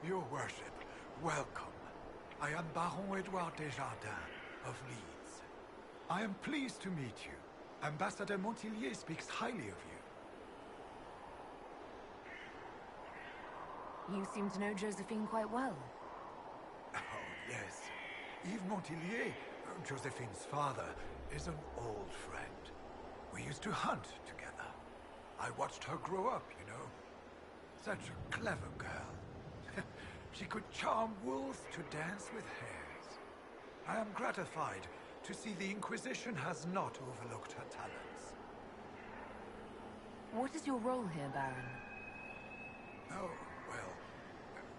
Your worship, welcome. I am Baron Edouard Desjardins of Leeds. I am pleased to meet you. Ambassador Montillier speaks highly of you. You seem to know Josephine quite well. Oh, yes. Yves Montillier, Josephine's father, is an old friend. We used to hunt together. I watched her grow up, you know. Such a clever girl. She could charm wolves to dance with hares. I am gratified to see the Inquisition has not overlooked her talents. What is your role here, Baron? Oh, well,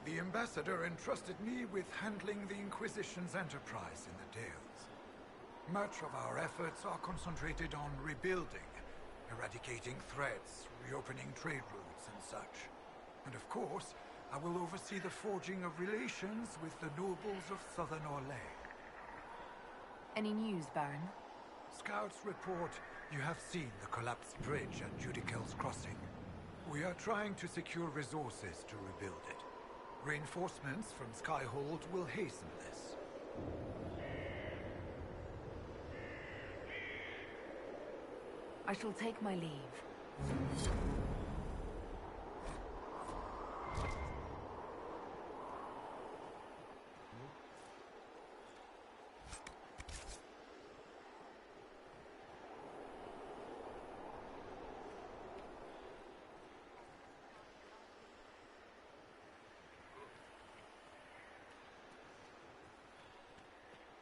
the Ambassador entrusted me with handling the Inquisition's enterprise in the Dales. Much of our efforts are concentrated on rebuilding, eradicating threats, reopening trade routes and such. And of course, I will oversee the forging of relations with the nobles of Southern Orlais. Any news, Baron? Scouts report you have seen the collapsed bridge at Judicel's Crossing. We are trying to secure resources to rebuild it. Reinforcements from Skyhold will hasten this. I shall take my leave.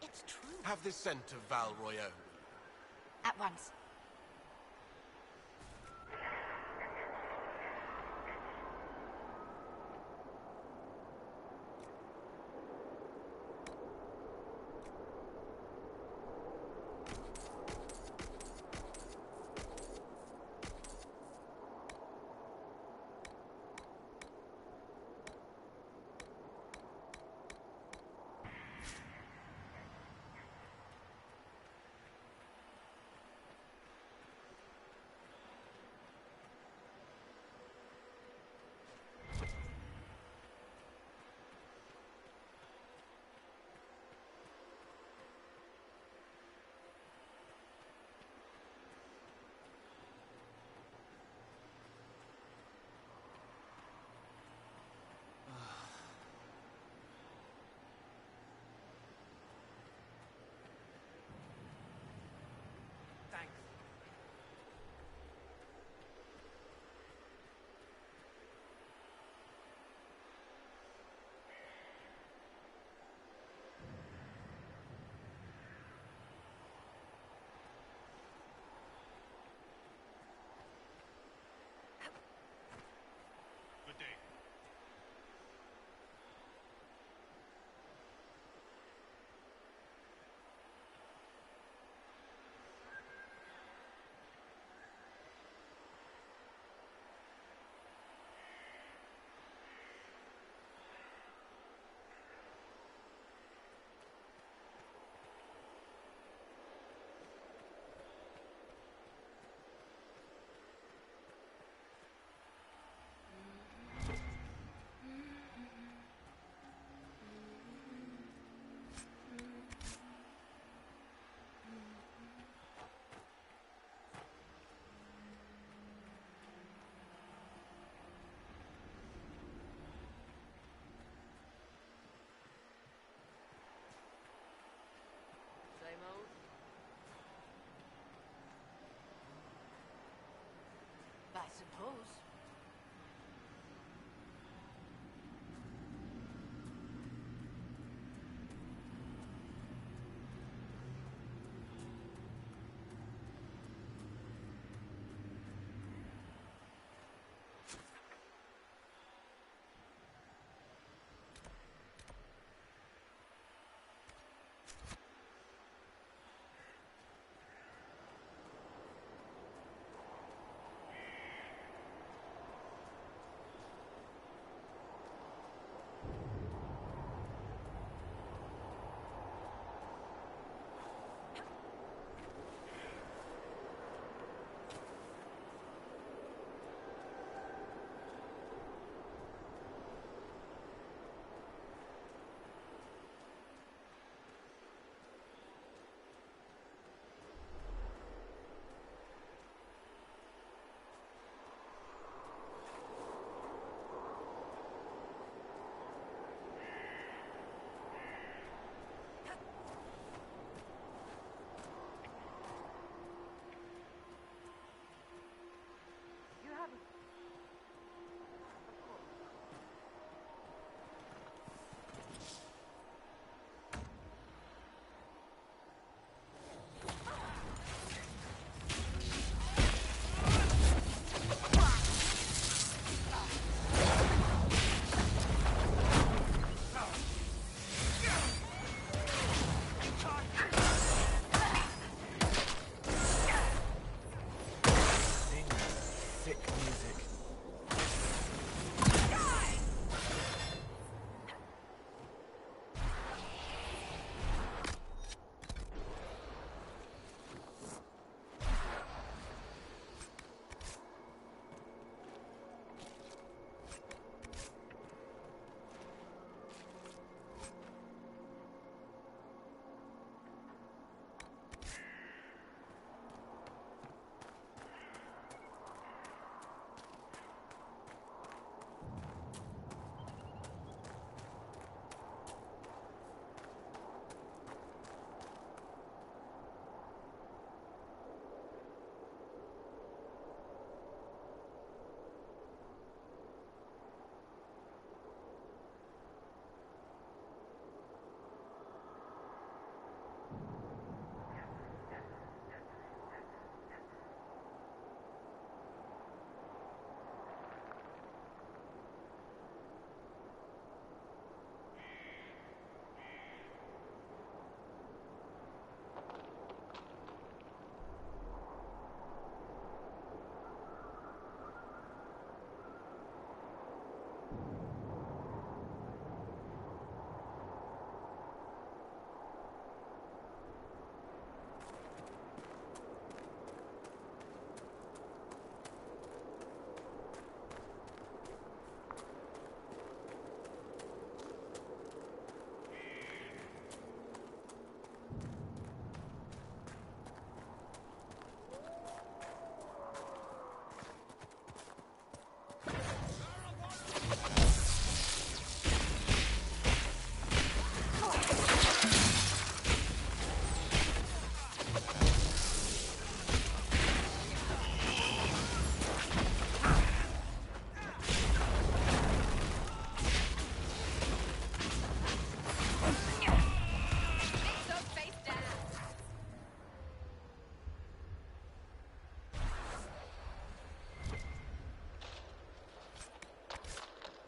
It's true. Have this sent to Val Royaux. At once.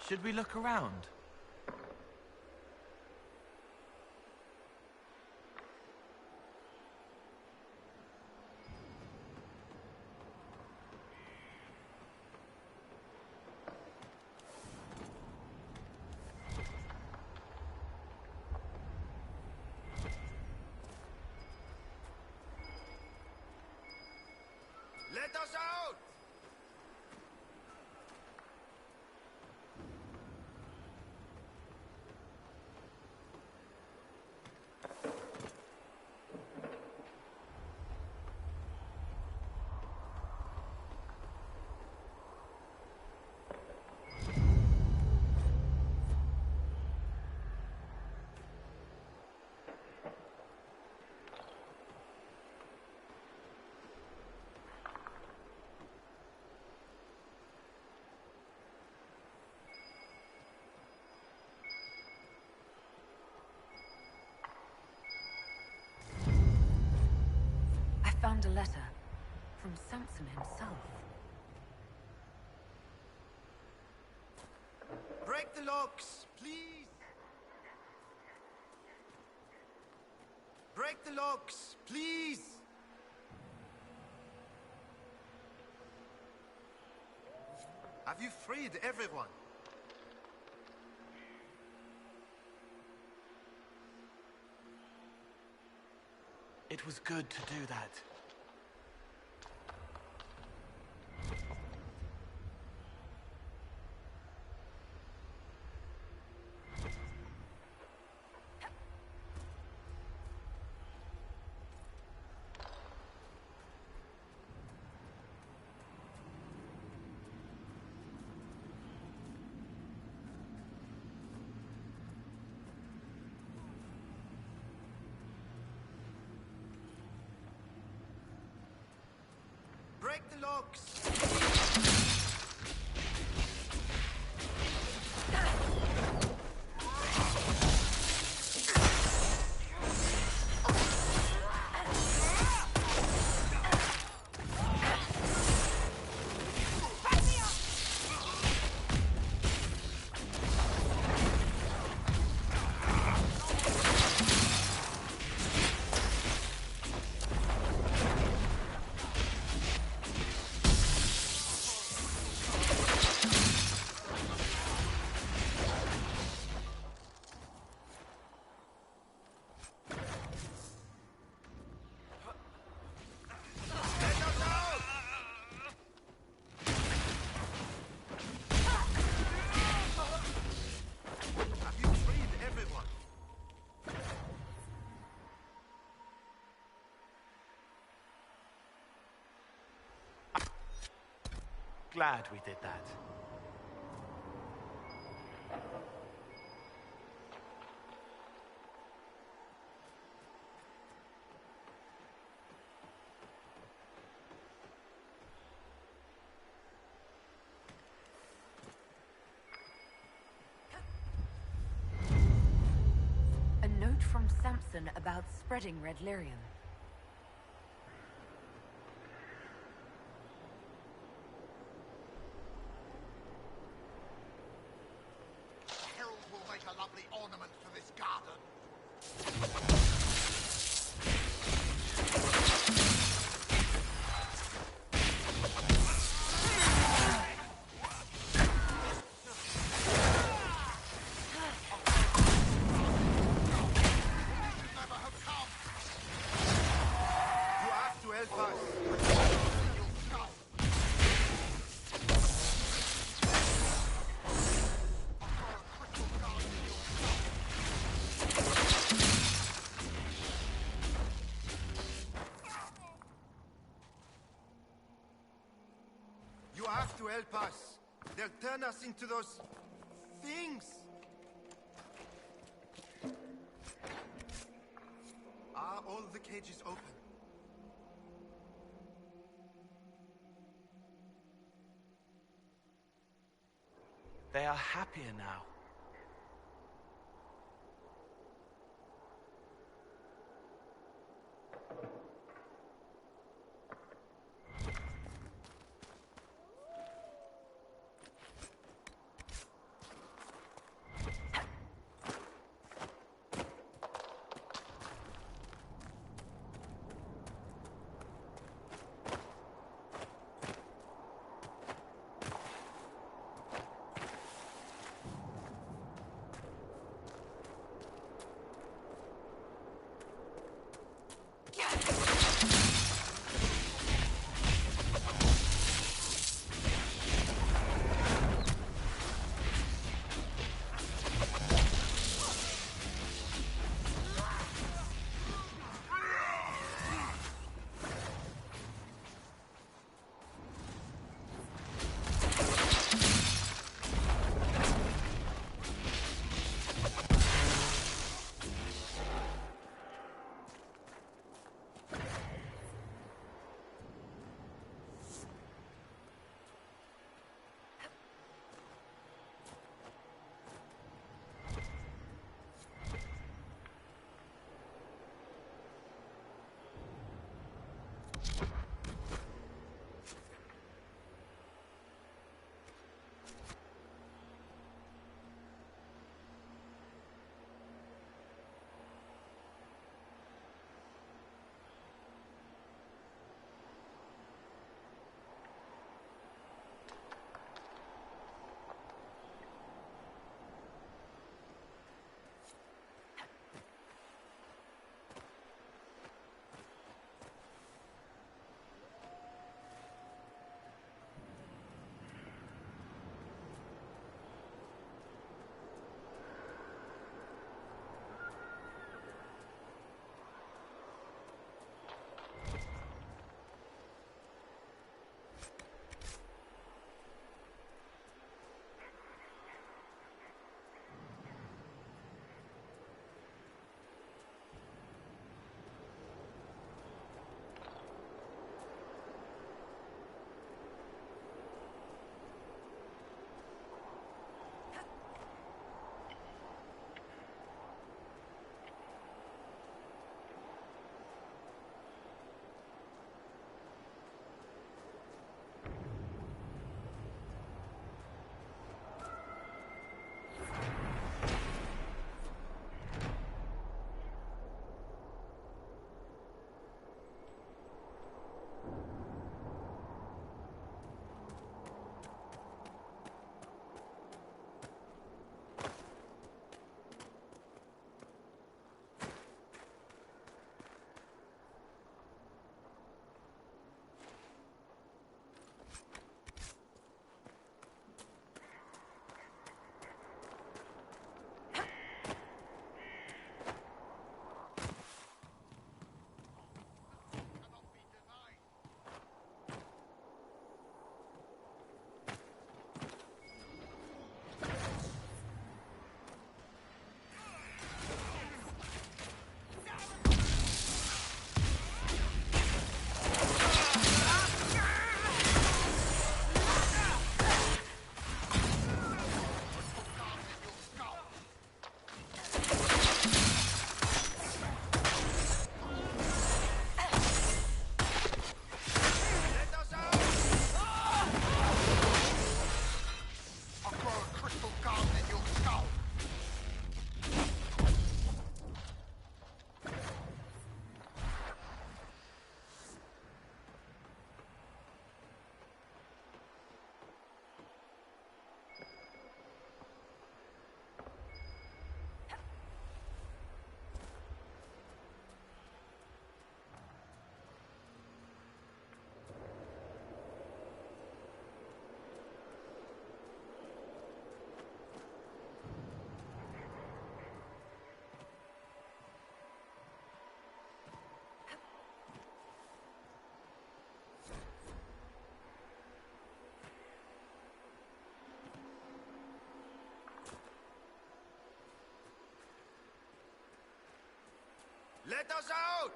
Should we look around? Let us out! Found a letter from Samson himself. Break the locks, please! Break the locks, please! Have you freed everyone? It was good to do that. Break the locks! Glad we did that. A note from Samson about spreading Red Lyrium. You have to help us. They'll turn us into those things. Are all the cages open? They are happier now. Let us out!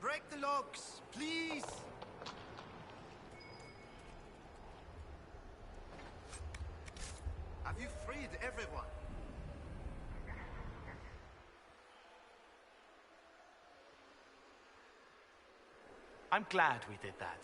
Break the locks, please! Have you freed everyone? I'm glad we did that.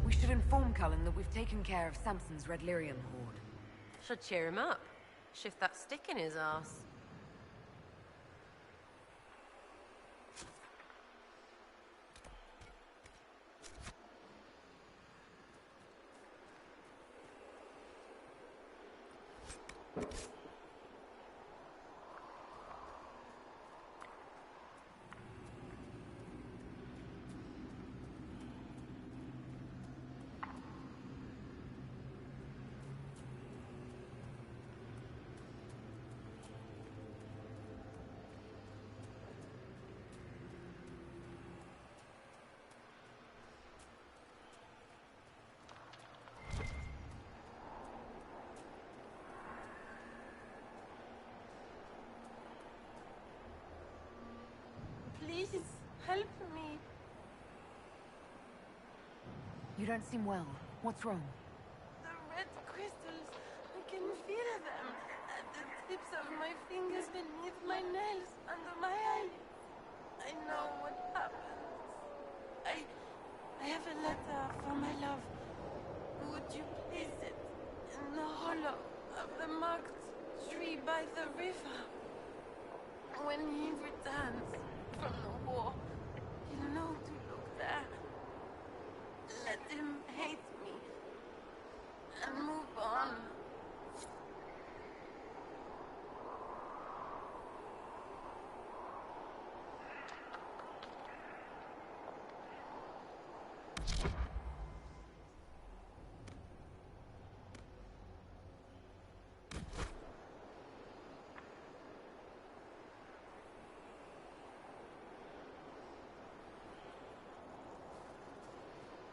We should inform Cullen that we've taken care of Samson's Red Lyrian horde. Should cheer him up. Shift that stick in his ass. Please, help me. You don't seem well. What's wrong? The red crystals, I can feel them at the tips of my fingers, beneath my nails, under my eyelids. I know what happens. I have a letter for my love. Would you place it in the hollow of the marked tree by the river? When he returns from the war, he'll know to look there. Let him hate me and move on.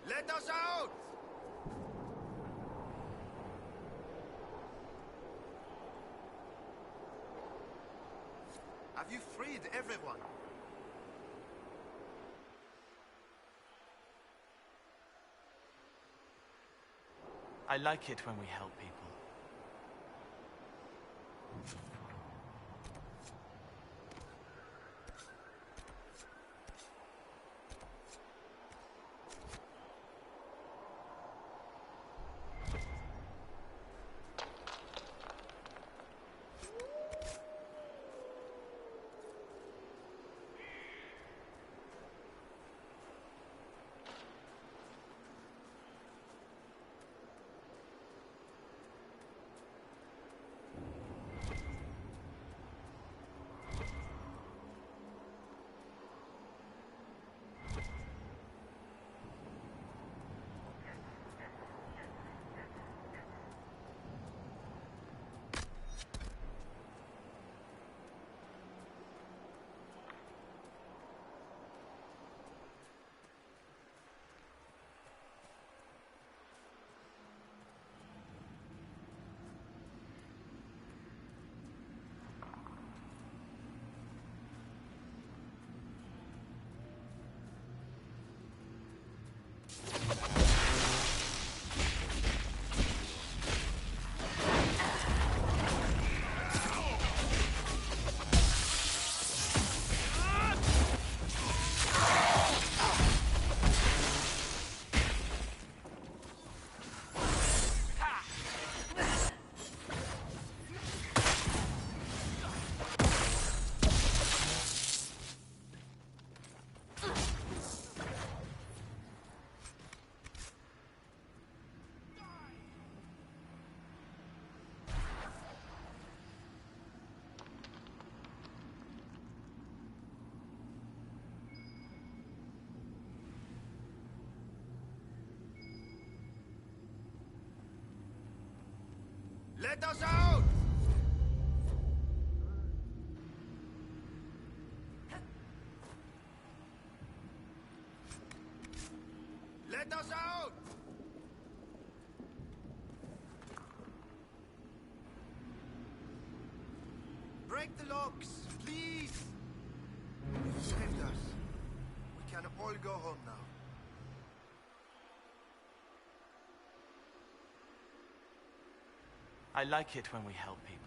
Let us out! Have you freed everyone? I like it when we help people. Let us out! Let us out! Break the locks, please! You've saved us. We can all go home now. I like it when we help people.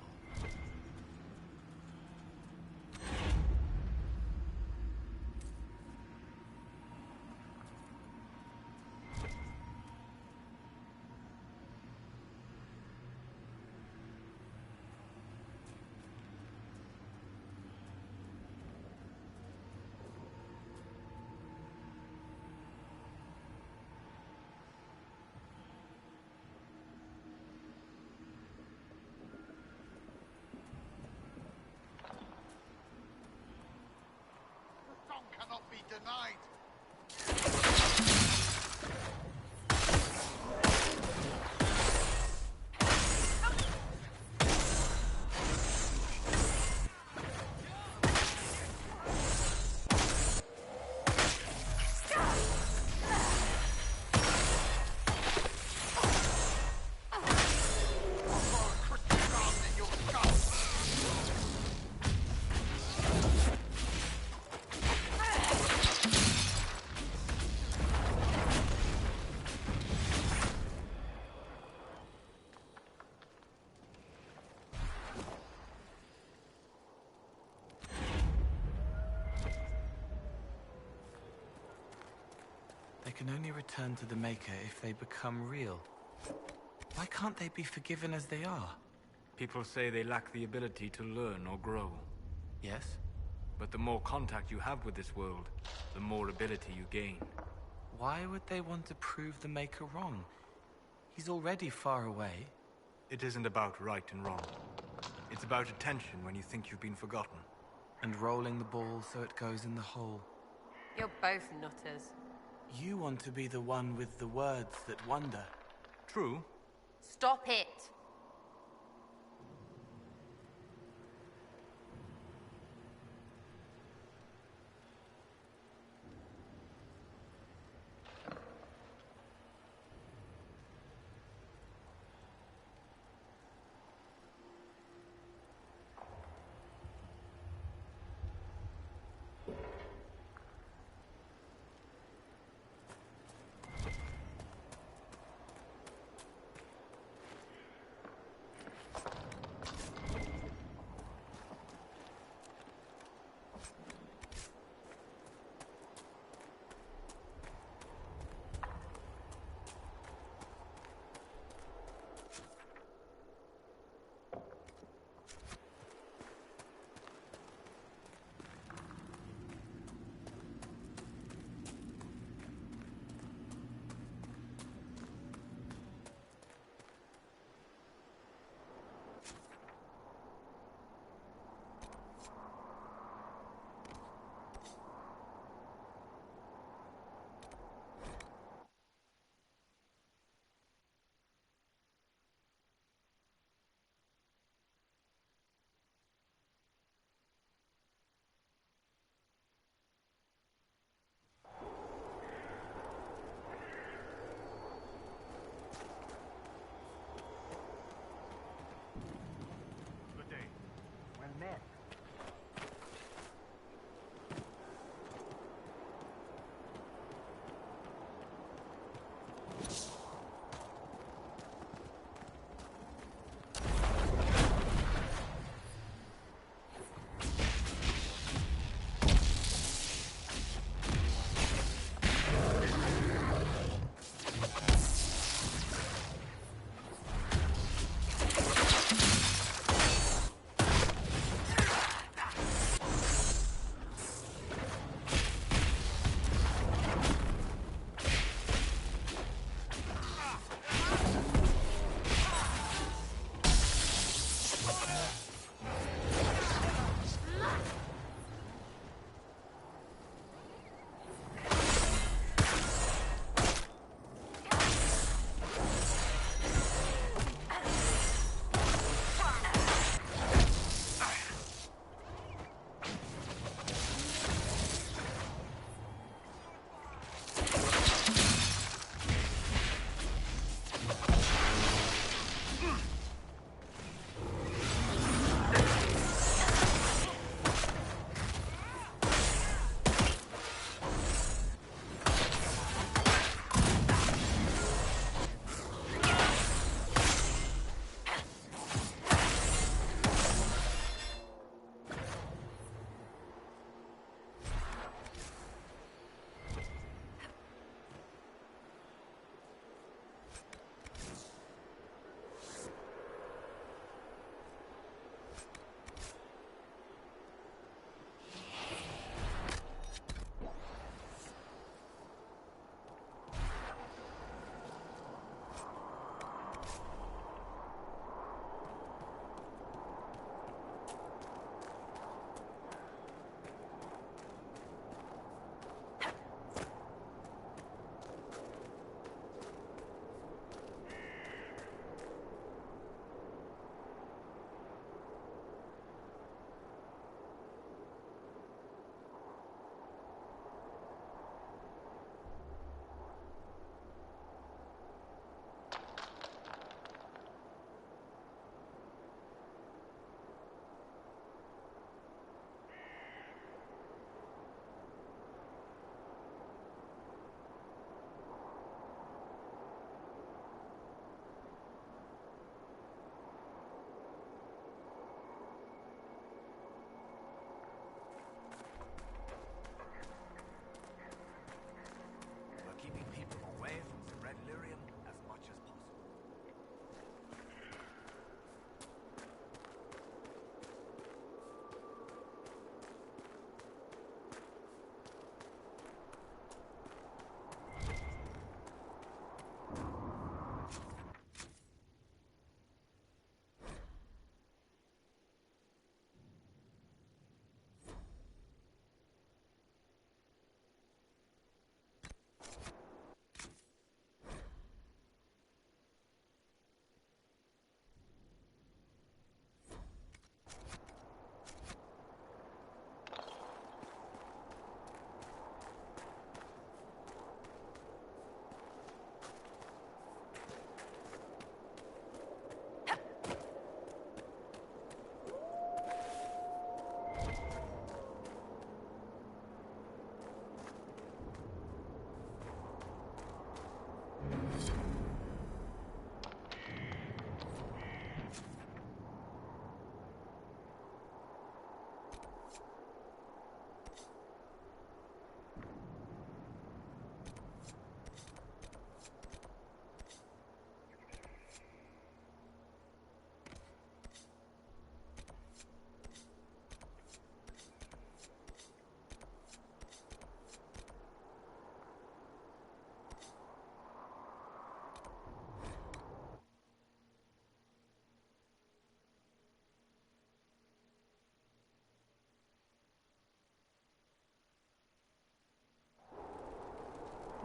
Cannot be denied. They can only return to the Maker if they become real. Why can't they be forgiven as they are? People say they lack the ability to learn or grow. Yes? But the more contact you have with this world, the more ability you gain. Why would they want to prove the Maker wrong? He's already far away. It isn't about right and wrong. It's about attention when you think you've been forgotten. And rolling the ball so it goes in the hole. You're both nutters. You want to be the one with the words that wonder. True. Stop it!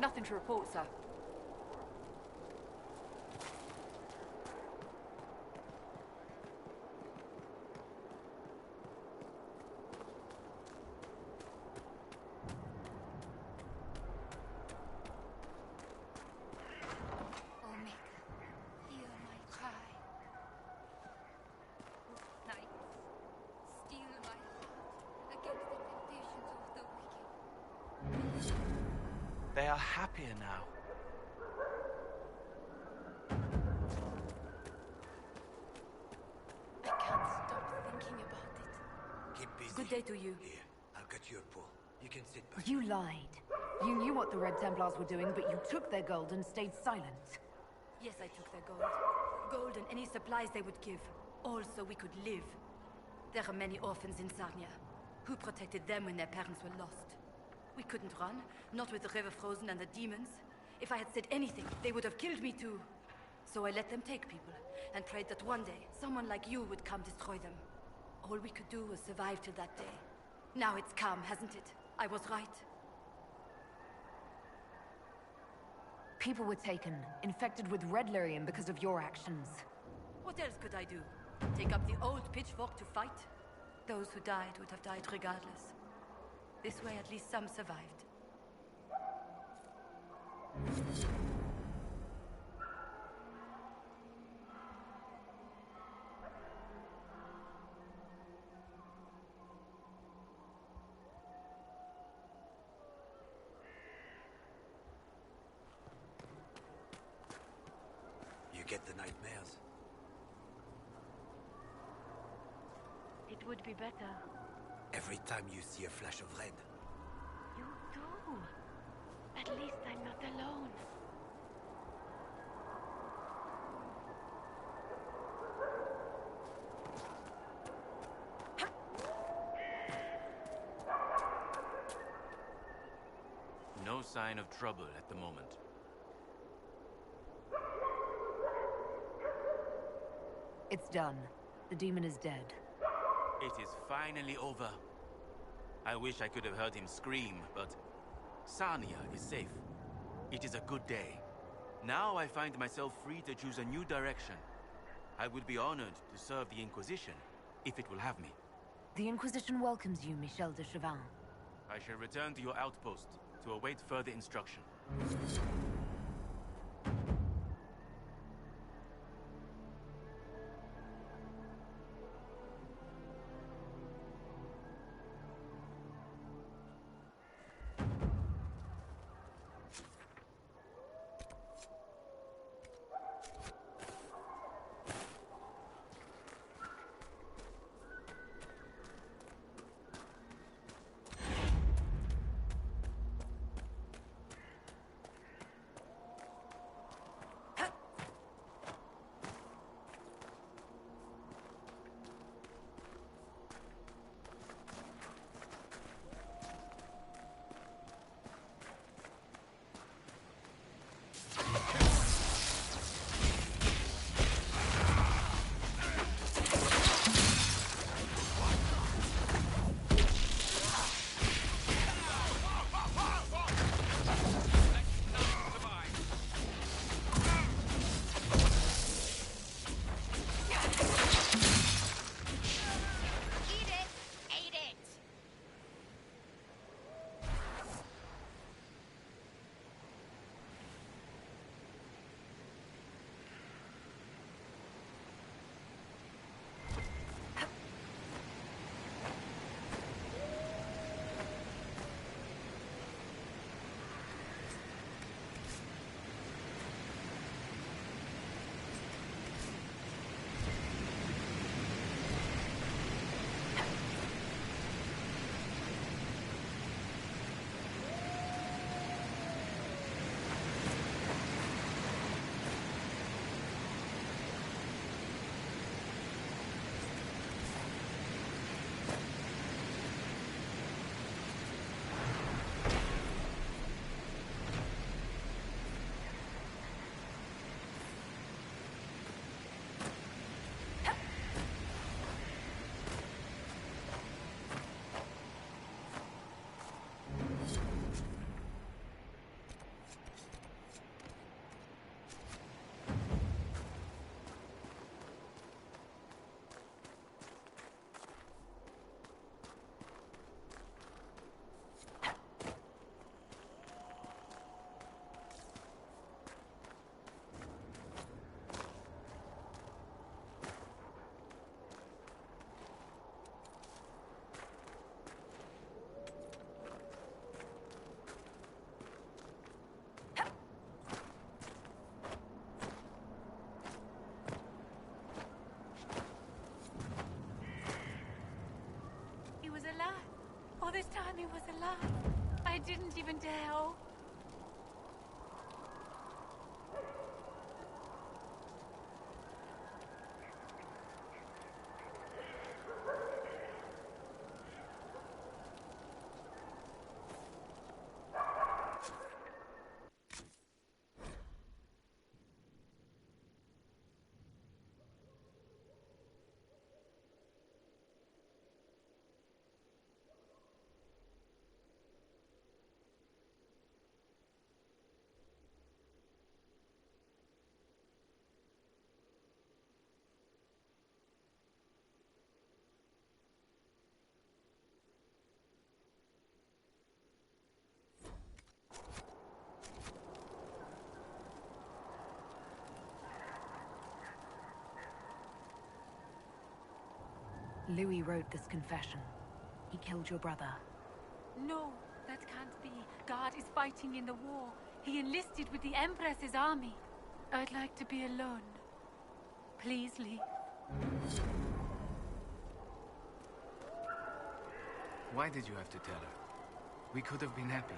Nothing to report, sir. They are happier now. I can't stop thinking about it. Keep busy. Good day to you. Here, I'll get you a pull. You can sit back. You lied. You knew what the Red Templars were doing, but you took their gold and stayed silent. Yes, I took their gold. Gold and any supplies they would give. All so we could live. There are many orphans in Sarnia. Who protected them when their parents were lost? We couldn't run, not with the river frozen and the demons. If I had said anything, they would have killed me too. So I let them take people, and prayed that one day, someone like you would come destroy them. All we could do was survive till that day. Now it's calm, hasn't it? I was right. People were taken, infected with red lyrium because of your actions. What else could I do? Take up the old pitchfork to fight? Those who died would have died regardless. This way, at least some survived. You get the nightmares? It would be better. Every time you see a flash of red. You do. At least I'm not alone. No sign of trouble at the moment. It's done. The demon is dead. It is finally over. I wish I could have heard him scream, but Sarnia is safe. It is a good day. Now I find myself free to choose a new direction. I would be honored to serve the Inquisition, if it will have me. The Inquisition welcomes you, Michel de Chauvin. I shall return to your outpost to await further instruction. me was alive. I didn't even dare. Oh. Louis wrote this confession. He killed your brother. No, that can't be. God is fighting in the war. He enlisted with the Empress's army. I'd like to be alone. Please leave. Why did you have to tell her? We could have been happy.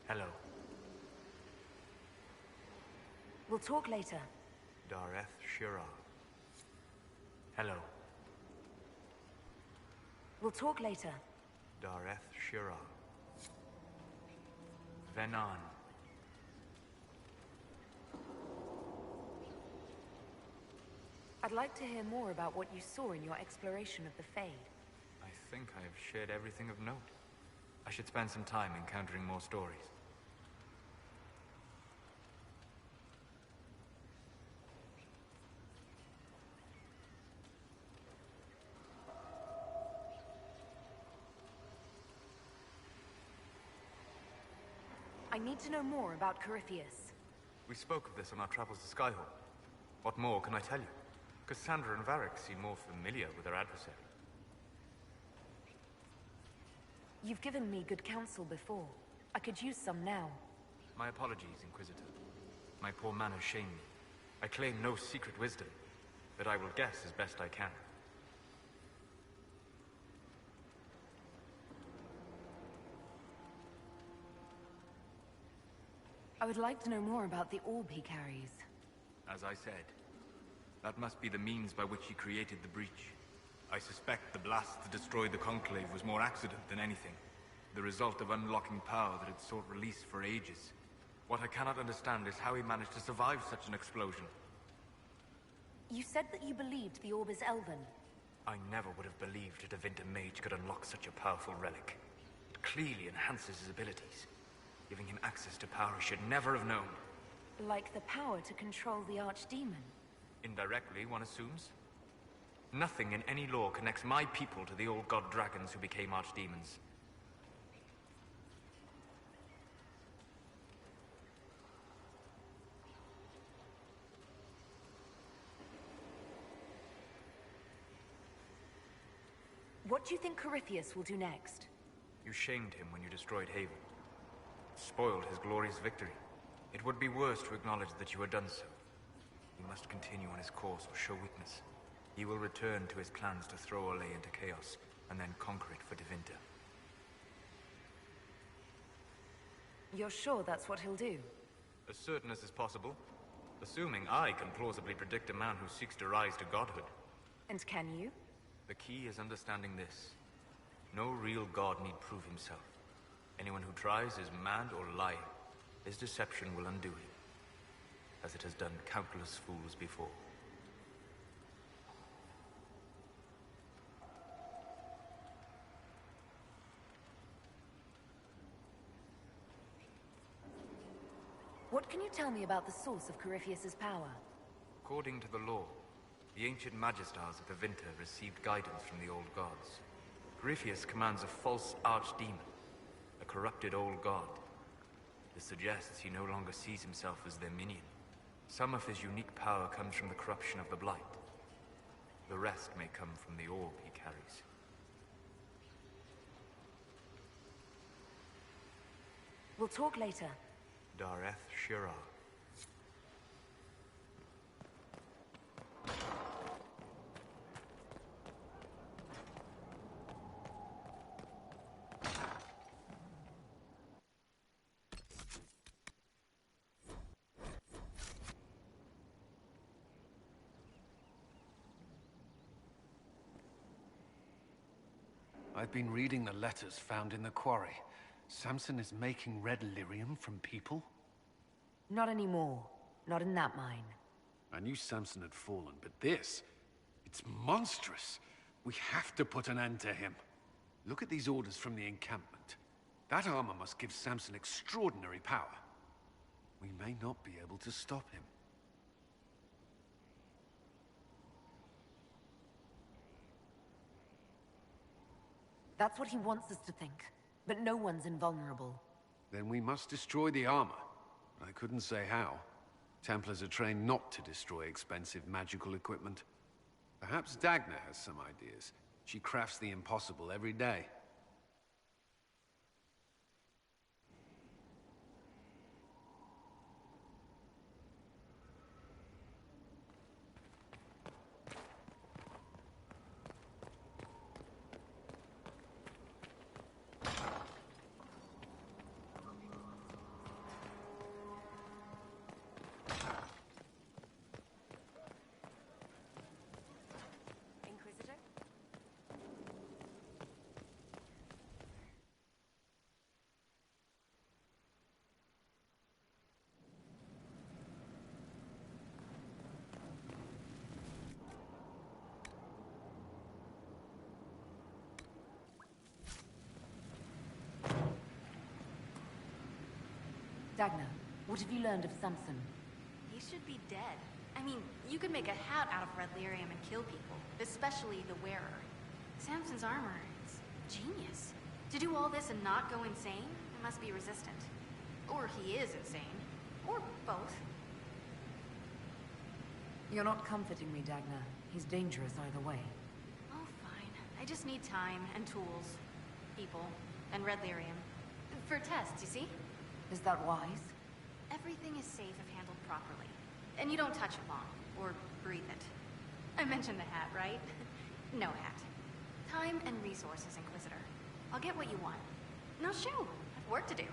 Hello. We'll talk later. Dareth Shira. Hello. We'll talk later. Dareth Shira. Venan. I'd like to hear more about what you saw in your exploration of the Fade. I think I have shared everything of note. I should spend some time encountering more stories. I need to know more about Corypheus. We spoke of this on our travels to Skyhold. What more can I tell you? Cassandra and Varric seem more familiar with their adversary. You've given me good counsel before. I could use some now. My apologies, Inquisitor. My poor manners shame me. I claim no secret wisdom, but I will guess as best I can. I would like to know more about the orb he carries. As I said, that must be the means by which he created the breach. I suspect the blast that destroyed the Conclave was more accident than anything. The result of unlocking power that had sought release for ages. What I cannot understand is how he managed to survive such an explosion. You said that you believed the orb is Elven. I never would have believed a Divinta mage could unlock such a powerful relic. It clearly enhances his abilities, giving him access to power he should never have known. Like the power to control the Archdemon? Indirectly, one assumes. Nothing in any law connects my people to the old god dragons who became archdemons. What do you think Corypheus will do next? You shamed him when you destroyed Haven. Spoiled his glorious victory. It would be worse to acknowledge that you had done so. He must continue on his course or show weakness. He will return to his plans to throw Olay into chaos, and then conquer it for Tevinter. You're sure that's what he'll do? As certain as is possible. Assuming I can plausibly predict a man who seeks to rise to godhood. And can you? The key is understanding this. No real god need prove himself. Anyone who tries is mad or lying. His deception will undo him, as it has done countless fools before. What can you tell me about the source of Corypheus's power? According to the law, the ancient Magistars of Tevinter received guidance from the old gods. Corypheus commands a false archdemon, a corrupted old god. This suggests he no longer sees himself as their minion. Some of his unique power comes from the corruption of the Blight. The rest may come from the orb he carries. We'll talk later. Dareth Shira. I've been reading the letters found in the quarry. Samson is making red lyrium from people? Not anymore. Not in that mine. I knew Samson had fallen, but this... it's monstrous. We have to put an end to him. Look at these orders from the encampment. That armor must give Samson extraordinary power. We may not be able to stop him. That's what he wants us to think. But no one's invulnerable. Then we must destroy the armor. I couldn't say how. Templars are trained not to destroy expensive magical equipment. Perhaps Dagna has some ideas. She crafts the impossible every day. Dagna, what have you learned of Samson? He should be dead. I mean, you could make a hat out of red lyrium and kill people, especially the wearer. Samson's armor is genius. To do all this and not go insane, it must be resistant. Or he is insane. Or both. You're not comforting me, Dagna. He's dangerous either way. Oh, fine. I just need time and tools. People. And red lyrium. For tests, you see? Is that wise? Everything is safe if handled properly. And you don't touch it long, or breathe it. I mentioned the hat, right? No hat. Time and resources, Inquisitor. I'll get what you want. Now shoo, I've work to do.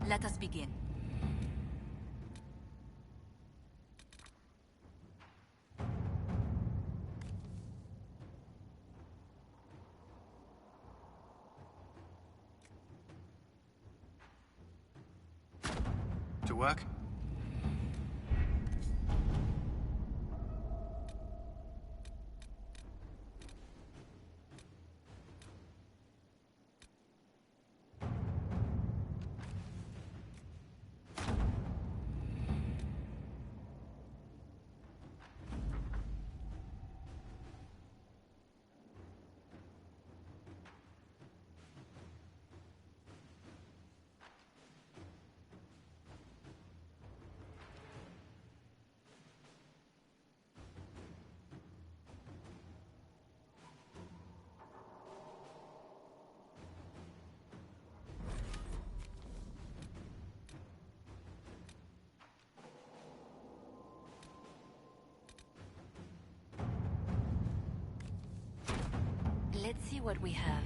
Let us begin. To work? Let's see what we have.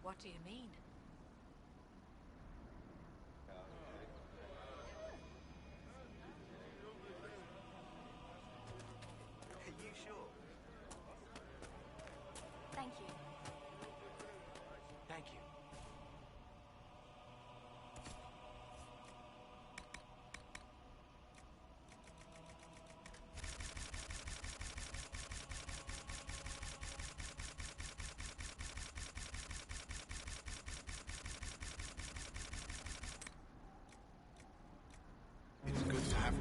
What do you mean? Are you sure? Thank you. Thank you. It's good to have.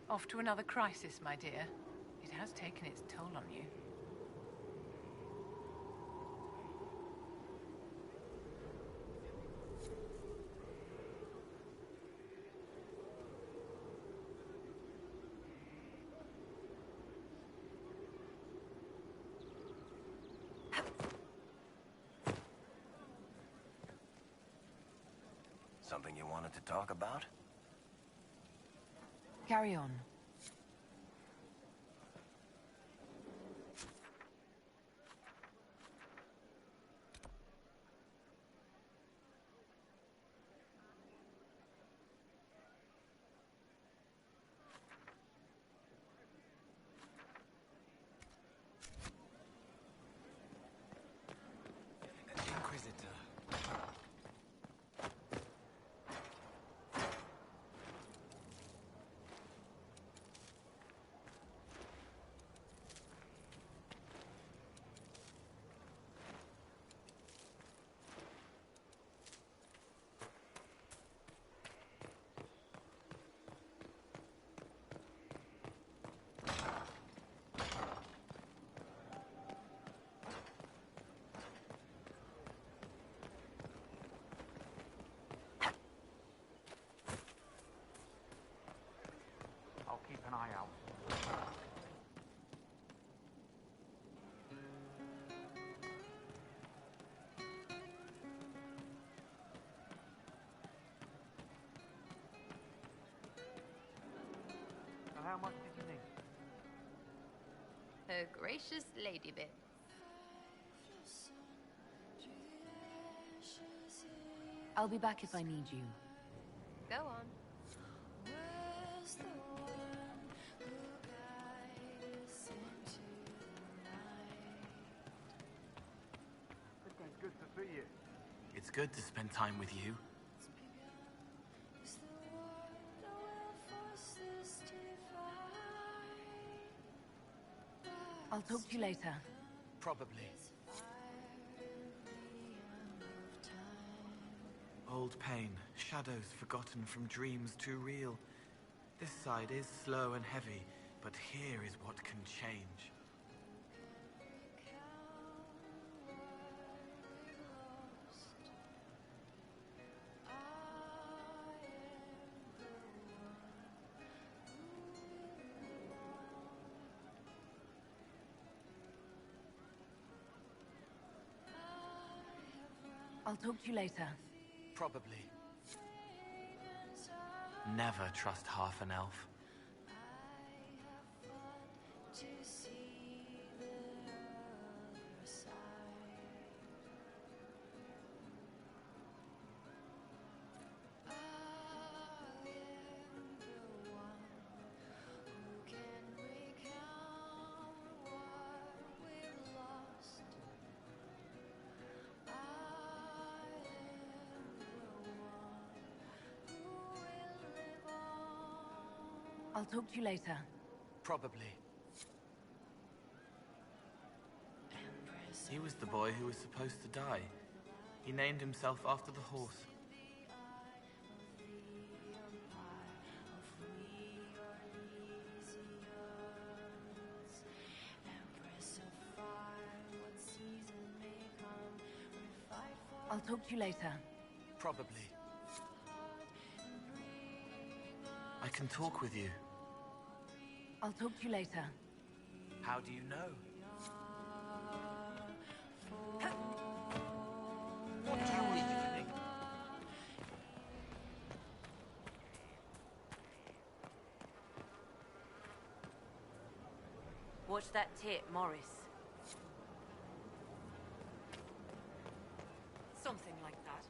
Off to another crisis, my dear. It has taken its toll on you. Something you wanted to talk about? Carry on. Inquisitor. I'll keep an eye out. So how much did you need? Her gracious lady bit. I'll be back if I need you. Go on. It's good to see you. It's good to spend time with you. I'll talk to you later. Probably. Old pain, shadows forgotten from dreams too real. This side is slow and heavy, but here is what can change. I'll talk to you later. Probably. Never trust half an elf. I'll talk to you later. Probably. He was the boy who was supposed to die. He named himself after the horse. I'll talk to you later. Probably. I can talk with you. I'll talk to you later. How do you know? What are you evening? Watch that tip, Morris. Something like that.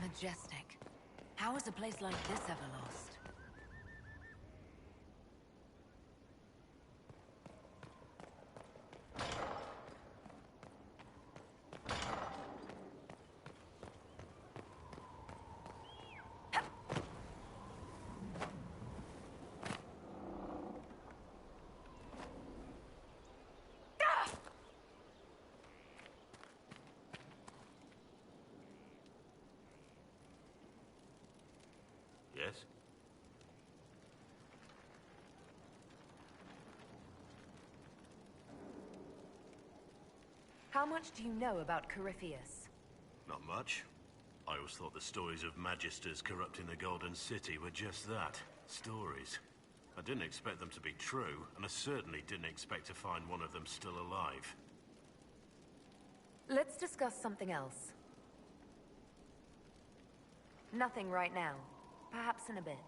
Majestic. How is a place like this ever lost? How much do you know about Corypheus? Not much. I always thought the stories of magisters corrupting the Golden City were just that. Stories. I didn't expect them to be true, and I certainly didn't expect to find one of them still alive. Let's discuss something else. Nothing right now. Perhaps in a bit.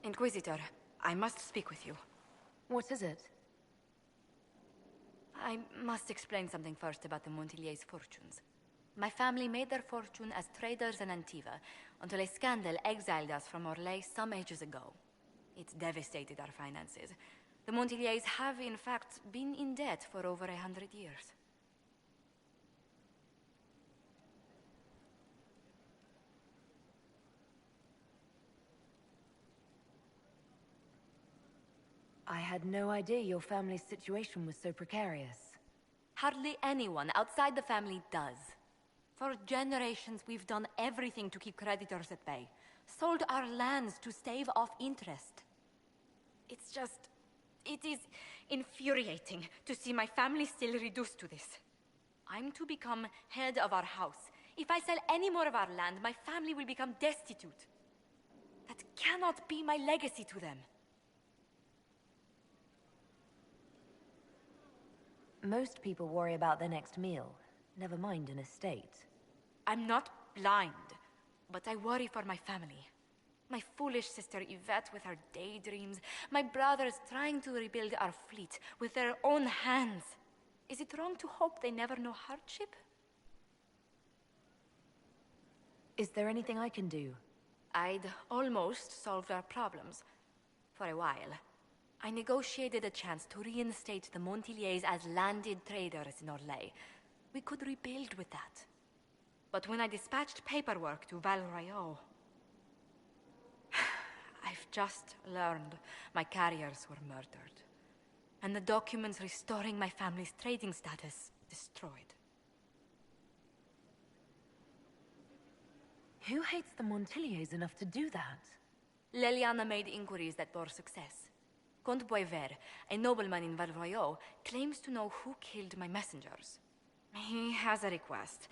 Inquisitor, I must speak with you. What is it? I must explain something first about the Montillier's fortunes. My family made their fortune as traders in Antiva, until a scandal exiled us from Orlais some ages ago. It devastated our finances. The Montillier's have, in fact, been in debt for over 100 years. I had no idea your family's situation was so precarious. Hardly anyone outside the family does. For generations, we've done everything to keep creditors at bay. Sold our lands to stave off interest. It is infuriating to see my family still reduced to this. I'm to become head of our house. If I sell any more of our land, my family will become destitute. That cannot be my legacy to them. Most people worry about their next meal, never mind an estate. I'm not blind, but I worry for my family. My foolish sister Yvette with her daydreams, my brothers trying to rebuild our fleet with their own hands. Is it wrong to hope they never know hardship? Is there anything I can do? I'd almost solved our problems. For a while. I negotiated a chance to reinstate the Montillier's as landed traders in Orlais. We could rebuild with that. But when I dispatched paperwork to Val Royeaux, I've just learned my carriers were murdered. And the documents restoring my family's trading status destroyed. Who hates the Montillier's enough to do that? Leliana made inquiries that bore success. Comte Boisvert, a nobleman in Val Royeaux, claims to know who killed my messengers. He has a request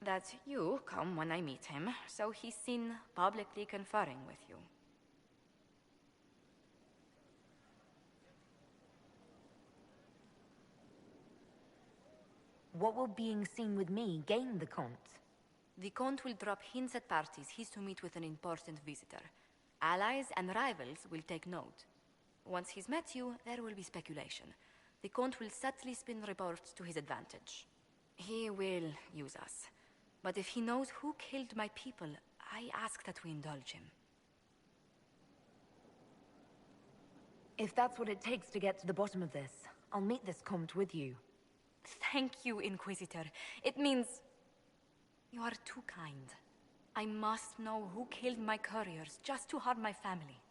that you come when I meet him, so he's seen publicly conferring with you. What will being seen with me gain the Comte? The Comte will drop hints at parties he's to meet with an important visitor. Allies and rivals will take note. Once he's met you, there will be speculation. The Comte will subtly spin reports to his advantage. He will use us. But if he knows who killed my people, I ask that we indulge him. If that's what it takes to get to the bottom of this, I'll meet this Comte with you. Thank you, Inquisitor. It means... you are too kind. I must know who killed my couriers just to harm my family.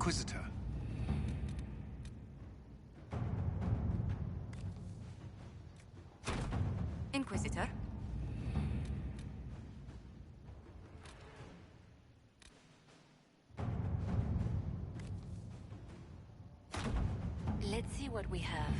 Inquisitor. Inquisitor? Let's see what we have.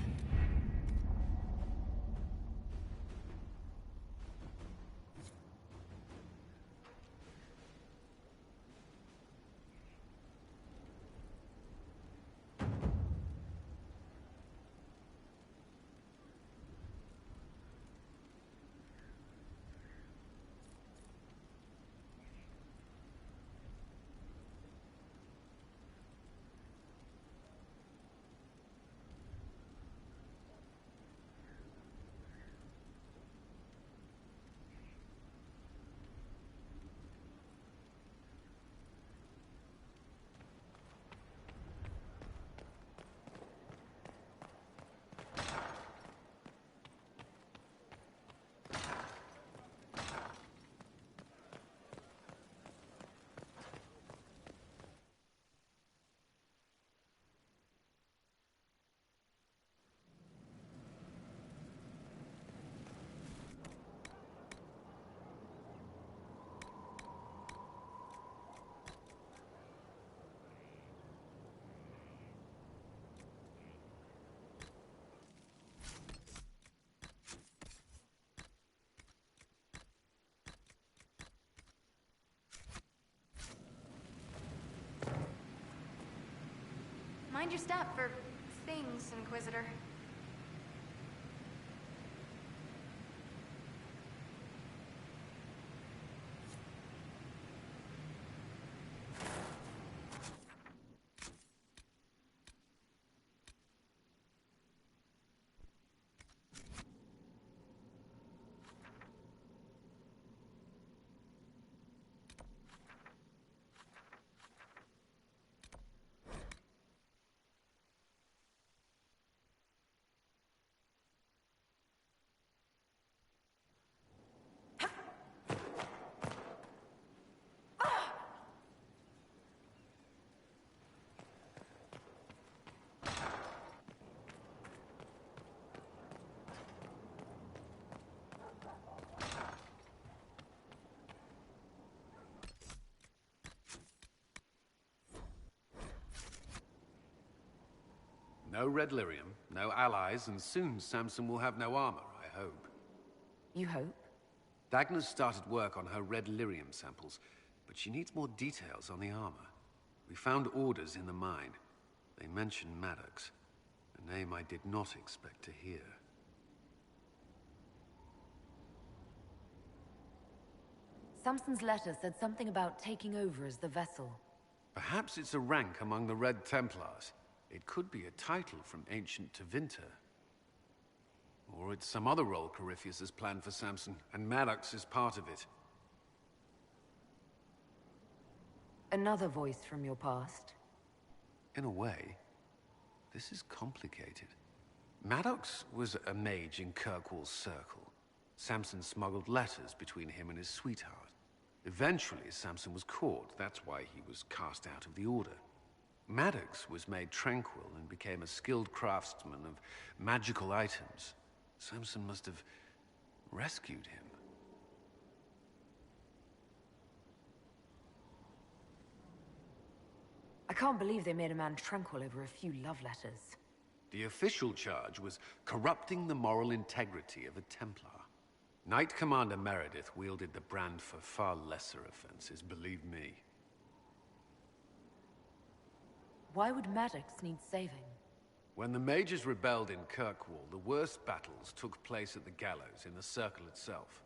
Mind your step for things, Inquisitor. No red lyrium, no allies, and soon Samson will have no armor, I hope. You hope? Dagna's started work on her red lyrium samples, but she needs more details on the armor. We found orders in the mine. They mention Maddox, a name I did not expect to hear. Samson's letter said something about taking over as the vessel. Perhaps it's a rank among the Red Templars. It could be a title from ancient Tevinter. Or it's some other role Corypheus has planned for Samson, and Maddox is part of it. Another voice from your past? In a way, this is complicated. Maddox was a mage in Kirkwall's circle. Samson smuggled letters between him and his sweetheart. Eventually, Samson was caught. That's why he was cast out of the Order. Maddox was made tranquil and became a skilled craftsman of magical items. Samson must have rescued him. I can't believe they made a man tranquil over a few love letters. The official charge was corrupting the moral integrity of a Templar. Knight Commander Meredith wielded the brand for far lesser offenses, believe me. Why would Maddox need saving? When the mages rebelled in Kirkwall, the worst battles took place at the gallows in the circle itself.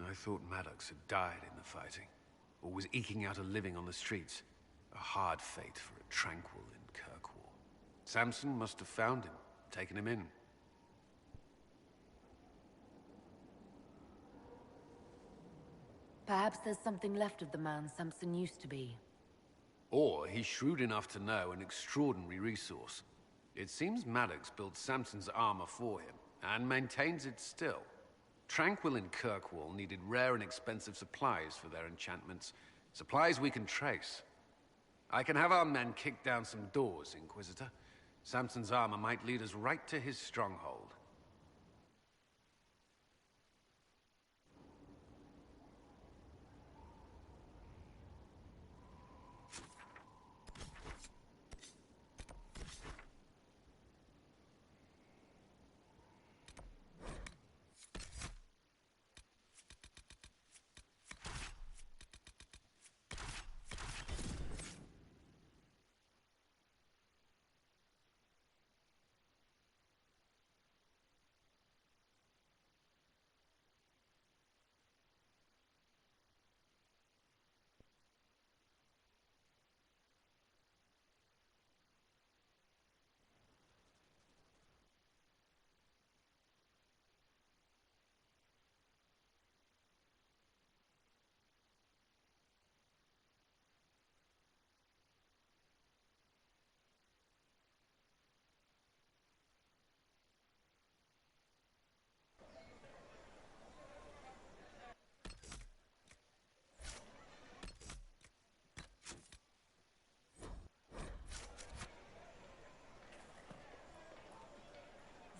I thought Maddox had died in the fighting, or was eking out a living on the streets. A hard fate for a tranquil in Kirkwall. Samson must have found him, taken him in. Perhaps there's something left of the man Samson used to be. Or he's shrewd enough to know an extraordinary resource. It seems Maddox built Samson's armor for him, and maintains it still. Tranquil and Kirkwall needed rare and expensive supplies for their enchantments. Supplies we can trace. I can have our men kick down some doors, Inquisitor. Samson's armor might lead us right to his stronghold.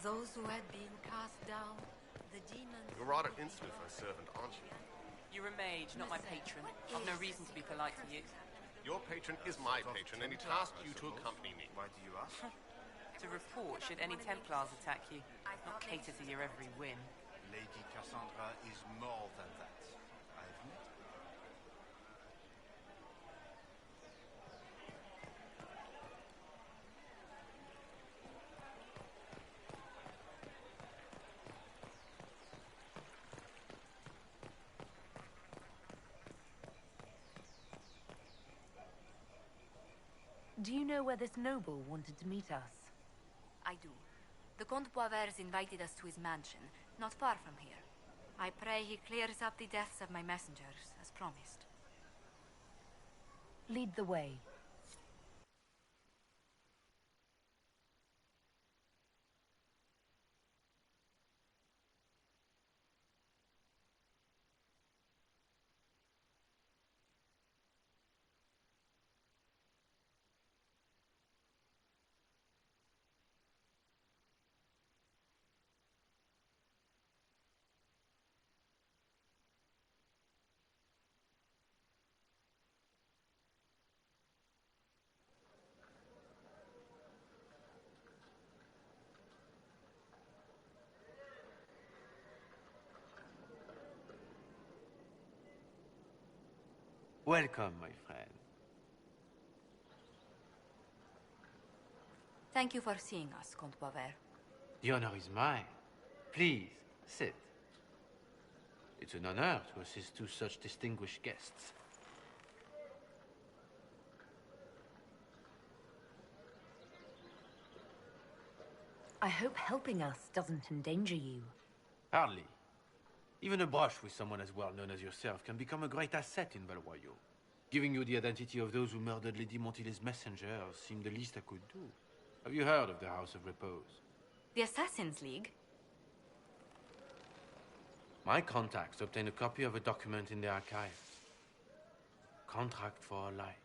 Those who had been cast down, the demons... You're rather insolent for a servant, aren't you? You're a mage, not my patron. I've no reason to be polite to you. Your patron is my patron, and he tasked you to accompany me. Why do you ask? To report should any Templars attack you, not cater to your every whim. Lady Cassandra is more than that. I've met her. Do you know where this noble wanted to meet us? I do. The Comte Boisvert's invited us to his mansion, not far from here. I pray he clears up the deaths of my messengers, as promised. Lead the way. Welcome, my friend. Thank you for seeing us, Comte Boisvert. The honor is mine. Please, sit. It's an honor to assist two such distinguished guests. I hope helping us doesn't endanger you. Hardly. Even a brush with someone as well known as yourself can become a great asset in Ballroom. Giving you the identity of those who murdered Lady Montily's messenger seemed the least I could do. Have you heard of the House of Repose? The Assassin's League? My contacts obtained a copy of a document in the archives. Contract for a life.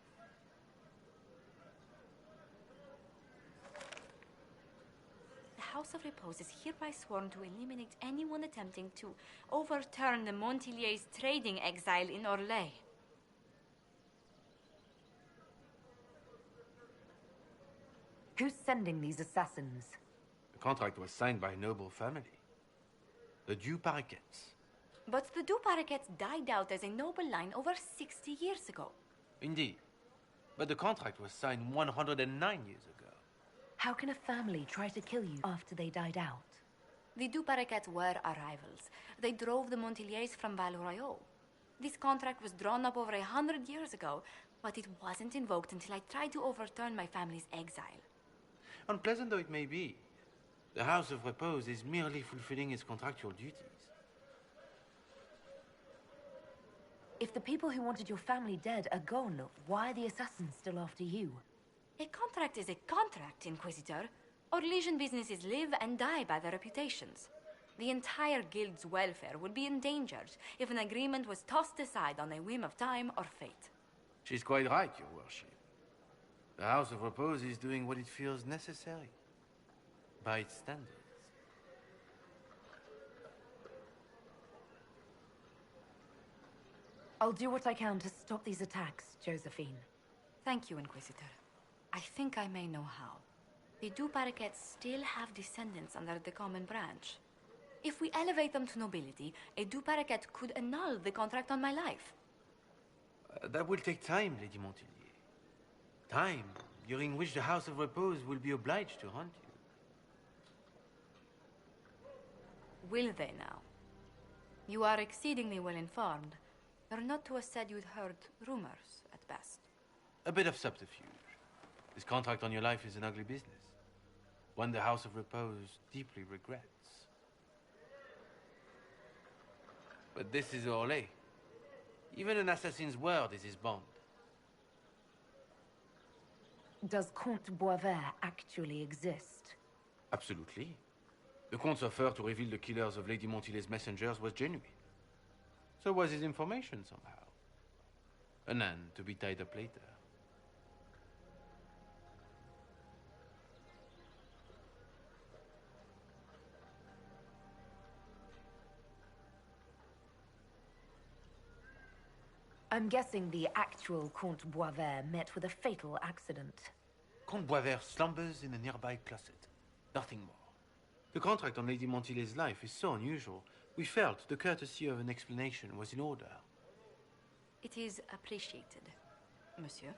The House of Repose is hereby sworn to eliminate anyone attempting to overturn the Montiliers' trading exile in Orlais. Who's sending these assassins? The contract was signed by a noble family. The Du Paraquets. But the Du Paraquets died out as a noble line over 60 years ago. Indeed. But the contract was signed 109 years ago. How can a family try to kill you after they died out? The Du Paraquets were our rivals. They drove the Montiliers from Valois. This contract was drawn up over 100 years ago, but it wasn't invoked until I tried to overturn my family's exile. Unpleasant though it may be, the House of Repose is merely fulfilling its contractual duties. If the people who wanted your family dead are gone, why are the assassins still after you? A contract is a contract, Inquisitor. Orlesian businesses live and die by their reputations. The entire guild's welfare would be endangered if an agreement was tossed aside on a whim of time or fate. She's quite right, Your Worship. The House of Repose is doing what it feels necessary. By its standards. I'll do what I can to stop these attacks, Josephine. Thank you, Inquisitor. I think I may know how. The Du Paraquets still have descendants under the common branch. If we elevate them to nobility, a Du Paraquet could annul the contract on my life. That will take time, Lady Montilyet. Time during which the House of Repose will be obliged to hunt you. Will they now? You are exceedingly well informed. You're not to have said you'd heard rumors, at best. A bit of subterfuge. This contract on your life is an ugly business. One the House of Repose deeply regrets. But this is Orlais. Even an assassin's word is his bond. Does Comte Boisvert actually exist? Absolutely. The Comte's offer to reveal the killers of Lady Montilyet's messengers was genuine. So was his information somehow. An end to be tied up later. I'm guessing the actual Comte Boisvert met with a fatal accident. Comte Boisvert slumbers in a nearby closet. Nothing more. The contract on Lady Montilyet's life is so unusual, we felt the courtesy of an explanation was in order. It is appreciated, monsieur.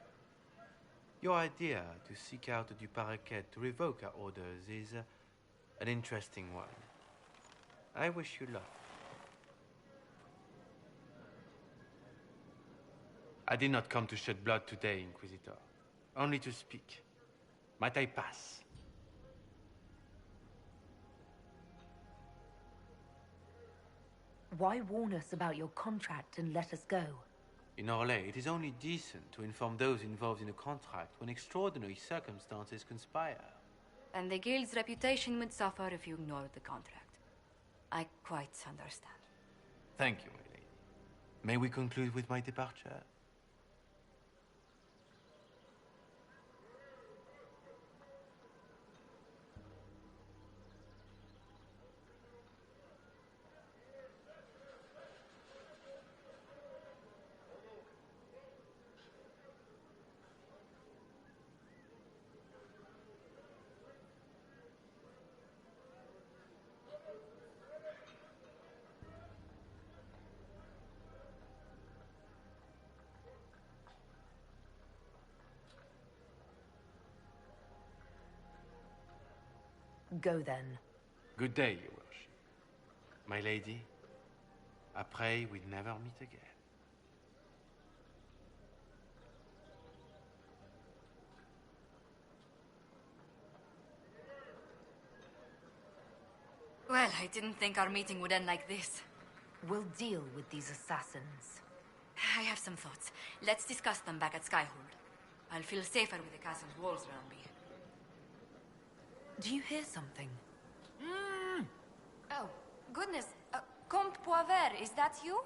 Your idea to seek out the Du Paraquet to revoke our orders is an interesting one. I wish you luck. I did not come to shed blood today, Inquisitor. Only to speak. Might I pass? Why warn us about your contract and let us go? In Orlais, it is only decent to inform those involved in a contract when extraordinary circumstances conspire. And the guild's reputation would suffer if you ignored the contract. I quite understand. Thank you, my lady. May we conclude with my departure? Go then. Good day, Your Worship. My lady, I pray we'll never meet again. Well, I didn't think our meeting would end like this. We'll deal with these assassins. I have some thoughts. Let's discuss them back at Skyhold. I'll feel safer with the castle's walls around me. Do you hear something? Oh, goodness. Comte Boisvert, is that you?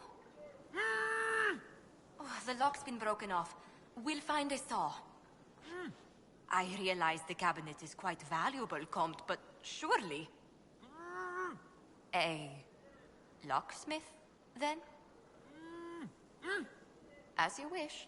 Oh, the lock's been broken off. We'll find a saw. I realize the cabinet is quite valuable, Comte, but surely... A locksmith, then? As you wish.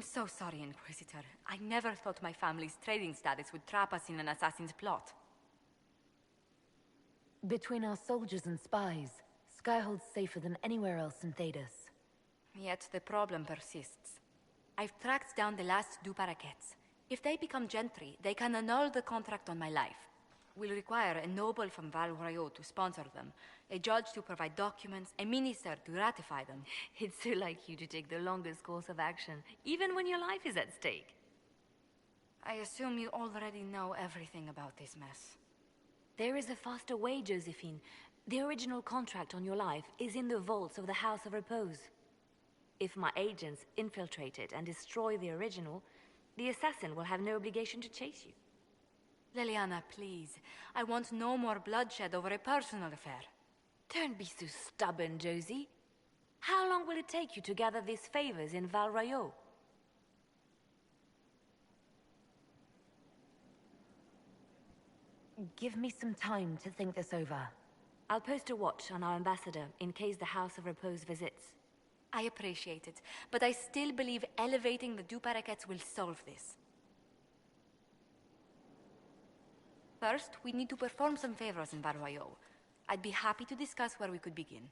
so sorry, Inquisitor. I never thought my family's trading status would trap us in an assassin's plot. Between our soldiers and spies, Skyhold's safer than anywhere else in Thedas. Yet the problem persists. I've tracked down the last two parakeets. If they become gentry, they can annul the contract on my life. We'll require a noble from Val to sponsor them, a judge to provide documents, a minister to ratify them. It's so like you to take the longest course of action, even when your life is at stake. I assume you already know everything about this mess. There is a faster way, Josephine. The original contract on your life is in the vaults of the House of Repose. If my agents infiltrate it and destroy the original, the assassin will have no obligation to chase you. Leliana, please. I want no more bloodshed over a personal affair. Don't be so stubborn, Josie. How long will it take you to gather these favors in Val Royeaux? Give me some time to think this over. I'll post a watch on our ambassador in case the House of Repose visits. I appreciate it, but I still believe elevating the two parakeets will solve this. First, we need to perform some favors in Val Royeaux. I'd be happy to discuss where we could begin.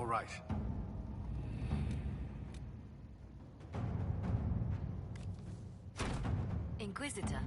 All right. Inquisitor.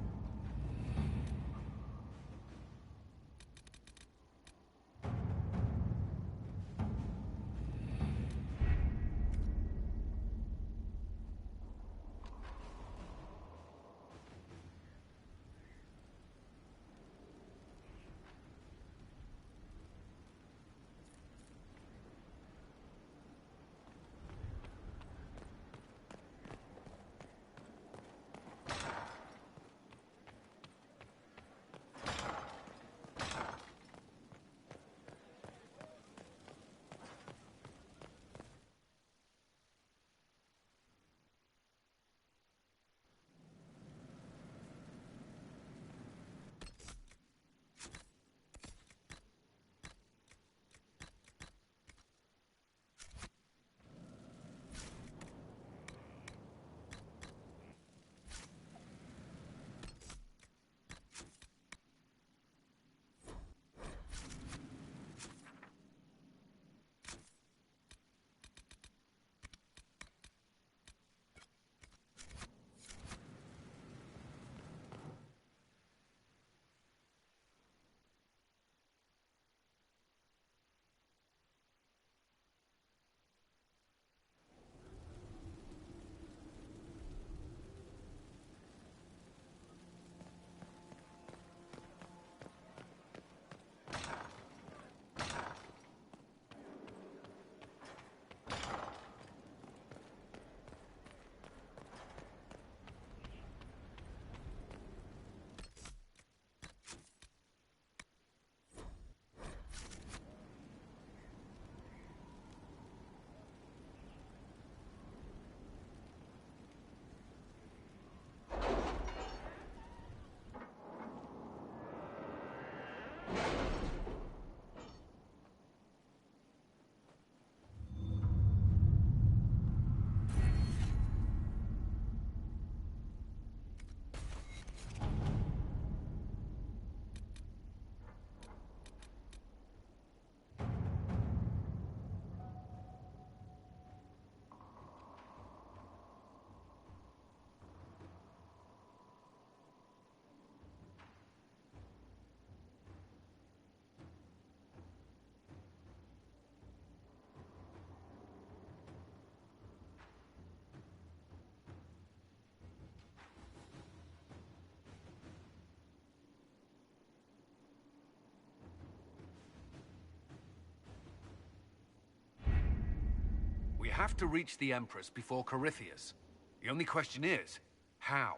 have to reach the Empress before Corypheus. The only question is, how?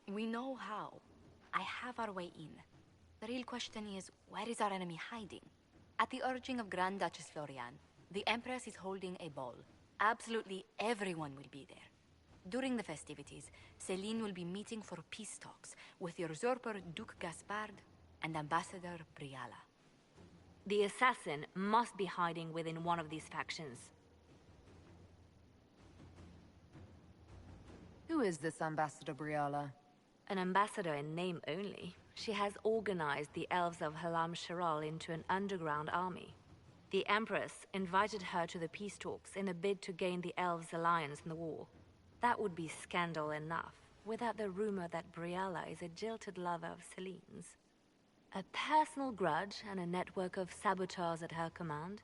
We know how. I have our way in. The real question is, where is our enemy hiding? At the urging of Grand Dutchess Florianne, the Empress is holding a ball. Absolutely everyone will be there. During the festivities, Celine will be meeting for peace talks with usurper Duke Gaspard and Ambassador Briala. The assassin must be hiding within one of these factions. Who is this Ambassador Briala? An ambassador in name only. She has organized the elves of Halam Sharal into an underground army. The Empress invited her to the peace talks in a bid to gain the elves' alliance in the war. That would be scandal enough, without the rumor that Briala is a jilted lover of Celine's. A personal grudge and a network of saboteurs at her command.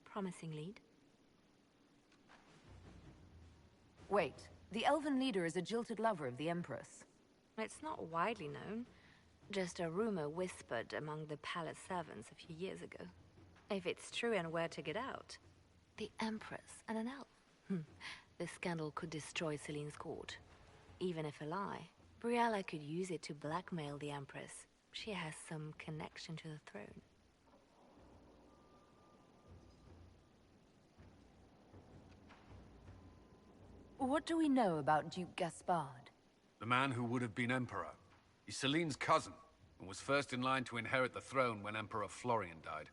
Promising lead. Wait, the elven leader is a jilted lover of the Empress. It's not widely known. Just a rumor whispered among the palace servants a few years ago. If it's true and were to get out, the Empress and an elf. The scandal could destroy Celine's court. Even if a lie, Briala could use it to blackmail the Empress. She has some connection to the throne. What do we know about Duke Gaspard? The man who would have been Emperor. He's Celine's cousin, and was first in line to inherit the throne when Emperor Florian died.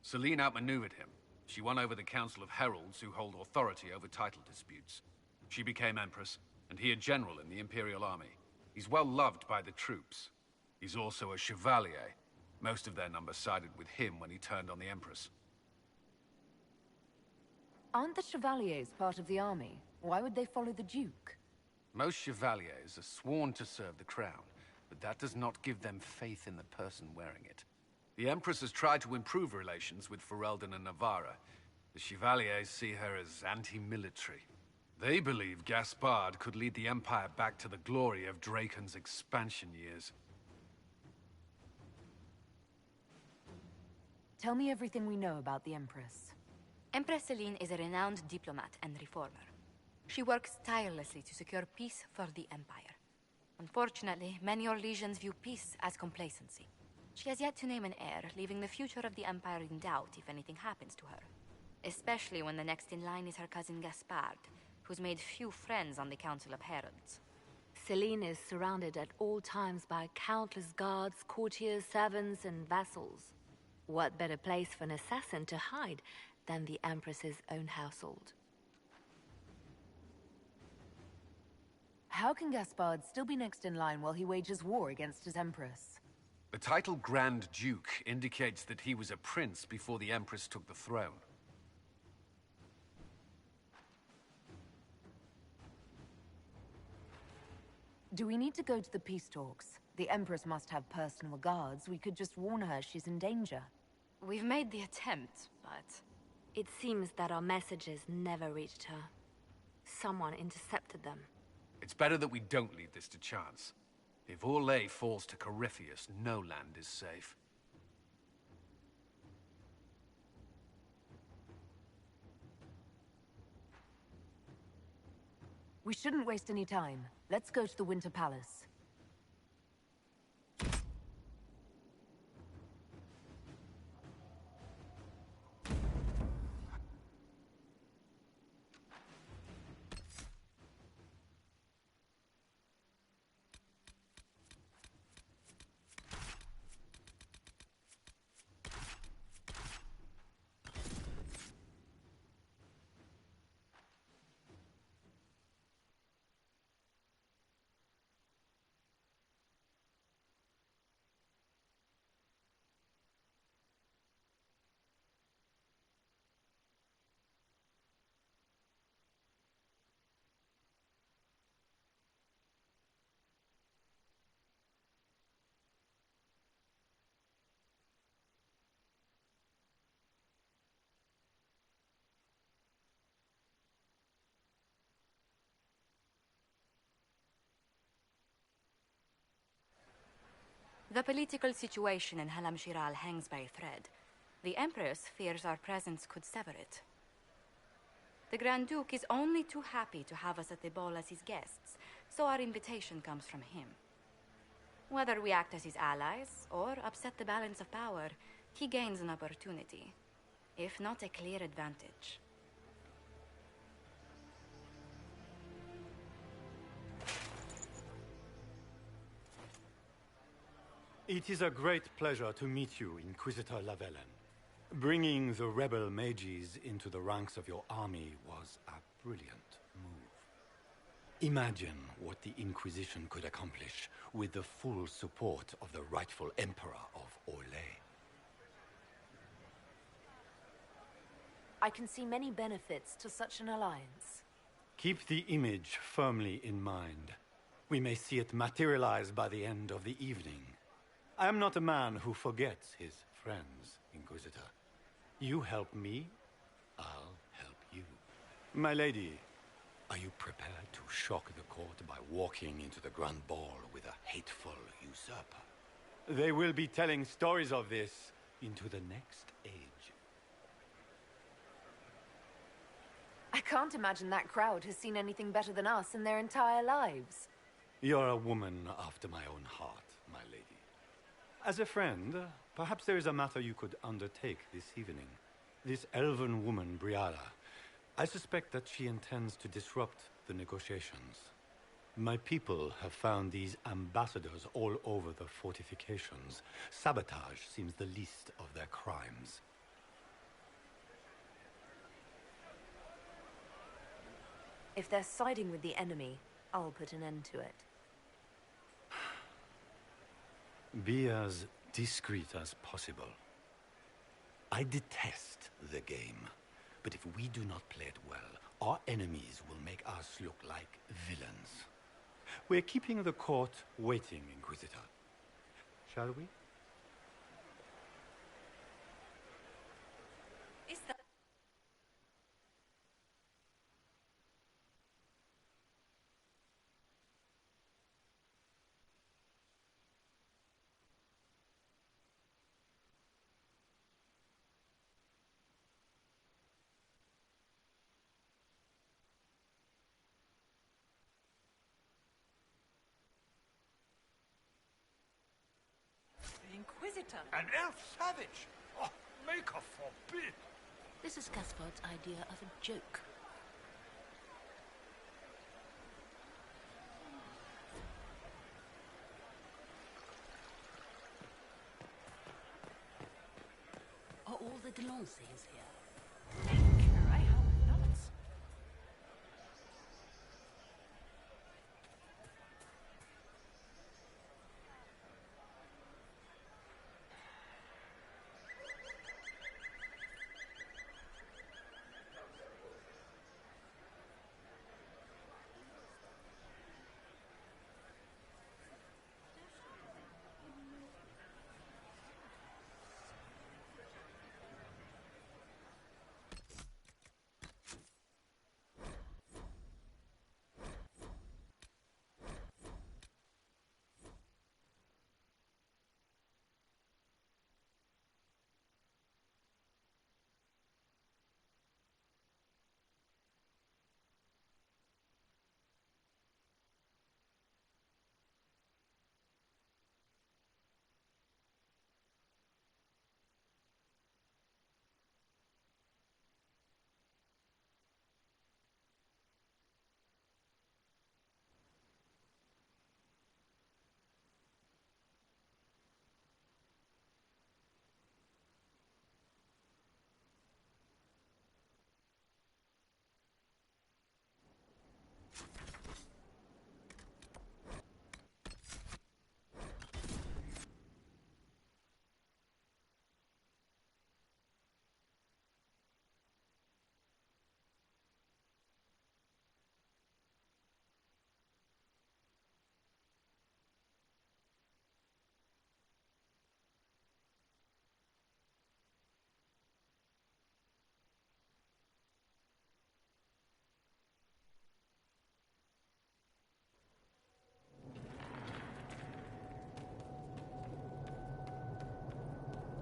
Celine outmaneuvered him. She won over the Council of Heralds, who hold authority over title disputes. She became Empress, and he a general in the Imperial Army. He's well loved by the troops. He's also a Chevalier. Most of their number sided with him when he turned on the Empress. Aren't the Chevaliers part of the army? Why would they follow the Duke? Most Chevaliers are sworn to serve the crown, but that does not give them faith in the person wearing it. The Empress has tried to improve relations with Ferelden and Navarra. The Chevaliers see her as anti-military. They believe Gaspard could lead the Empire back to the glory of Draken's expansion years. Tell me everything we know about the Empress. Empress Celine is a renowned diplomat and reformer. She works tirelessly to secure peace for the Empire. Unfortunately, many Orlesians view peace as complacency. She has yet to name an heir, leaving the future of the Empire in doubt if anything happens to her. Especially when the next in line is her cousin Gaspard, who's made few friends on the Council of Heralds. Celine is surrounded at all times by countless guards, courtiers, servants, and vassals. What better place for an assassin to hide than the Empress's own household? How can Gaspard still be next in line while he wages war against his Empress? The title Grand Duke indicates that he was a prince before the Empress took the throne. Do we need to go to the peace talks? The Empress must have personal guards. We could just warn her she's in danger. We've made the attempt, but... It seems that our messages never reached her. Someone intercepted them. It's better that we don't leave this to chance. If Orlais falls to Corypheus, no land is safe. We shouldn't waste any time. Let's go to the Winter Palace. The political situation in Halam Shiral hangs by a thread. The Empress fears our presence could sever it. The Grand Duke is only too happy to have us at the ball as his guests, so our invitation comes from him. Whether we act as his allies or upset the balance of power, he gains an opportunity, if not a clear advantage. It is a great pleasure to meet you, Inquisitor Lavellen. Bringing the rebel mages into the ranks of your army was a brilliant move. Imagine what the Inquisition could accomplish with the full support of the rightful Emperor of Orlais. I can see many benefits to such an alliance. Keep the image firmly in mind. We may see it materialize by the end of the evening. I am not a man who forgets his friends, Inquisitor. You help me, I'll help you. My lady, are you prepared to shock the court by walking into the Grand Ball with a hateful usurper? They will be telling stories of this into the next age. I can't imagine that crowd has seen anything better than us in their entire lives. You're a woman after my own heart, my lady. As a friend, perhaps there is a matter you could undertake this evening. This elven woman, Briala, I suspect that she intends to disrupt the negotiations. My people have found these ambassadors all over the fortifications. Sabotage seems the least of their crimes. If they're siding with the enemy, I'll put an end to it. Be as discreet as possible. I detest the game, but if we do not play it well, our enemies will make us look like villains. We're keeping the court waiting, Inquisitor. Shall we? Is that... Inquisitor! An elf savage! Oh, Maker forbid! This is Caspard's idea of a joke. Are all the Delancey's here? I hope not.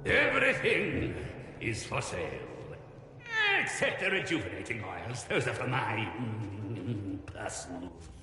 Everything is for sale. Except the rejuvenating oils. Those are for my personal use.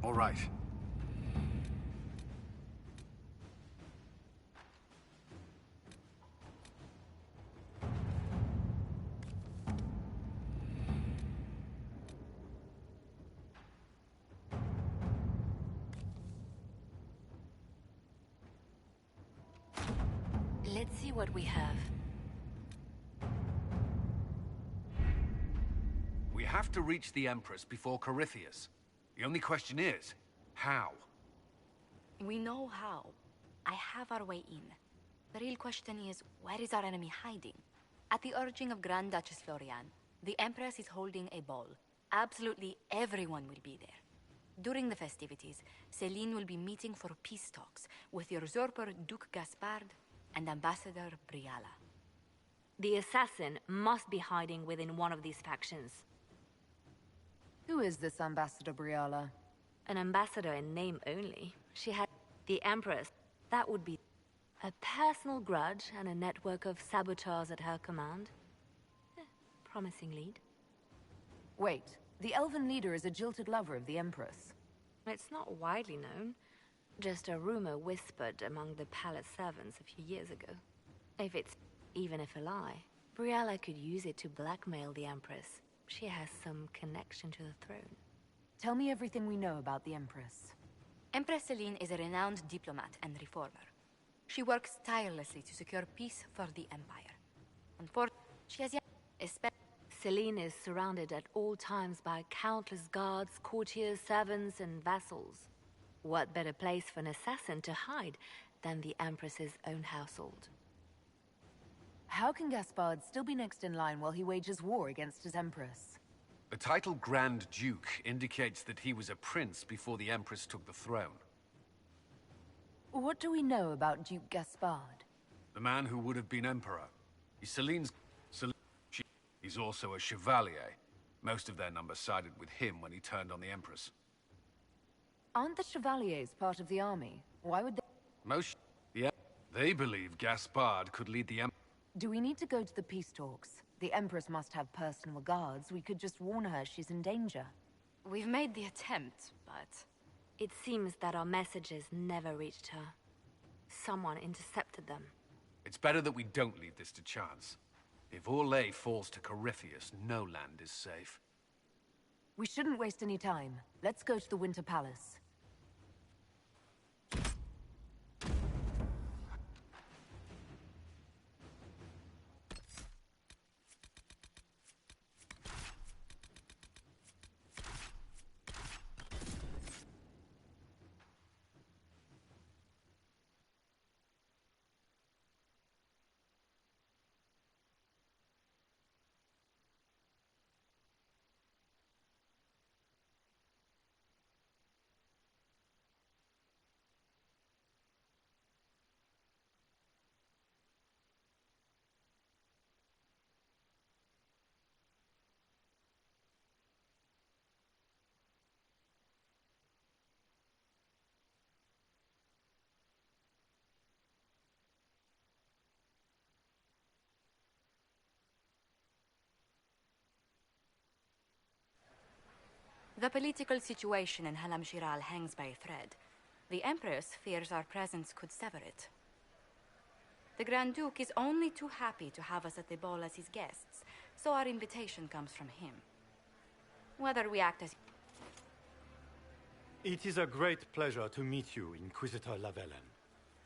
All right. Let's see what we have. We have to reach the Empress before Corypheus. The only question is, how? We know how. I have our way in. The real question is, where is our enemy hiding? At the urging of Grand Dutchess Florianne, the Empress is holding a ball. Absolutely everyone will be there. During the festivities, Celine will be meeting for peace talks with usurper Duke Gaspard and Ambassador Briala. The assassin must be hiding within one of these factions. Who is this Ambassador Briala? An ambassador in name only. She had the Empress. That would be a personal grudge and a network of saboteurs at her command. Promising lead. Wait, the elven leader is a jilted lover of the Empress. It's not widely known. Just a rumor whispered among the palace servants a few years ago. Even if a lie, Briala could use it to blackmail the Empress. She has some connection to the throne. Tell me everything we know about the Empress. Empress Celine is a renowned diplomat and reformer. She works tirelessly to secure peace for the Empire. Unfortunately, she has yet Celine is surrounded at all times by countless guards, courtiers, servants, and vassals. What better place for an assassin to hide than the Empress's own household? How can Gaspard still be next in line while he wages war against his Empress? The title Grand Duke indicates that he was a prince before the Empress took the throne. What do we know about Duke Gaspard? The man who would have been Emperor. He's He's also a Chevalier. Most of their number sided with him when he turned on the Empress. Aren't the Chevaliers part of the army? Why would they... They believe Gaspard could lead the Empire. Do we need to go to the peace talks? The Empress must have personal guards. We could just warn her she's in danger. We've made the attempt, but... It seems that our messages never reached her. Someone intercepted them. It's better that we don't leave this to chance. If Orlais falls to Corypheus, no land is safe. We shouldn't waste any time. Let's go to the Winter Palace. The political situation in Halam Shiral hangs by a thread. The Empress fears our presence could sever it. The Grand Duke is only too happy to have us at the ball as his guests, so our invitation comes from him. Whether we act as... It is a great pleasure to meet you, Inquisitor Lavellen.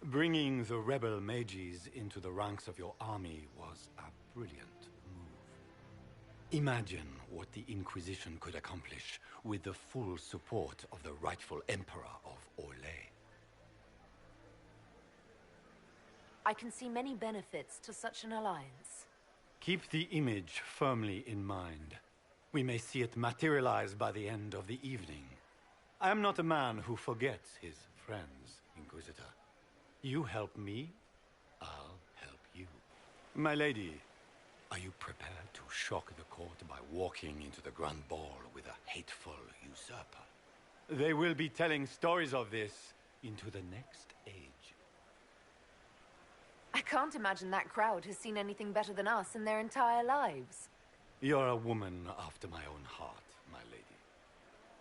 Bringing the rebel mages into the ranks of your army was a brilliant move. Imagine what the Inquisition could accomplish with the full support of the rightful Emperor of Orlais. I can see many benefits to such an alliance. Keep the image firmly in mind. We may see it materialize by the end of the evening. I am not a man who forgets his friends, Inquisitor. You help me, I'll help you. My lady, are you prepared to shock the court by walking into the Grand Ball with a hateful usurper? They will be telling stories of this into the next age. I can't imagine that crowd has seen anything better than us in their entire lives. You're a woman after my own heart, my lady.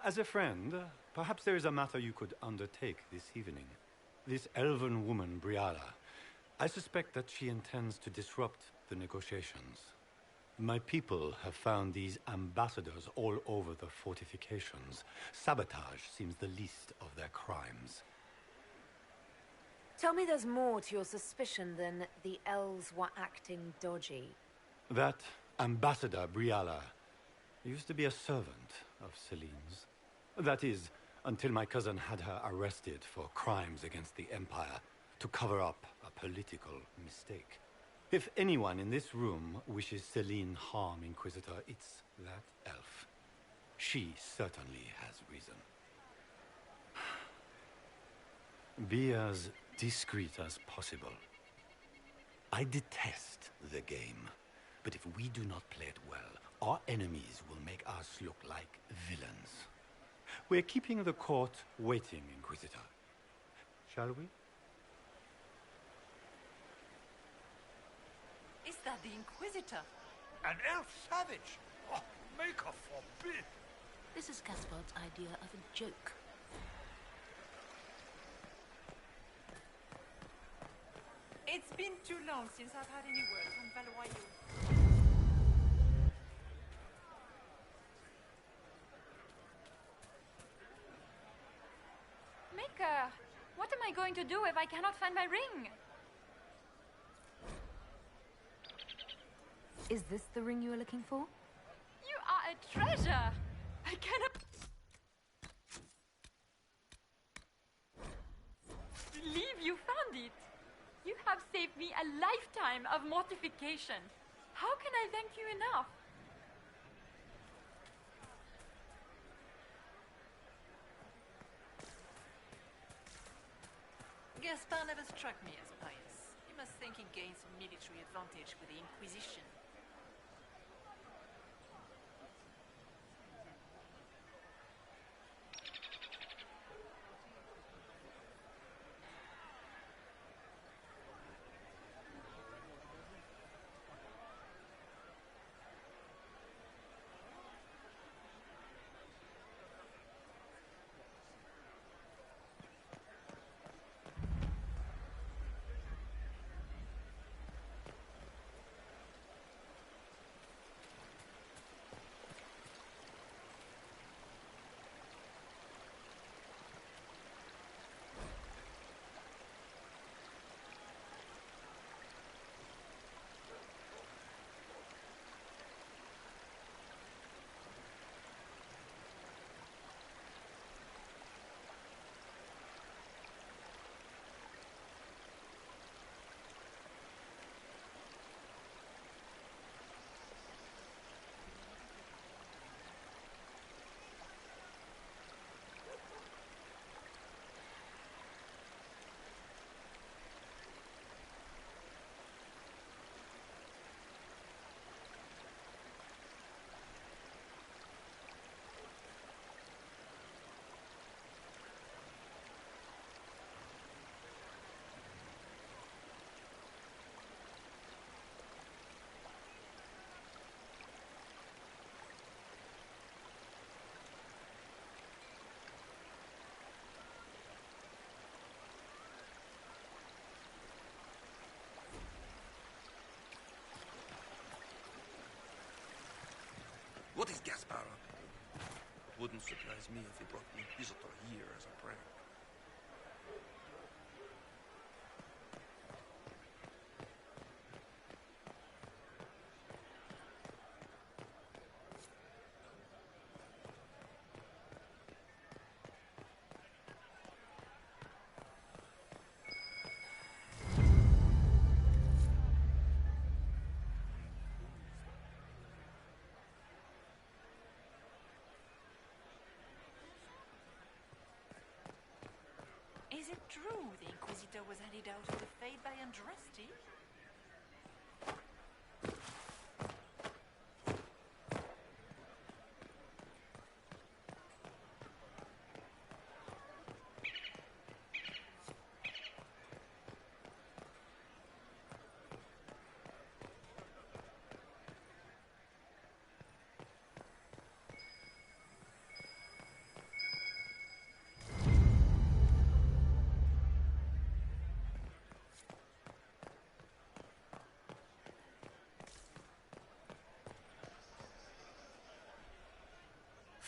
As a friend, Perhaps there is a matter you could undertake this evening. This elven woman, Briala, I suspect that she intends to disrupt the negotiations. My people have found these ambassadors all over the fortifications. Sabotage seems the least of their crimes. Tell me there's more to your suspicion than the elves were acting dodgy. That ambassador, Briala, used to be a servant of Celine's. That is, until my cousin had her arrested for crimes against the Empire to cover up a political mistake. If anyone in this room wishes Celine harm, Inquisitor, it's that elf. She certainly has reason. Be as discreet as possible. I detest the game, but if we do not play it well, our enemies will make us look like villains. We're keeping the court waiting, Inquisitor. Shall we? Is that the Inquisitor? An elf savage? Oh, Maker forbid! This is Gaspard's idea of a joke. It's been too long since I've had any word from Valois. Maker, what am I going to do if I cannot find my ring? Is this the ring you were looking for? You are a treasure! I cannot believe you found it! You have saved me a lifetime of mortification. How can I thank you enough? Gaspard never struck me as pious. You must think he gains some military advantage with the Inquisition. What is Gaspard up to? Wouldn't surprise me if he brought the Inquisitor here as a prank. Is it true the Inquisitor was handed out to the Fate by Andraste?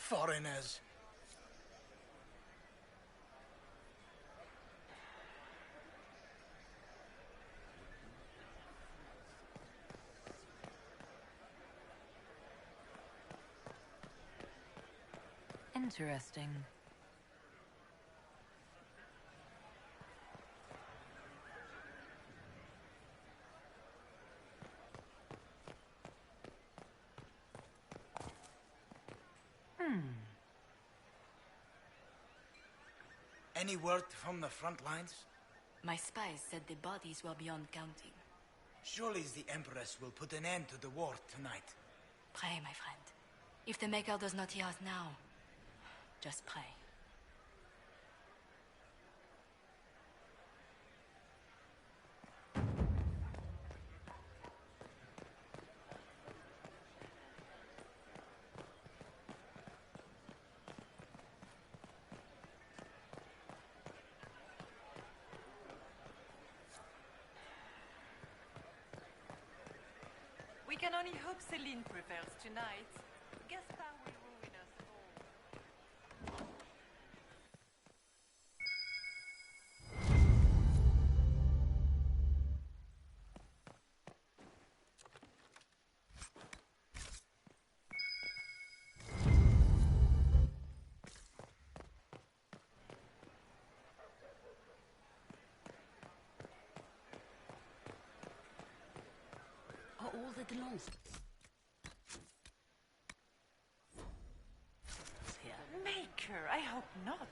foreigners. Interesting. Any word from the front lines? My spies said the bodies were beyond counting. Surely the Empress will put an end to the war tonight. Pray, my friend. If the Maker does not hear us now, just pray. We can only hope Celine prevails tonight. Gaspard will ruin us all. Are all the Delons here? Maker, I hope not.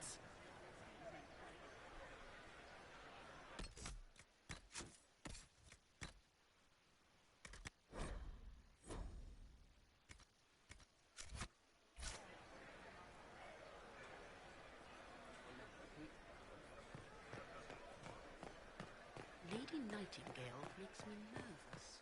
Lady Nightingale makes me nervous.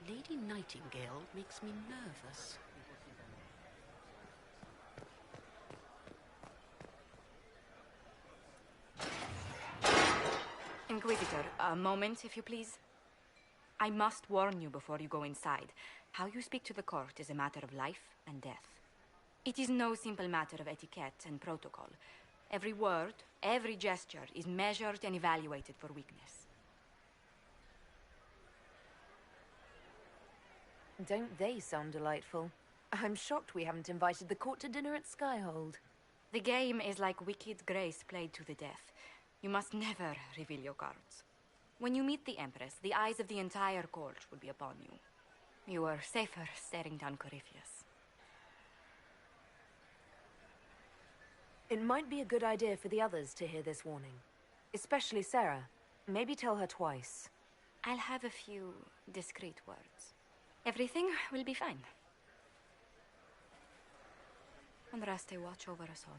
Lady Nightingale makes me nervous. Inquisitor, a moment, if you please. I must warn you before you go inside. How you speak to the court is a matter of life and death. It is no simple matter of etiquette and protocol. Every word, every gesture is measured and evaluated for weakness. Don't they sound delightful? I'm shocked we haven't invited the court to dinner at Skyhold. The game is like Wicked Grace played to the death. You must never reveal your cards. When you meet the Empress, the eyes of the entire court will be upon you. You are safer staring down Corypheus. It might be a good idea for the others to hear this warning. Especially Sera. Maybe tell her twice. I'll have a few discreet words. Everything will be fine. Andraste, watch over us all.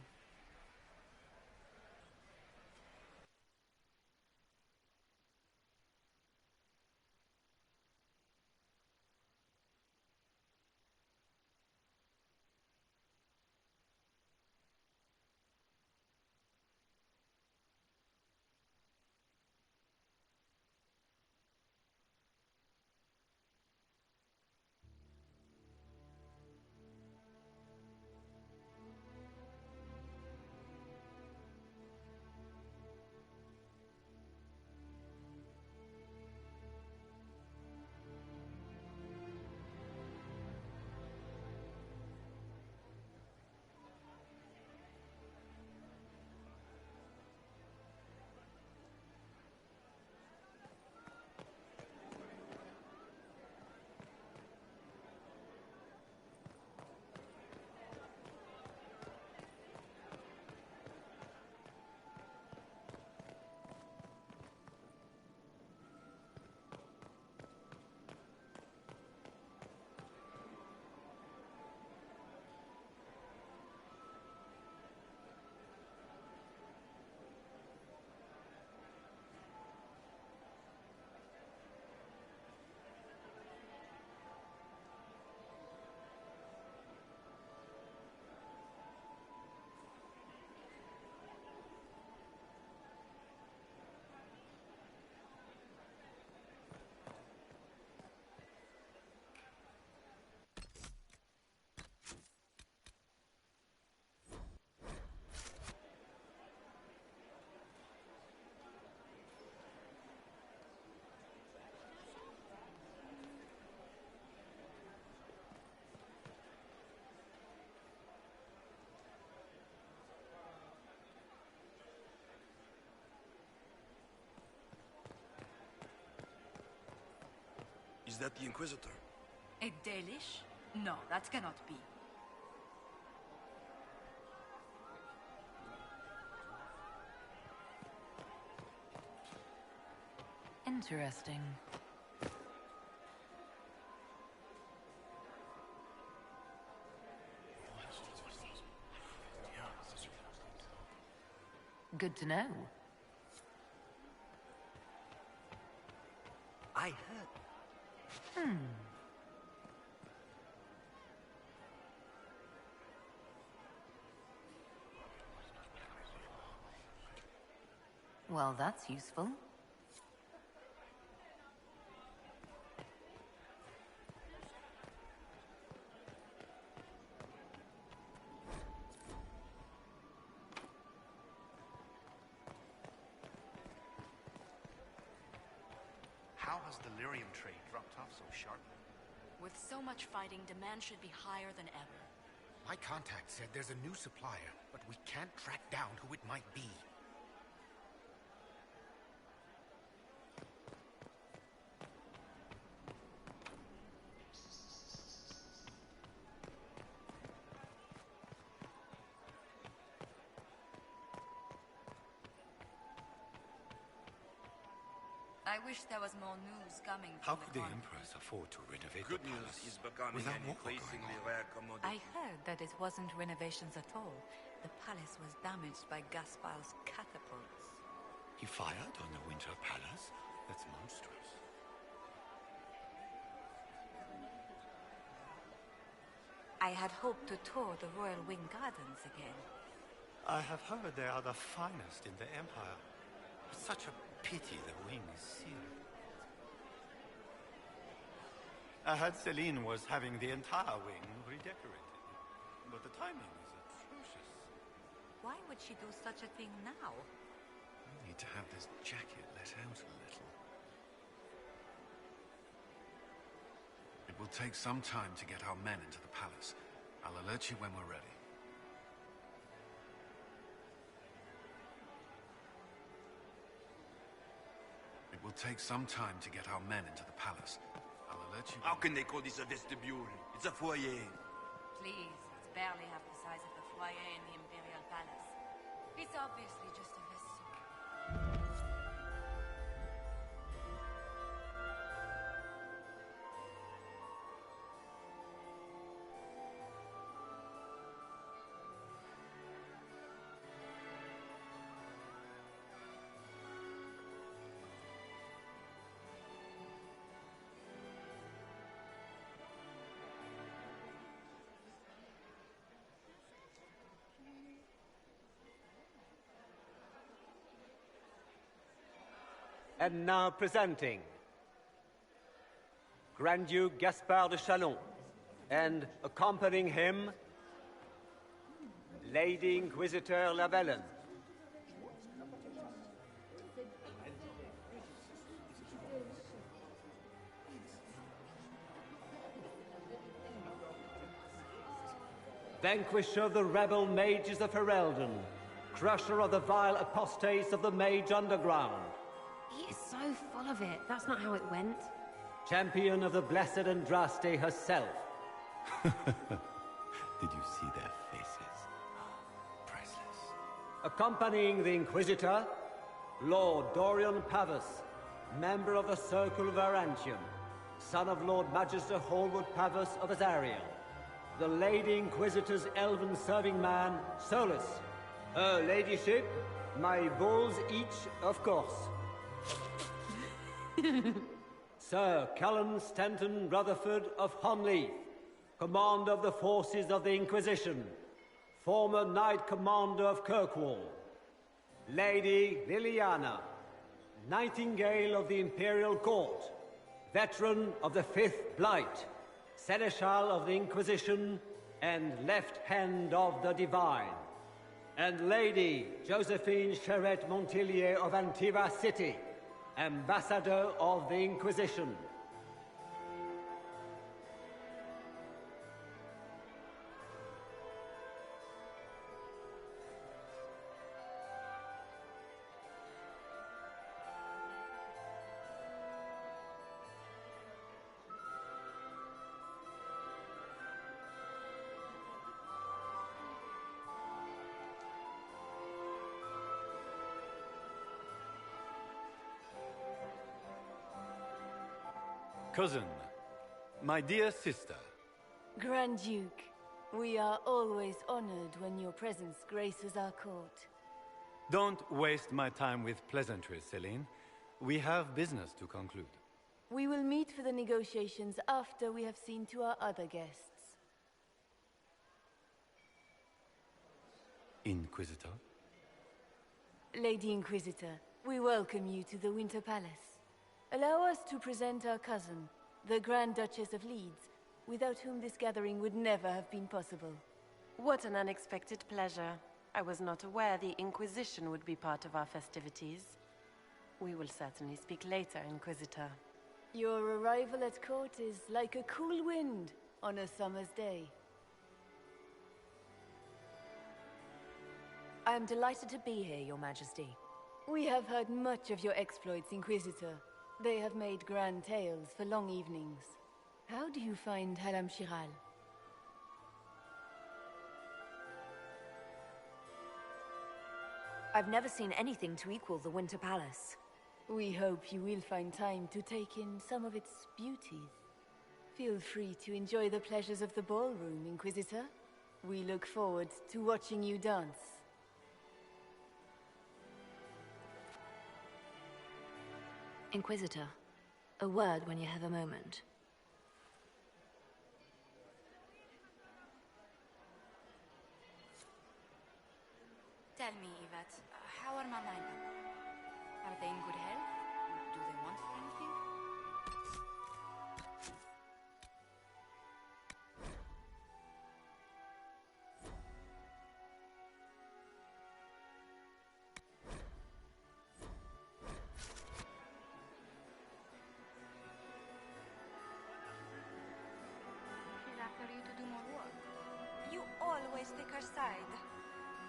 that the Inquisitor? A Dalish? No, that cannot be. Interesting. Good to know. I heard. Well, that's useful. How has the lyrium trade dropped off so sharply? With so much fighting, demand should be higher than ever. My contact said there's a new supplier, but we can't track down who it might be. I wish there was more news coming How from could the the court. Empress afford to renovate Good the news palace is becoming without an war going increasingly on? rare commodity. I heard that it wasn't renovations at all. The palace was damaged by Gaspar's catapults. He fired on the Winter Palace? That's monstrous. I had hoped to tour the Royal Wing Gardens again. I have heard they are the finest in the Empire. Such a pity the wing is sealed. I heard Celine was having the entire wing redecorated, but the timing is atrocious. Why would she do such a thing now? I need to have this jacket let out a little. It will take some time to get our men into the palace. I'll alert you when we're ready. It will take some time to get our men into the palace. I'll alert you. How can they call this a vestibule? It's a foyer. Please, it's barely half the size of the foyer in the Imperial Palace. It's obviously just a vestibule. And now presenting Grand Duke Gaspard de Chalon, and accompanying him, Lady Inquisitor Lavellen. Vanquisher of the rebel mages of Ferelden, crusher of the vile apostates of the mage underground. He is so full of it. That's not how it went. Champion of the blessed Andraste herself. Did you see their faces? Priceless. Accompanying the Inquisitor, Lord Dorian Pavus, member of the Circle of Arantium, son of Lord Magister Hallwood Pavus of Azariel. The Lady Inquisitor's elven serving man, Solas. Her ladyship, my bulls each, of course. Sir Cullen Stanton Rutherford of Honleith, commander of the forces of the Inquisition, former Knight Commander of Kirkwall. Lady Leliana, Nightingale of the Imperial Court, veteran of the Fifth Blight, Seneschal of the Inquisition, and Left Hand of the Divine. And Lady Josephine Charette Montillier of Antiva City, Ambassador of the Inquisition. cousin, my dear sister. Grand Duke, we are always honored when your presence graces our court. Don't waste my time with pleasantries, Celine. We have business to conclude. We will meet for the negotiations after we have seen to our other guests. Inquisitor? Lady Inquisitor, we welcome you to the Winter Palace. Allow us to present our cousin, the Grand Duchess of Leeds, without whom this gathering would never have been possible. What an unexpected pleasure. I was not aware the Inquisition would be part of our festivities. We will certainly speak later, Inquisitor. Your arrival at court is like a cool wind on a summer's day. I am delighted to be here, Your Majesty. We have heard much of your exploits, Inquisitor. They have made grand tales for long evenings. How do you find Hinterlands? I've never seen anything to equal the Winter Palace. We hope you will find time to take in some of its beauties. Feel free to enjoy the pleasures of the ballroom, Inquisitor. We look forward to watching you dance. Inquisitor, a word when you have a moment. Tell me, Yvette, how are my men? Are they in good health? Do they want anything? She's after you to do more work. You always take her side.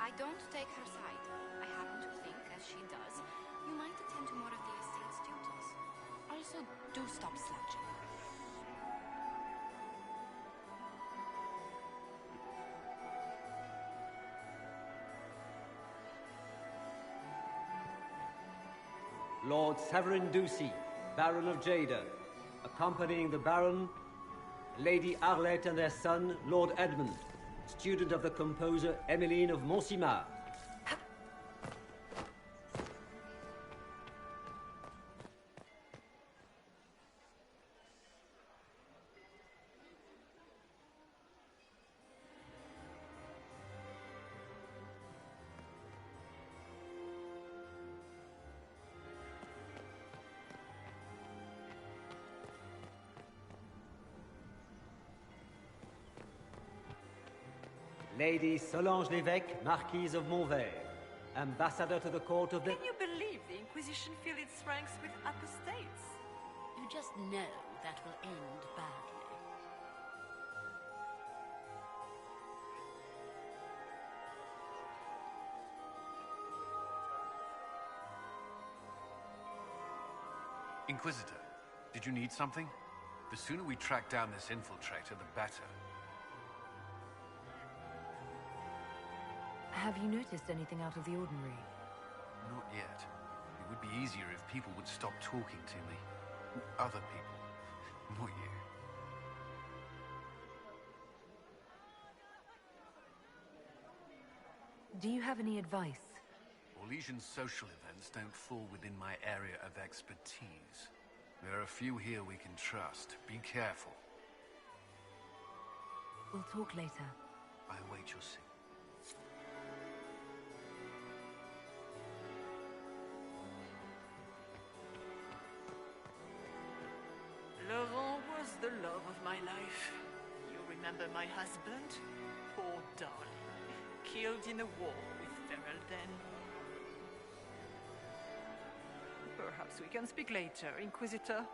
I don't take her side. I happen to think, as she does, you might attend to more of the estate's duties. Also, do stop slouching. Lord Severin Ducey, Baron of Jada, accompanying the Baron, Lady Arlette and their son, Lord Edmund, student of the composer Emmeline of Montsimard. Lady Solange Lévesque, Marquise of Montvert, ambassador to the court of the... Can you believe the Inquisition fill its ranks with apostates? You just know that will end badly. Inquisitor, did you need something? The sooner we track down this infiltrator, the better. Have you noticed anything out of the ordinary? Not yet. It would be easier if people would stop talking to me. Other people. Not you. Do you have any advice? Orlesian social events don't fall within my area of expertise. There are a few here we can trust. Be careful. We'll talk later. I await your signal. Laurent was the love of my life. You remember my husband? Poor darling. Killed in a war with Ferelden. Perhaps we can speak later, Inquisitor.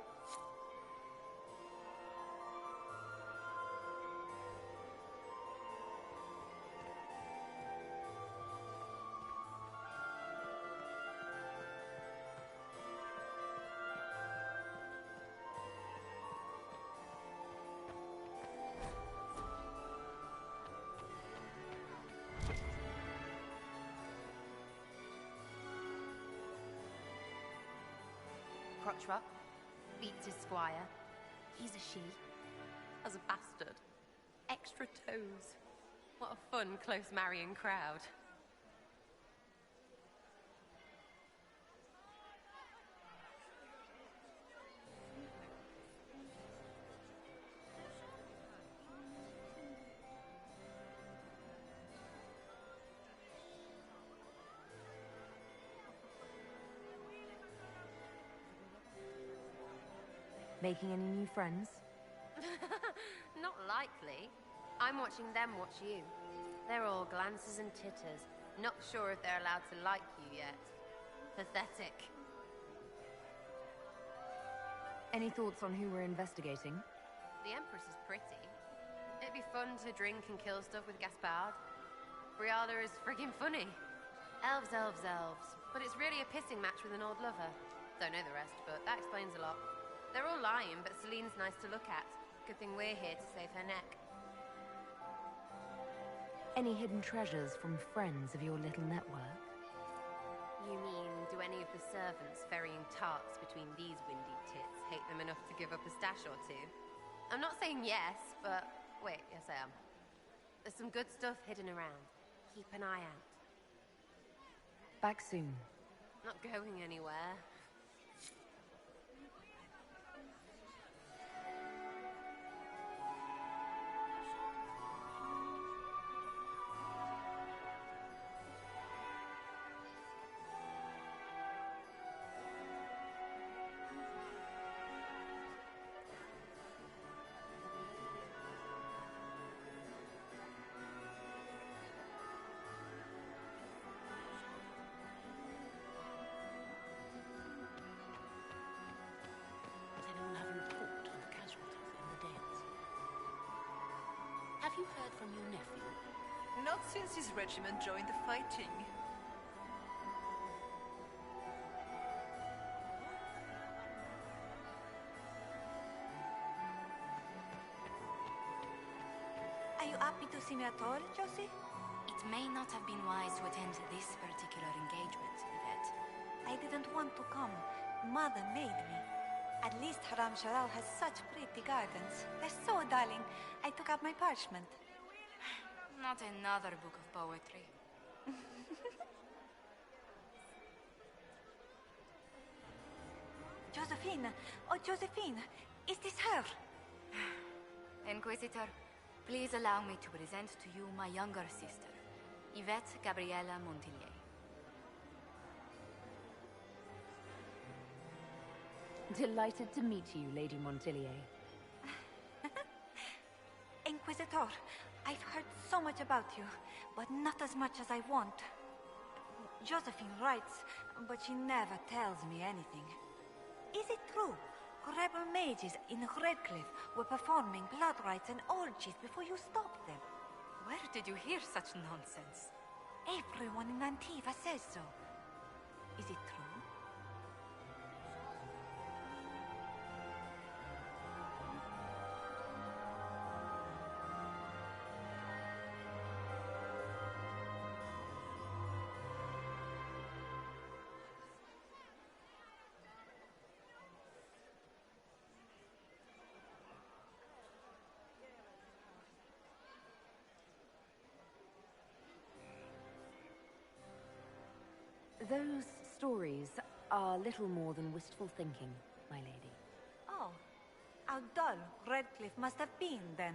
Crotchruck, beats his squire. He's a she. As a bastard. Extra toes. What a fun, close marrying crowd. Making any new friends? Not likely. I'm watching them watch you. They're all glances and titters. Not sure if they're allowed to like you yet. Pathetic. Any thoughts on who we're investigating? The Empress is pretty. It'd be fun to drink and kill stuff with Gaspard. Briala is friggin' funny. Elves, elves, elves. But it's really a pissing match with an old lover. Don't know the rest, but that explains a lot. They're all lying, but Celine's nice to look at. Good thing we're here to save her neck. Any hidden treasures from friends of your little network? You mean, do any of the servants ferrying tarts between these windy tits hate them enough to give up a stash or two? I'm not saying yes, but... wait, yes I am. There's some good stuff hidden around. Keep an eye out. Back soon. Not going anywhere. Have you heard from your nephew? Not since his regiment joined the fighting. Are you happy to see me at all, Josie? It may not have been wise to attend this particular engagement, Vivette. I didn't want to come. Mother made me. At least Haram Sharal has such pretty gardens. They're so darling. I took out my parchment. Not another book of poetry. Josephine! Oh, Josephine! Is this her? Inquisitor, please allow me to present to you my younger sister, Yvette Gabriella Montillier. Delighted to meet you, Lady Montillier. Inquisitor, I've heard so much about you, but not as much as I want. Josephine writes, but she never tells me anything. Is it true? Rebel mages in Redcliffe were performing blood rites and orgies before you stopped them. Where did you hear such nonsense? Everyone in Antiva says so. Is it true? Those stories are little more than wistful thinking, my lady. Oh, how dull Redcliffe must have been then.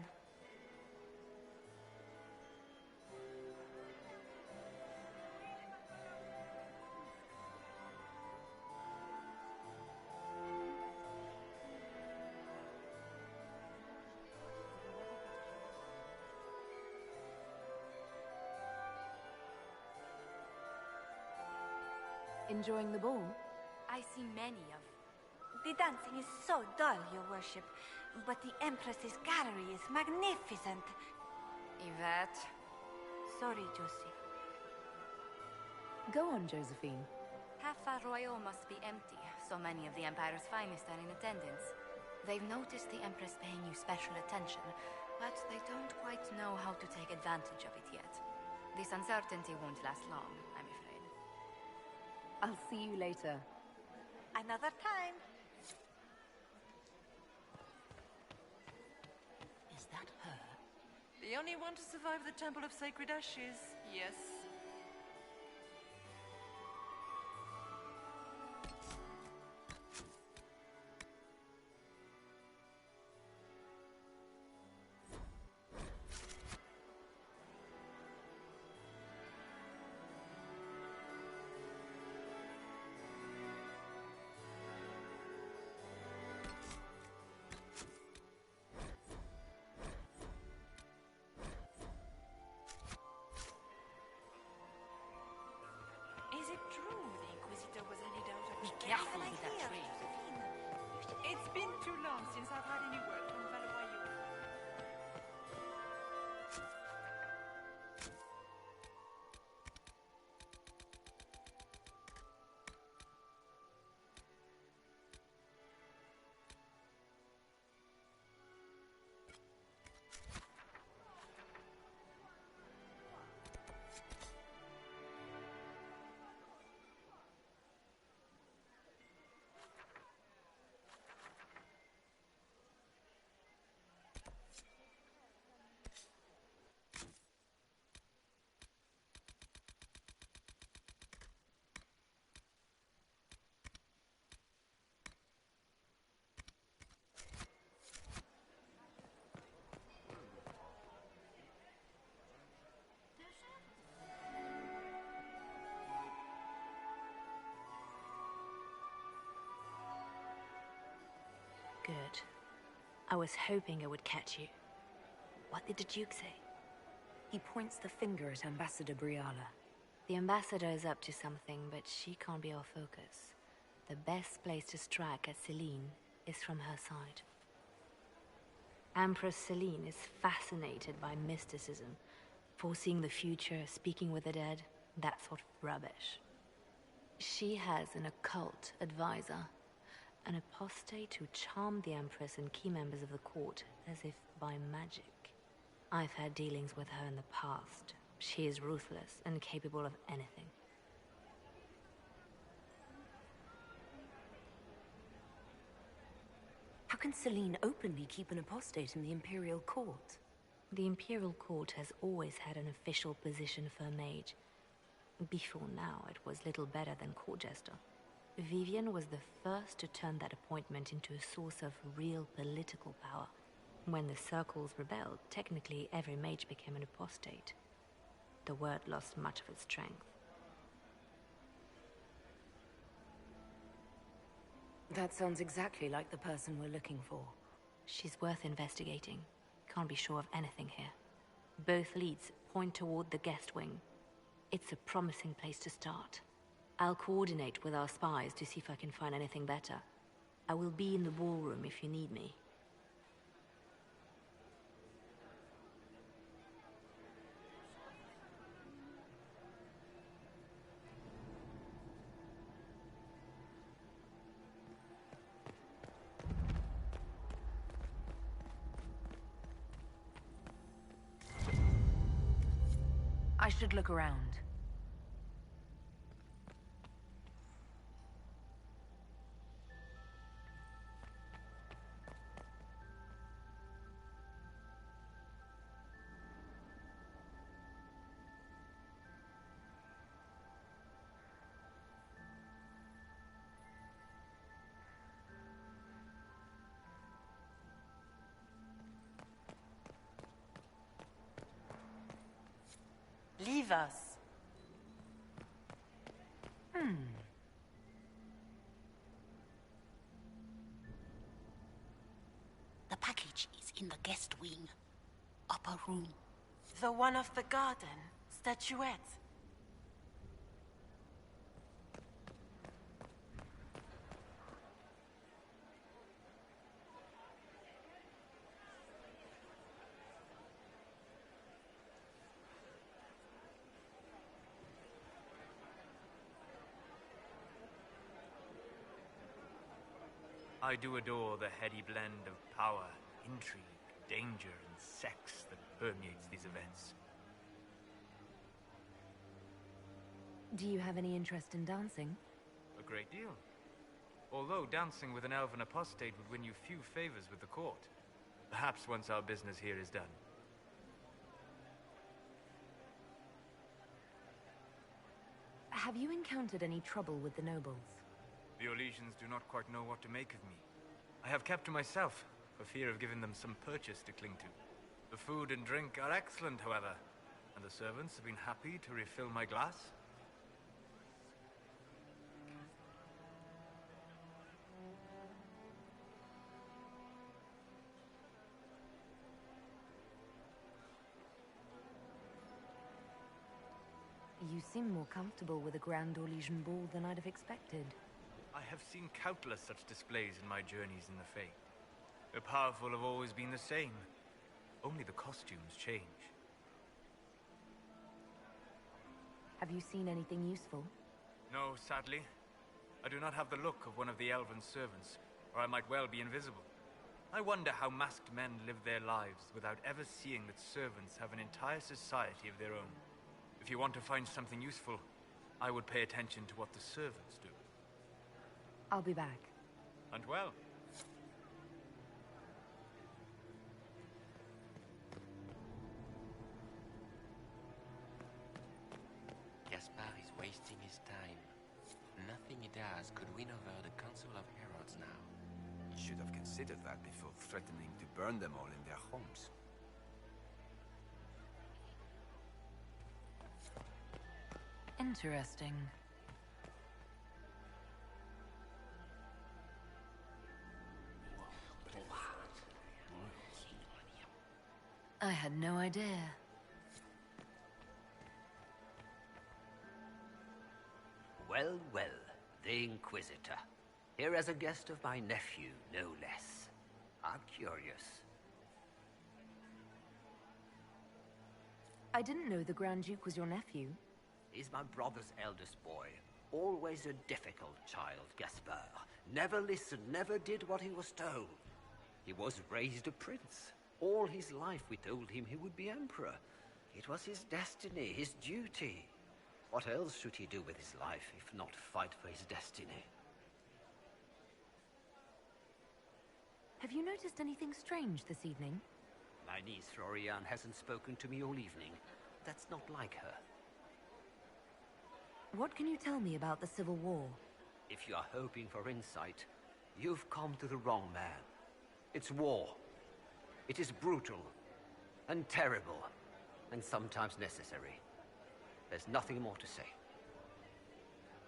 Enjoying the ball? I see many of. The dancing is so dull, your worship, but the Empress's gallery is magnificent. Yvette? Sorry, Josie. Go on, Josephine. Half Royal must be empty. So many of the Empire's finest are in attendance. They've noticed the Empress paying you special attention, but they don't quite know how to take advantage of it yet. This uncertainty won't last long, I'm afraid. I'll see you later. Another time. that her? The only one to survive the Temple of Sacred Ashes, yes. Is it true the Inquisitor was any doubt of Be careful with that tree. It's been too long since I've had any word from Valois. Good. I was hoping I would catch you. What did the Duke say? He points the finger at Ambassador Briala. The Ambassador is up to something, but she can't be our focus. The best place to strike at Celine is from her side. Empress Celine is fascinated by mysticism, foreseeing the future, speaking with the dead, that sort of rubbish. She has an occult advisor, an apostate who charmed the Empress and key members of the court as if by magic. I've had dealings with her in the past. She is ruthless and capable of anything. How can Celine openly keep an apostate in the Imperial Court? The Imperial Court has always had an official position for a mage. Before now, it was little better than court jester. Vivenne was the first to turn that appointment into a source of real political power. When the circles rebelled, technically every mage became an apostate. The word lost much of its strength. That sounds exactly like the person we're looking for. She's worth investigating. Can't be sure of anything here. Both leads point toward the guest wing. It's a promising place to start. I'll coordinate with our spies to see if I can find anything better. I will be in the ballroom if you need me. I should look around. Leave us. The package is in the guest wing. Upper room. The one of the garden. Statuette. I do adore the heady blend of power, intrigue, danger, and sex that permeates these events. Do you have any interest in dancing? A great deal. Although dancing with an elven apostate would win you few favors with the court. Perhaps once our business here is done. Have you encountered any trouble with the nobles? The Orlesians do not quite know what to make of me. I have kept to myself, for fear of giving them some purchase to cling to. The food and drink are excellent, however, and the servants have been happy to refill my glass. You seem more comfortable with a Grand Orlesian ball than I'd have expected. I have seen countless such displays in my journeys in the Fae. The powerful have always been the same. Only the costumes change. Have you seen anything useful? No, sadly. I do not have the look of one of the elven servants, or I might well be invisible. I wonder how masked men live their lives without ever seeing that servants have an entire society of their own. If you want to find something useful, I would pay attention to what the servants do. I'll be back. And well. Gaspard is wasting his time. Nothing he does could win over the Council of Heralds now. He should have considered that before threatening to burn them all in their homes. Interesting. I had no idea. Well, well, the Inquisitor. Here as a guest of my nephew, no less. I'm curious. I didn't know the Grand Duke was your nephew. He's my brother's eldest boy. Always a difficult child, Gaspard. Never listened, never did what he was told. He was raised a prince. All his life we told him he would be emperor. It was his destiny, his duty. What else should he do with his life, if not fight for his destiny? Have you noticed anything strange this evening? My niece Florianne hasn't spoken to me all evening. That's not like her. What can you tell me about the Civil War? If you are hoping for insight, you've come to the wrong man. It's war. It is brutal, and terrible, and sometimes necessary. There's nothing more to say.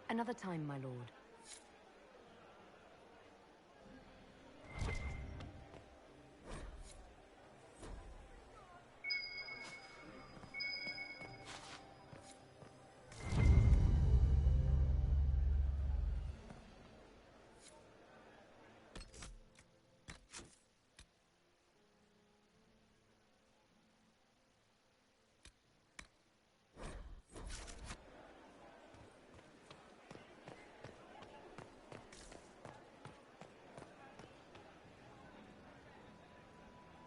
Another time, my lord.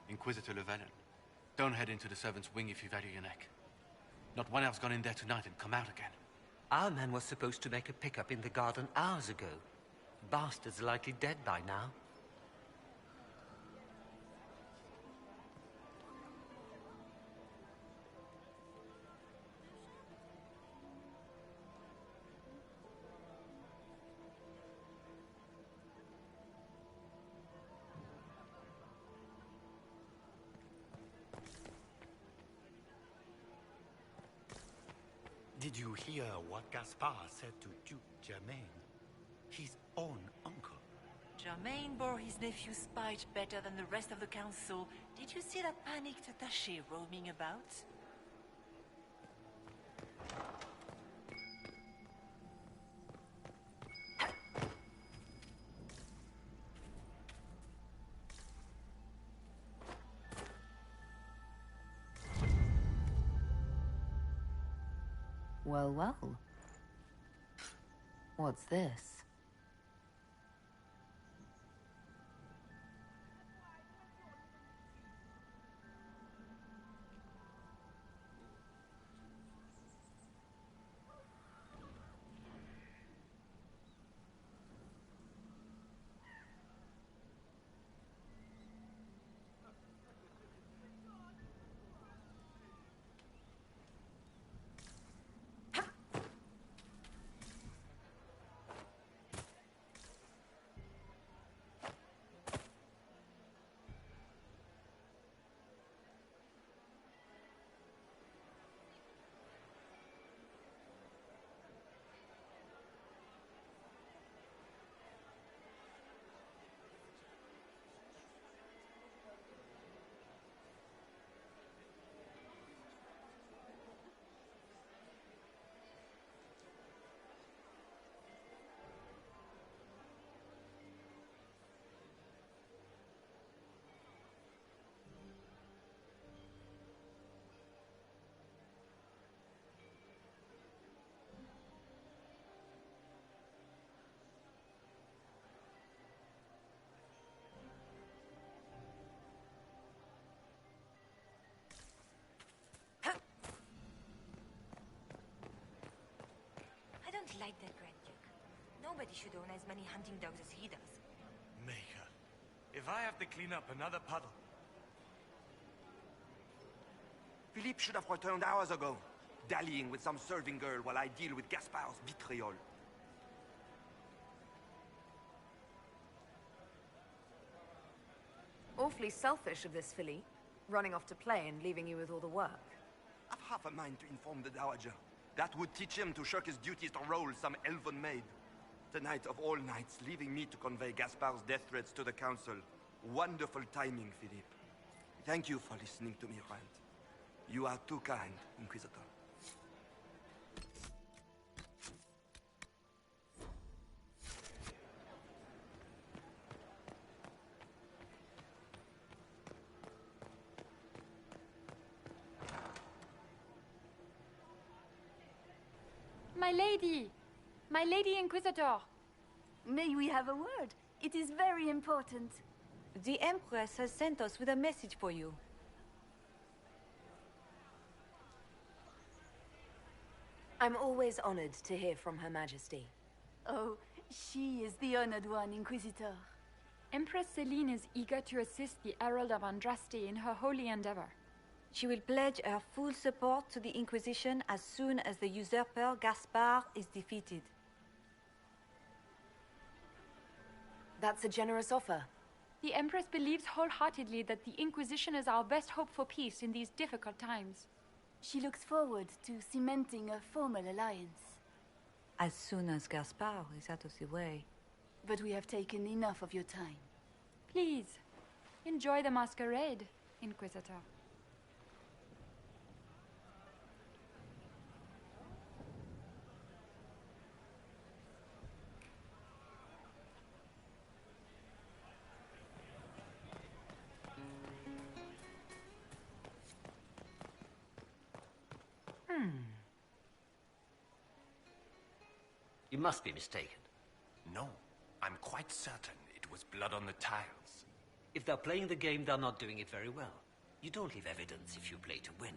Inquisitor Vivenne, don't head into the servants' wing if you value your neck. Not one else gone in there tonight and come out again. Our man was supposed to make a pickup in the garden hours ago. Bastard's likely dead by now. Did you hear what Gaspard said to Duke Germain? His own uncle. Germain bore his nephew's spite better than the rest of the council. Did you see that panicked attaché roaming about? Well, well. What's this? don't like that Grand Duke. Nobody should own as many hunting dogs as he does. Maker, if I have to clean up another puddle... Philippe should have returned hours ago, dallying with some serving girl while I deal with Gaspard's betrayal. Awfully selfish of this filly, running off to play and leaving you with all the work. I've half a mind to inform the Dowager. That would teach him to shirk his duties to roll some elven maid. Tonight of all nights, leaving me to convey Gaspard's death threats to the Council. Wonderful timing, Philippe. Thank you for listening to me rant. You are too kind, Inquisitor. My lady! My lady Inquisitor! May we have a word? It is very important. The Empress has sent us with a message for you. I'm always honored to hear from Her Majesty. Oh, she is the honored one, Inquisitor. Empress Celine is eager to assist the Herald of Andraste in her holy endeavor. She will pledge her full support to the Inquisition as soon as the usurper Gaspard is defeated. That's a generous offer. The Empress believes wholeheartedly that the Inquisition is our best hope for peace in these difficult times. She looks forward to cementing a formal alliance. As soon as Gaspard is out of the way. But we have taken enough of your time. Please, enjoy the masquerade, Inquisitor. You must be mistaken. No, I'm quite certain it was blood on the tiles. If they're playing the game, they're not doing it very well. You don't leave evidence if you play to win.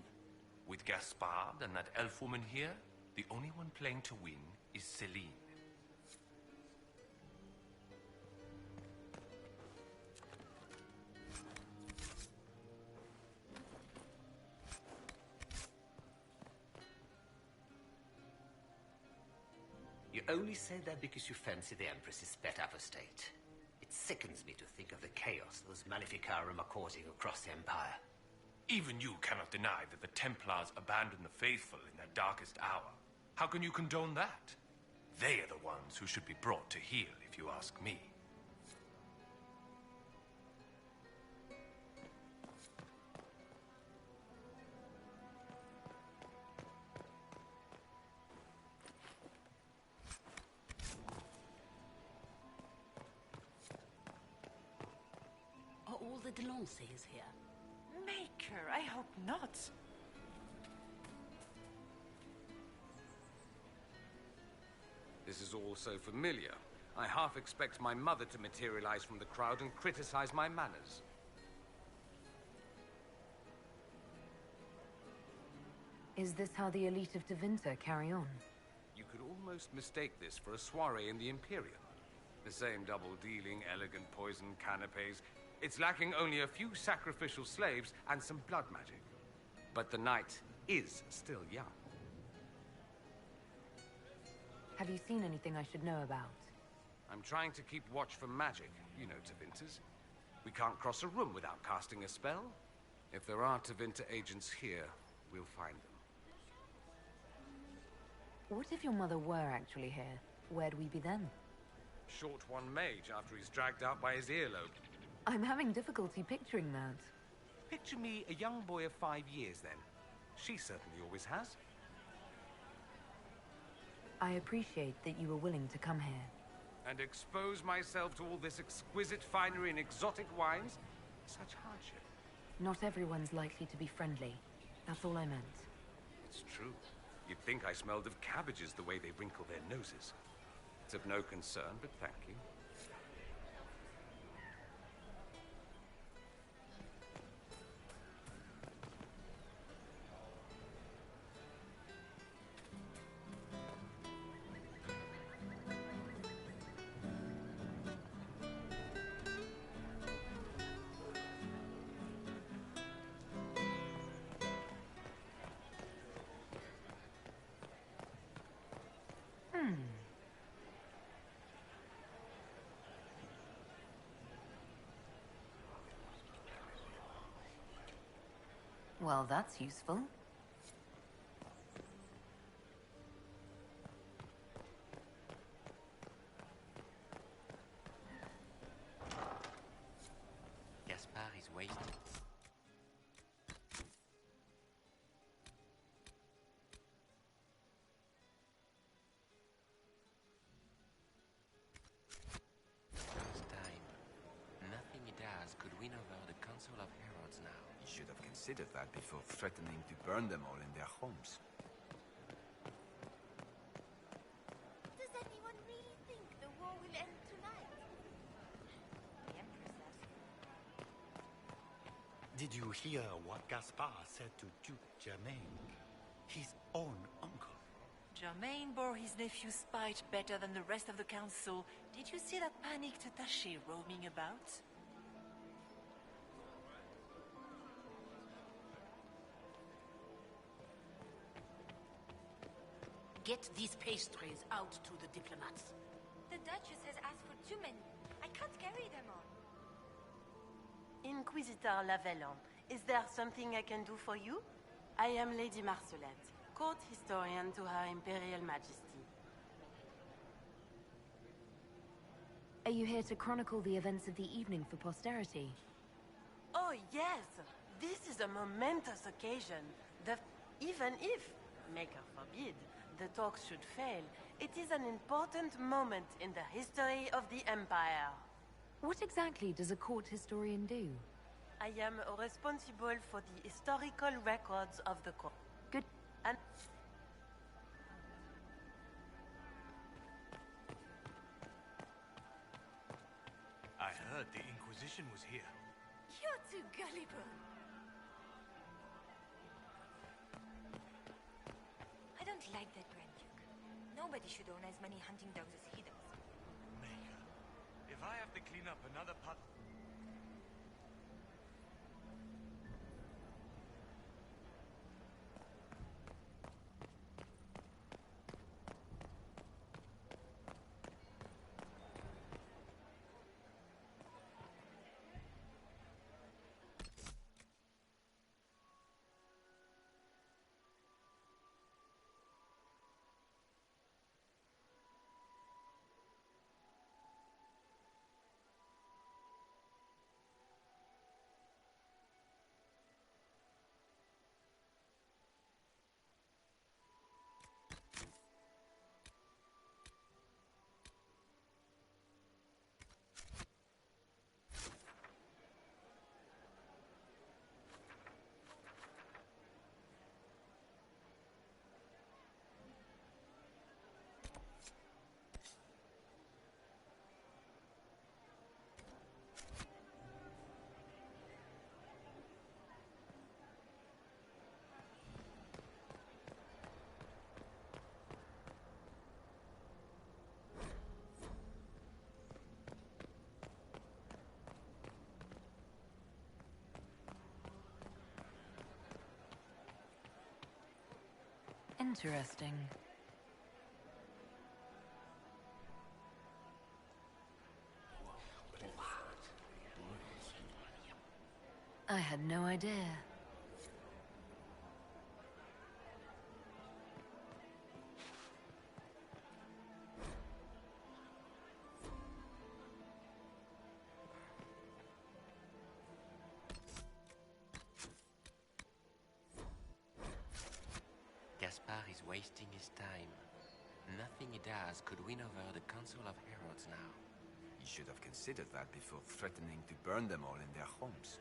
With Gaspard and that elf woman here, the only one playing to win is Celine. You only say that because you fancy the Empress's pet apostate. It sickens me to think of the chaos those Maleficarum are causing across the Empire. Even you cannot deny that the Templars abandoned the faithful in their darkest hour. How can you condone that? They are the ones who should be brought to heel, if you ask me. All the Delancers here. Maker, I hope not. This is all so familiar. I half expect my mother to materialize from the crowd and criticize my manners. Is this how the elite of Tevinter carry on? You could almost mistake this for a soiree in the Emporium. The same double-dealing, elegant poison canapes. It's lacking only a few sacrificial slaves and some blood magic. But the night is still young. Have you seen anything I should know about? I'm trying to keep watch for magic, you know, Tevinters. We can't cross a room without casting a spell. If there are Tevinter agents here, we'll find them. What if your mother were actually here? Where'd we be then? Short one mage after he's dragged out by his earlobe. I'm having difficulty picturing that. Picture me a young boy of 5 years, then. She certainly always has. I appreciate that you were willing to come here. And expose myself to all this exquisite finery and exotic wines? Such hardship. Not everyone's likely to be friendly. That's all I meant. It's true. You'd think I smelled of cabbages the way they wrinkle their noses. It's of no concern, but thank you. Well, that's useful. Gaspard is wasted. His time. Nothing he does could win over the Council of Heralds now. You should have considered that before threatening to burn them all in their homes. Does anyone really think the war will end tonight? The Empress says. Did you hear what Gaspard said to Duke Germain? His own uncle. Germain bore his nephew's spite better than the rest of the council. Did you see that panicked attaché roaming about? Get these pastries out to the diplomats. The Duchess has asked for too many. I can't carry them all. Inquisitor Lavellon, is there something I can do for you? I am Lady Marcelette, court historian to Her Imperial Majesty. Are you here to chronicle the events of the evening for posterity? Oh yes, this is a momentous occasion. Even if, Maker forbid, the talks should fail, it is an important moment in the history of the Empire. What exactly does a court historian do? I am responsible for the historical records of the court. Good. And I heard the Inquisition was here. You're too gullible. I don't like that Grand Duke. Nobody should own as many hunting dogs as he does. Maker, if I have to clean up another pot... Interesting. I had no idea. Gaspard is wasting his time. Nothing he does could win over the Council of Heralds now. You should have considered that before threatening to burn them all in their homes.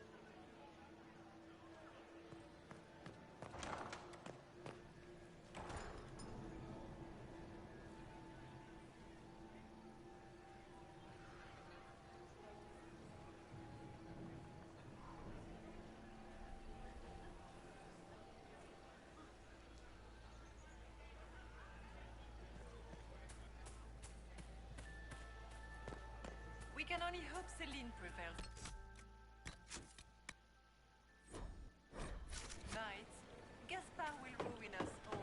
We can only hope Celine prevails. Knights, Gaspard will ruin us all.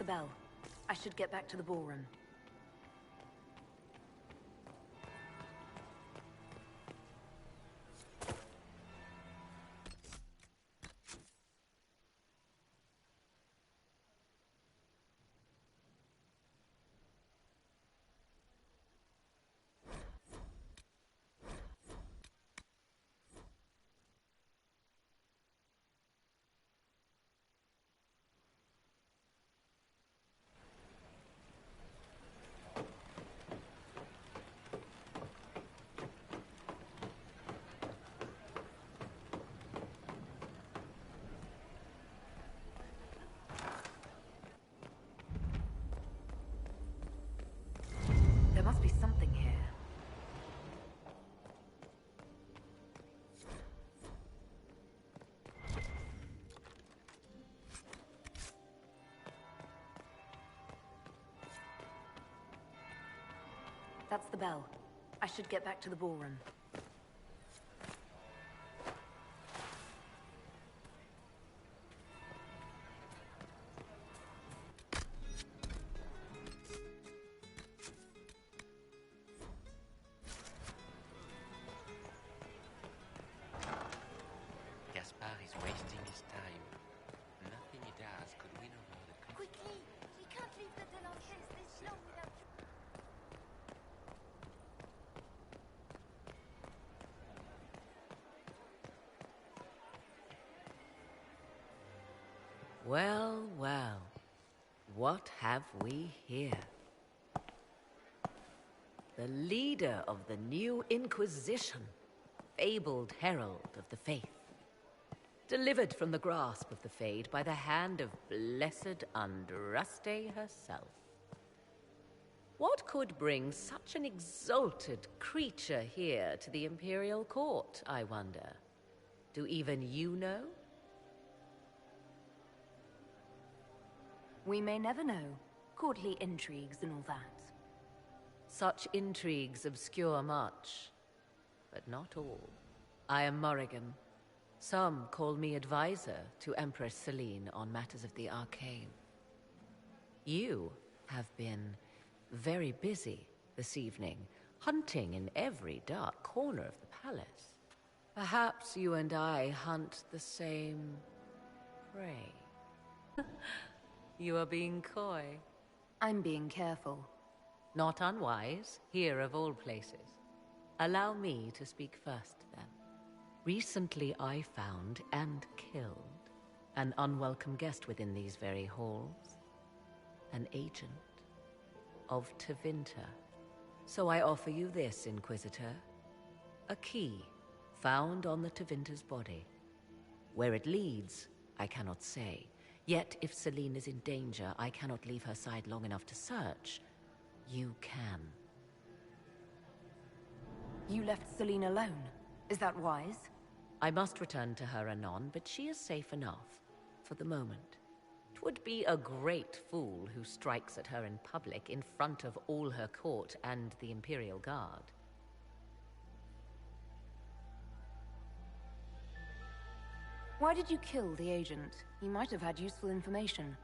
the bell. I should get back to the ballroom. There must be something here. That's the bell. I should get back to the ballroom. Gaspard is wasting his time. Nothing he does could win over the council. Quickly! We can't leave the Delances this long without... Well, well. What have we here? The leader of the new Inquisition, fabled herald of the faith. Delivered from the grasp of the Fade by the hand of blessed Andraste herself. What could bring such an exalted creature here to the Imperial Court, I wonder? Do even you know? We may never know. Courtly intrigues and all that. Such intrigues obscure much, but not all. I am Morrigan. Some call me advisor to Empress Celine on matters of the arcane. You have been very busy this evening, hunting in every dark corner of the palace. Perhaps you and I hunt the same prey. You are being coy. I'm being careful. Not unwise, here of all places. Allow me to speak first, then. Recently I found and killed an unwelcome guest within these very halls. An agent of Tevinter. So I offer you this, Inquisitor. A key found on the Tevinter's body. Where it leads, I cannot say. Yet, if Celine is in danger, I cannot leave her side long enough to search. You can. You left Celine alone. Is that wise? I must return to her anon, but she is safe enough, for the moment. 'Twould be a great fool who strikes at her in public in front of all her court and the Imperial Guard. Why did you kill the agent? He might have had useful information.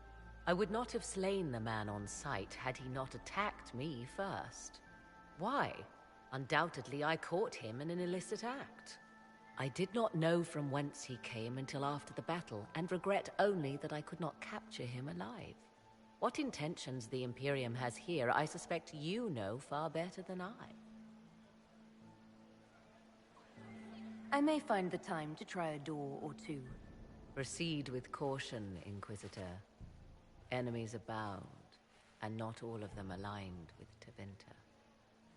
I would not have slain the man on sight had he not attacked me first. Why? Undoubtedly I caught him in an illicit act. I did not know from whence he came until after the battle, and regret only that I could not capture him alive. What intentions the Emporium has here, I suspect you know far better than I. I may find the time to try a door or two. Proceed with caution, Inquisitor. Enemies abound, and not all of them aligned with Tevinter.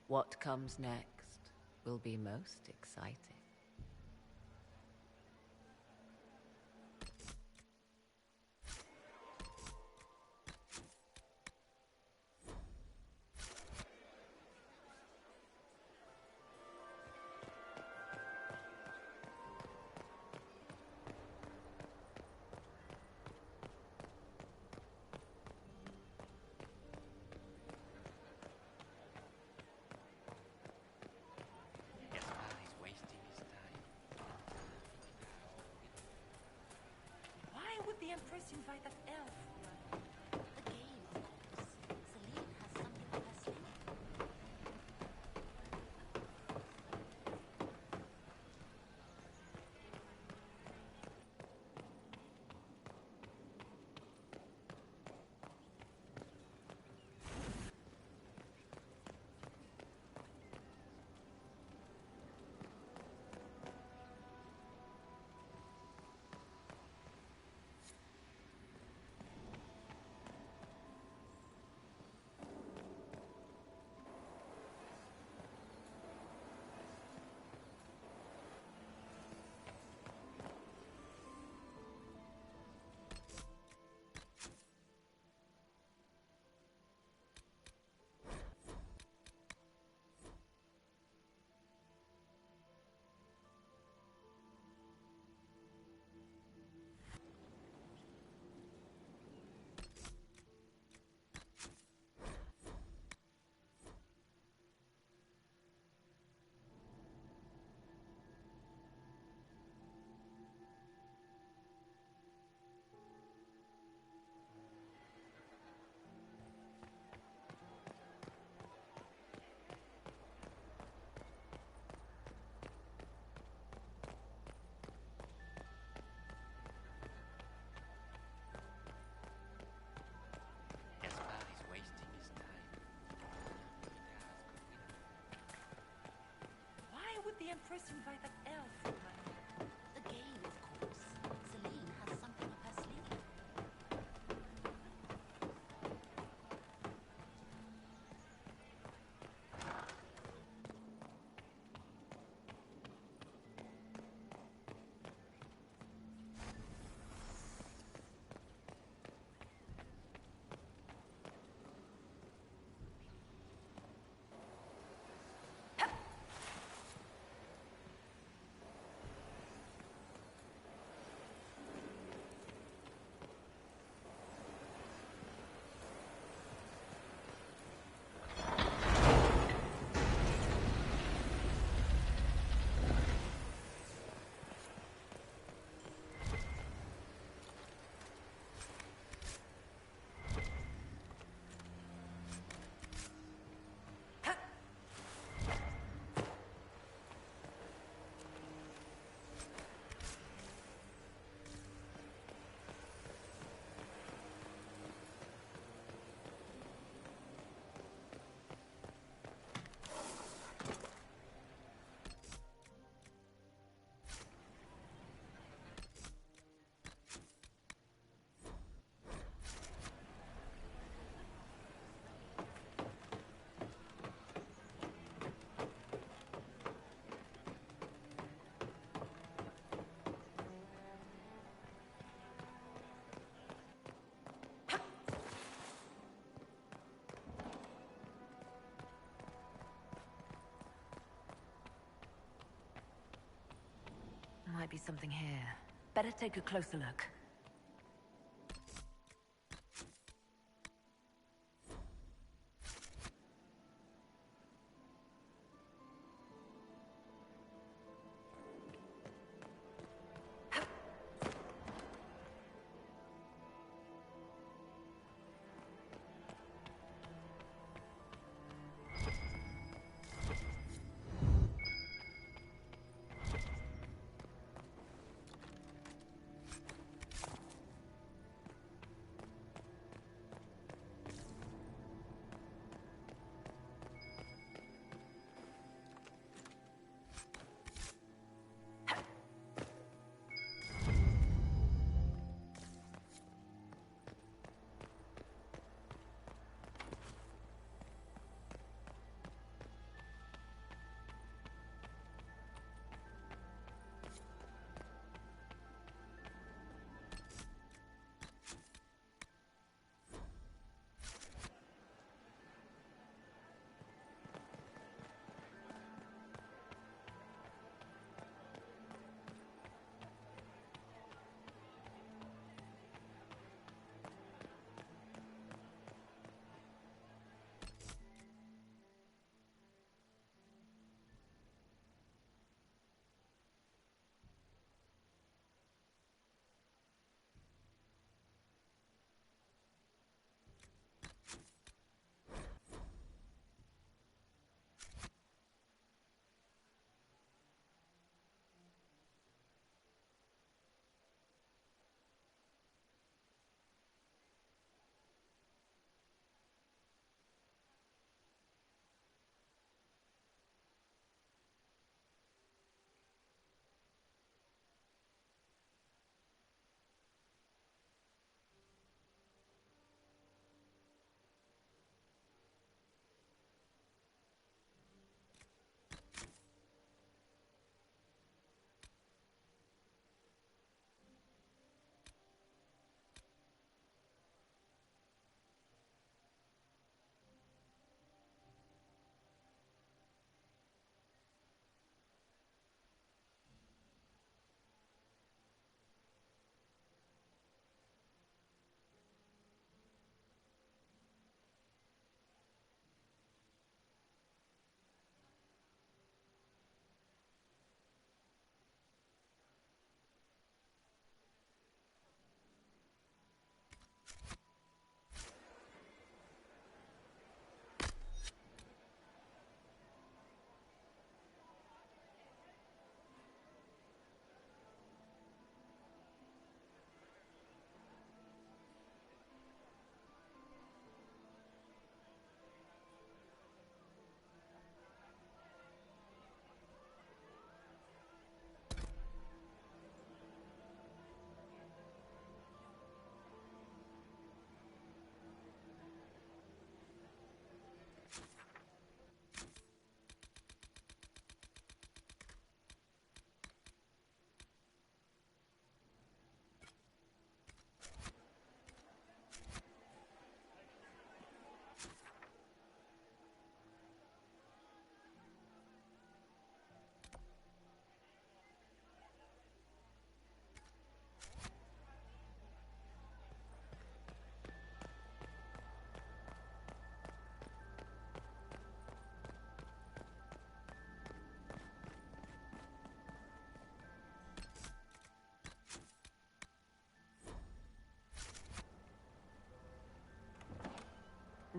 What comes next will be most exciting. Why would the Empress invite that elf? Again. first invite that elf? The game, of course. Celine has something up her sleeve. Might be something here. Better take a closer look.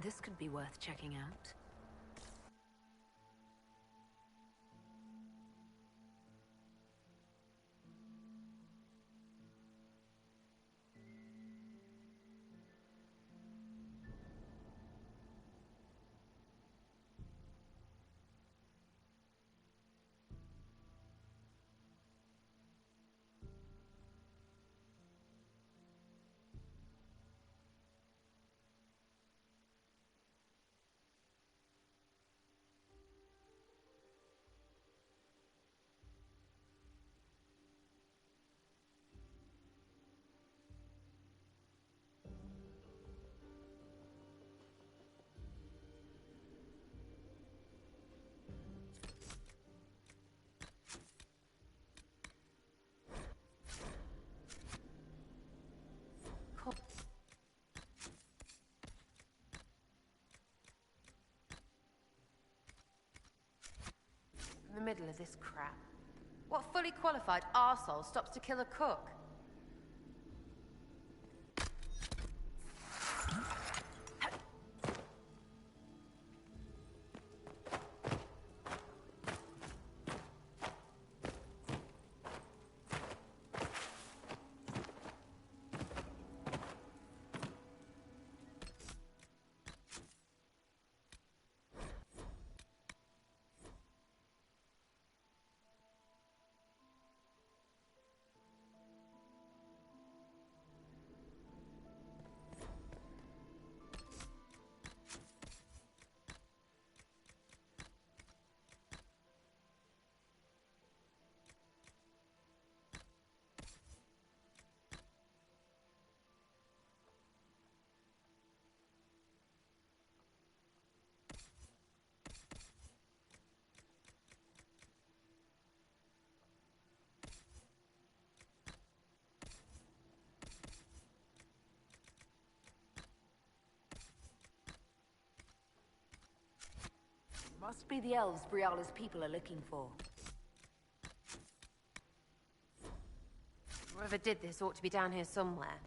This could be worth checking out. In the middle of this crap. What fully qualified arsehole stops to kill a cook? Must be the elves Briala's people are looking for. Whoever did this ought to be down here somewhere.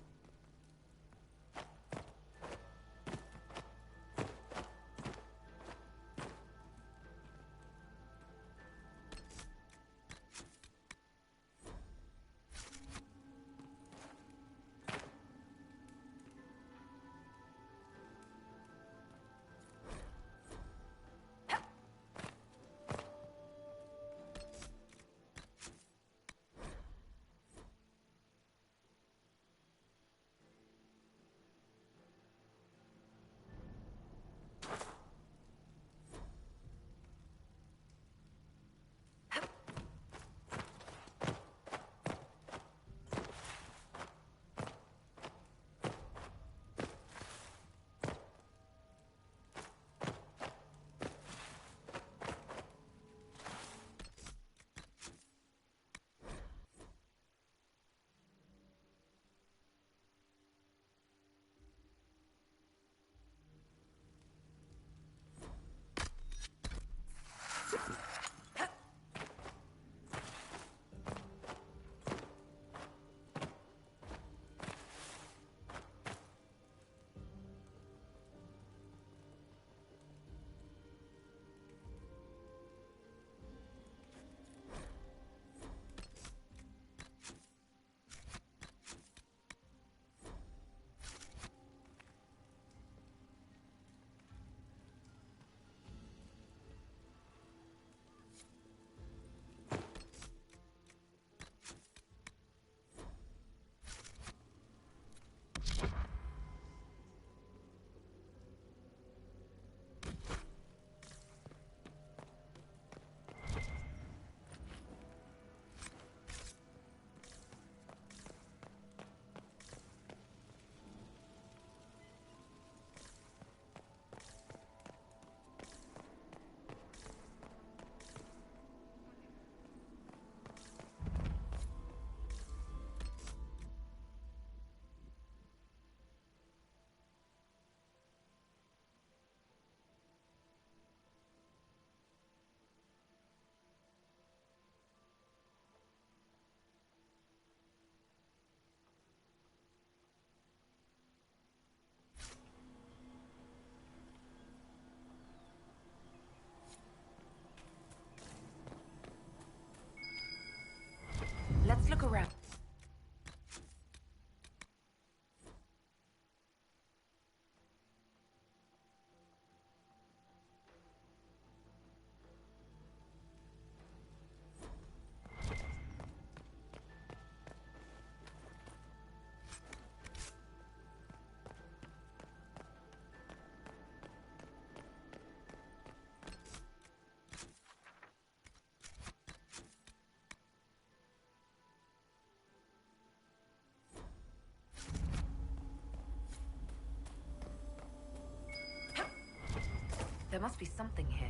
There must be something here.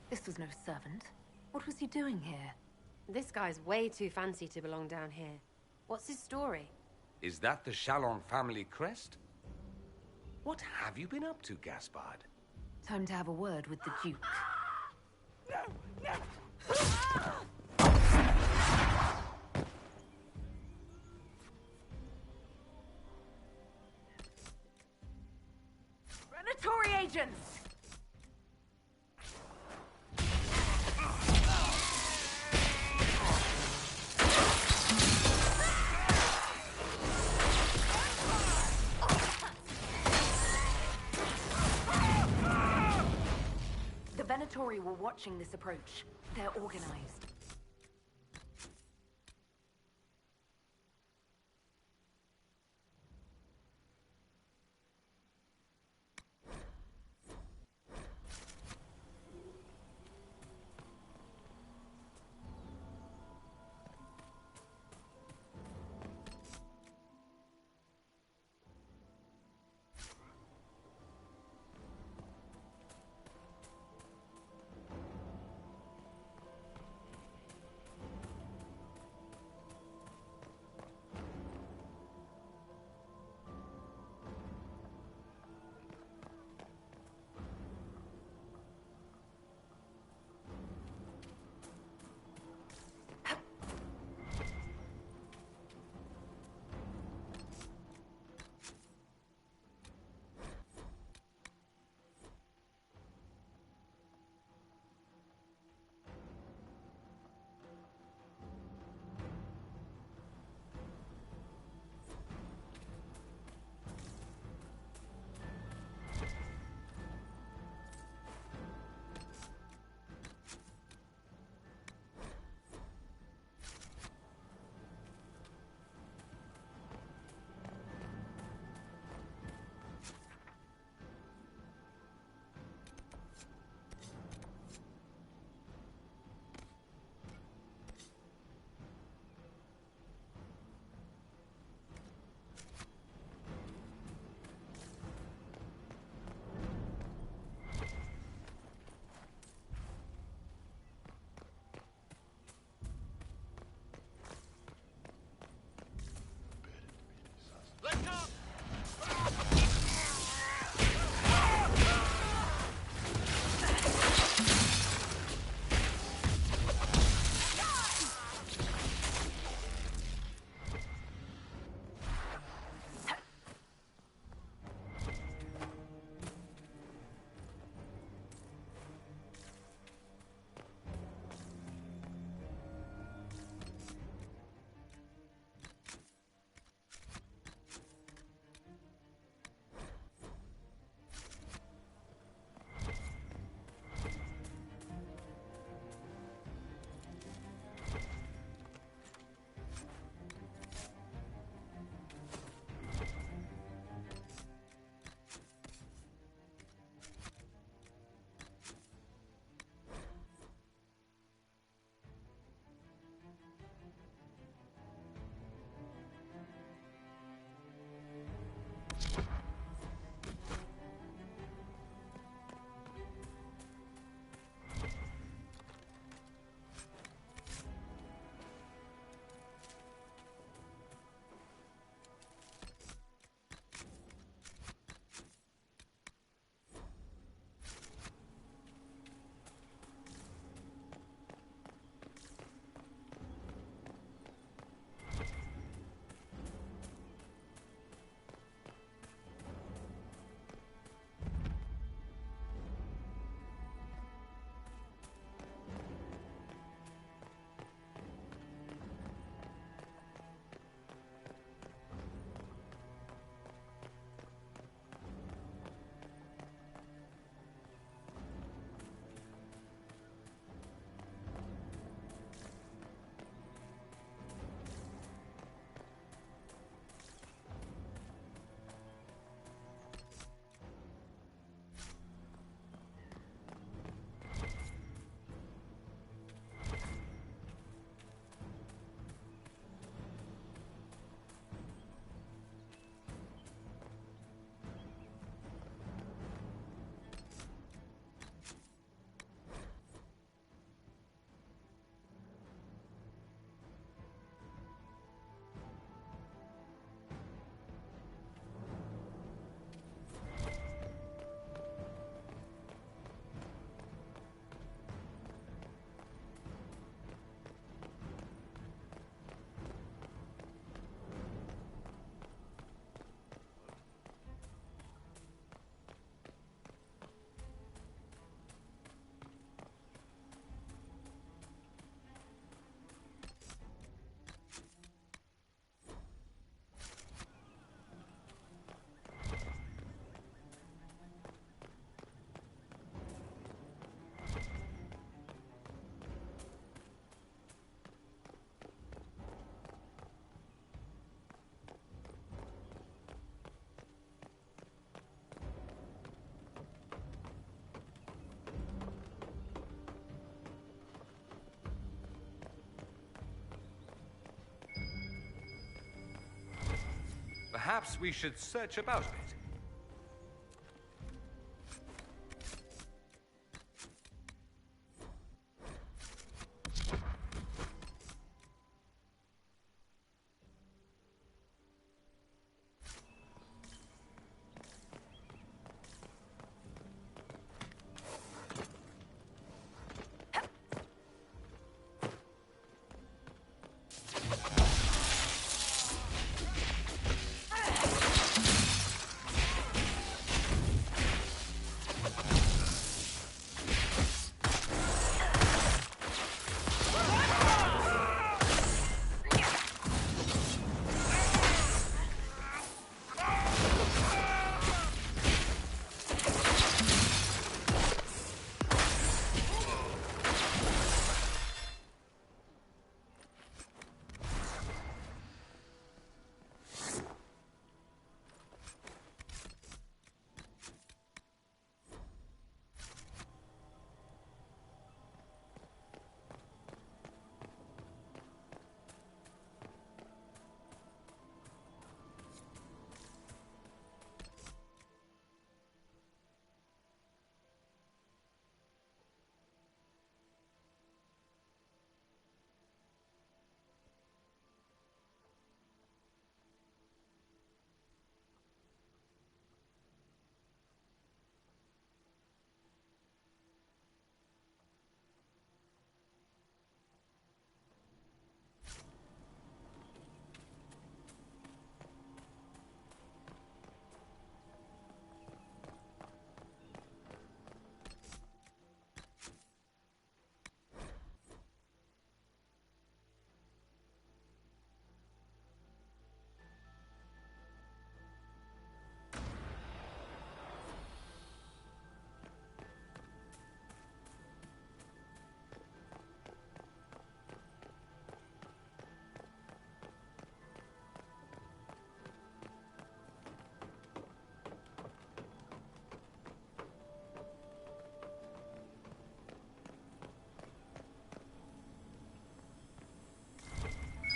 This was no servant. What was he doing here? This guy's way too fancy to belong down here. What's his story? Is that the Chalon family crest? What have you been up to, Gaspard? Time to have a word with the Duke. Predatory agents! The Venatori were watching this approach. They're organized. Perhaps we should search about a bit.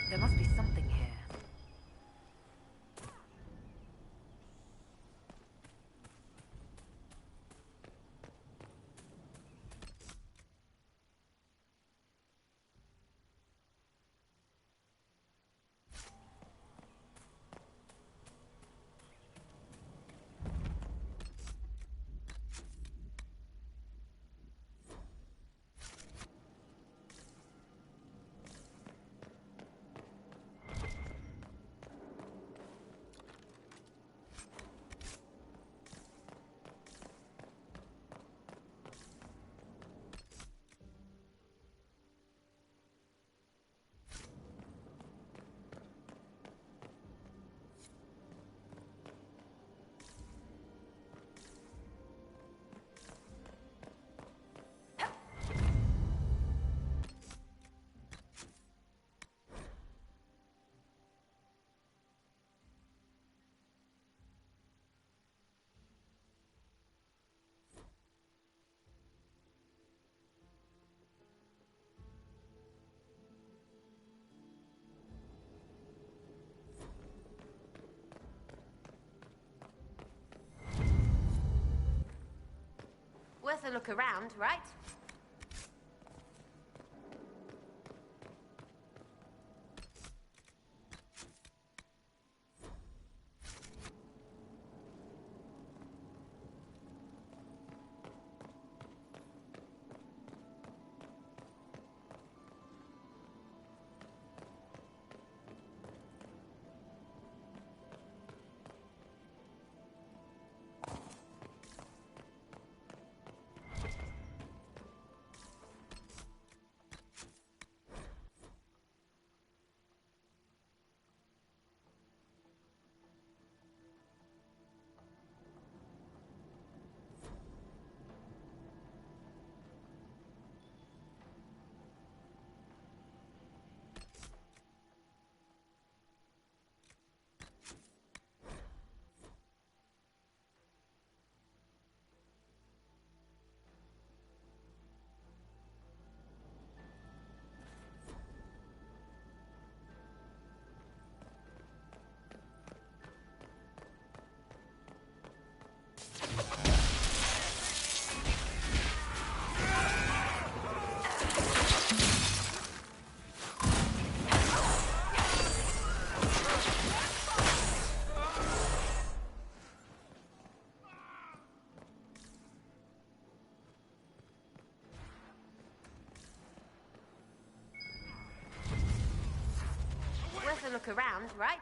There must be something here. Worth a look around, right? look around, right?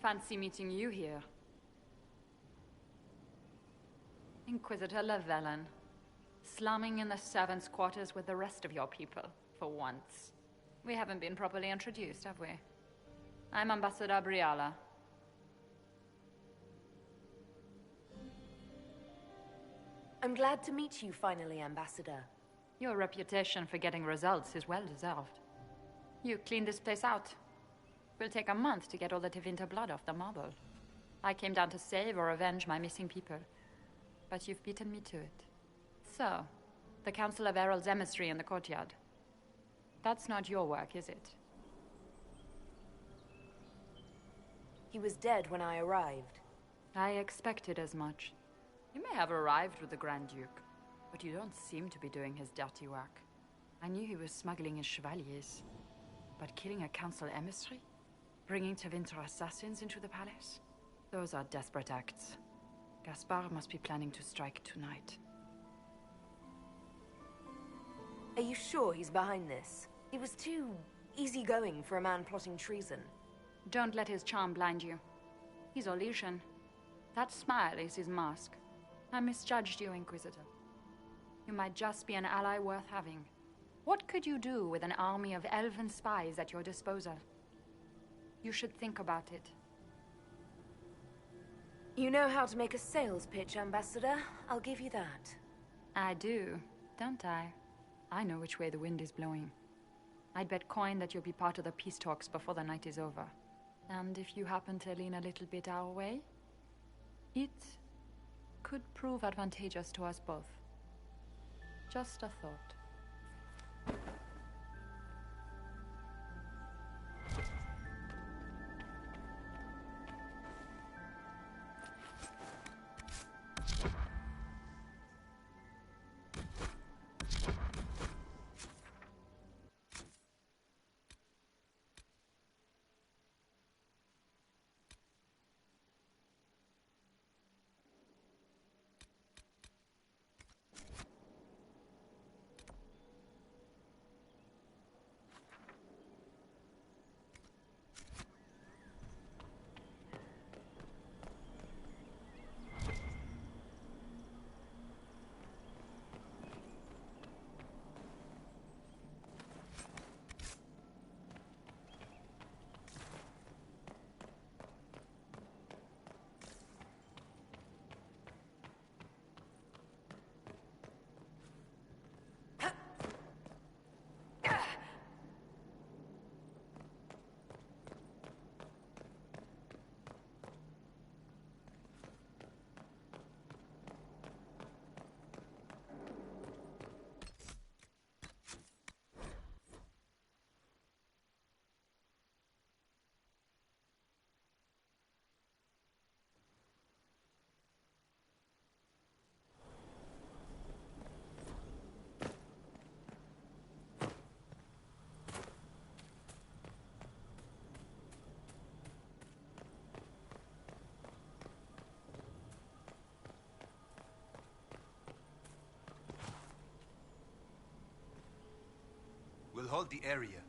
Fancy meeting you here. Inquisitor Vivenne, slumming in the servants' quarters with the rest of your people, for once. We haven't been properly introduced, have we? I'm Ambassador Briala. I'm glad to meet you finally, Ambassador. Your reputation for getting results is well deserved. You cleaned this place out. Will take a month to get all the Tevinter blood off the marble. I came down to save or avenge my missing people, but you've beaten me to it. So, the Council of Herald's emissary in the courtyard. That's not your work, is it? He was dead when I arrived. I expected as much. You may have arrived with the Grand Duke, but you don't seem to be doing his dirty work. I knew he was smuggling his chevaliers, but killing a council emissary? Bringing Tevinter assassins into the palace? Those are desperate acts. Gaspard must be planning to strike tonight. Are you sure he's behind this? He was too easygoing for a man plotting treason. Don't let his charm blind you. He's Orlesian. That smile is his mask. I misjudged you, Inquisitor. You might just be an ally worth having. What could you do with an army of elven spies at your disposal? You should think about it. You know how to make a sales pitch, Ambassador. I'll give you that. I do, don't I? I know which way the wind is blowing. I'd bet coin that you'll be part of the peace talks before the night is over. And if you happen to lean a little bit our way, it could prove advantageous to us both. Just a thought. We'll hold the area.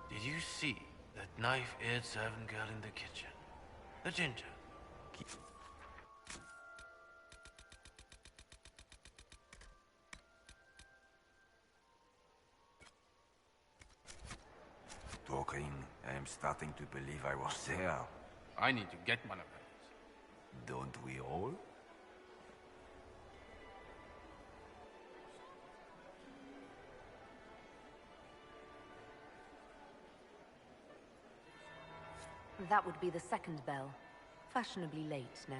Did you see that knife-eared servant girl in the kitchen? The ginger. Talking, I am starting to believe I was there. I need to get one of those. Don't we all? That would be the second bell. Fashionably late now.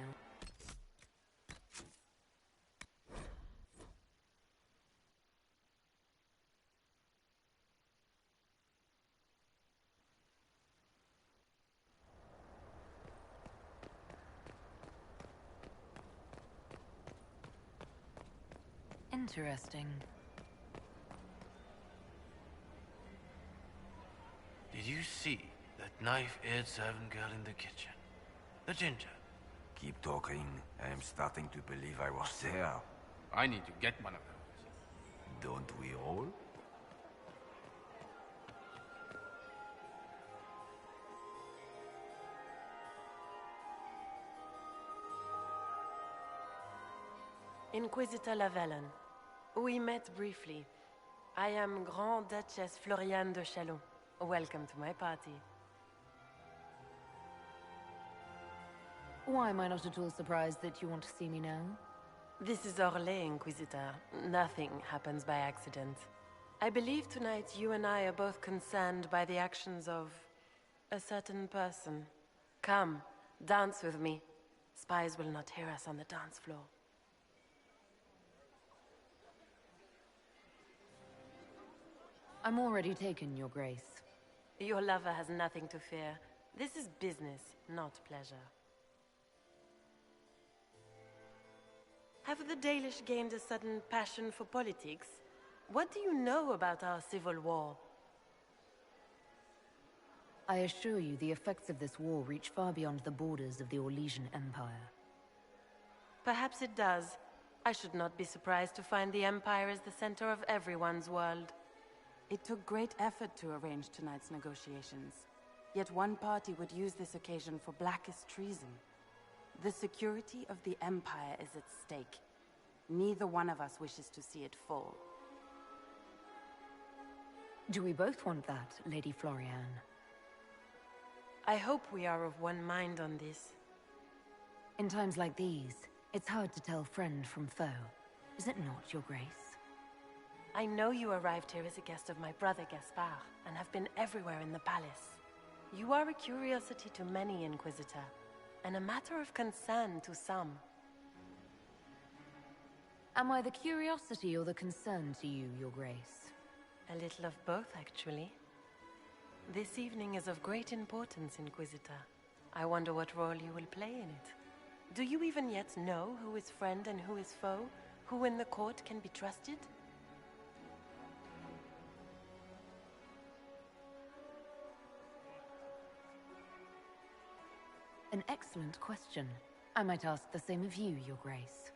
Interesting. Did you see that knife-eared servant girl in the kitchen? The ginger. Keep talking. I am starting to believe I was there. I need to get one of those. Don't we all? Inquisitor Lavellen. We met briefly. I am Grand Dutchess Florianne de Chalon. Welcome to my party. Why am I not at all surprised that you want to see me now? This is Orlais, Inquisitor. Nothing happens by accident. I believe tonight you and I are both concerned by the actions of a certain person. Come, dance with me. Spies will not hear us on the dance floor. I'm already taken, Your Grace. Your lover has nothing to fear. This is business, not pleasure. Have the Dalish gained a sudden passion for politics? What do you know about our civil war? I assure you the effects of this war reach far beyond the borders of the Orlesian Empire. Perhaps it does. I should not be surprised to find the Empire is the center of everyone's world. It took great effort to arrange tonight's negotiations. Yet one party would use this occasion for blackest treason. The security of the Empire is at stake. Neither one of us wishes to see it fall. Do we both want that, Lady Florianne? I hope we are of one mind on this. In times like these, it's hard to tell friend from foe. Is it not, Your Grace? I know you arrived here as a guest of my brother Gaspard, and have been everywhere in the palace. You are a curiosity to many, Inquisitor, and a matter of concern to some. Am I the curiosity or the concern to you, Your Grace? A little of both, actually. This evening is of great importance, Inquisitor. I wonder what role you will play in it. Do you even yet know who is friend and who is foe? Who in the court can be trusted? An excellent question. I might ask the same of you, Your Grace.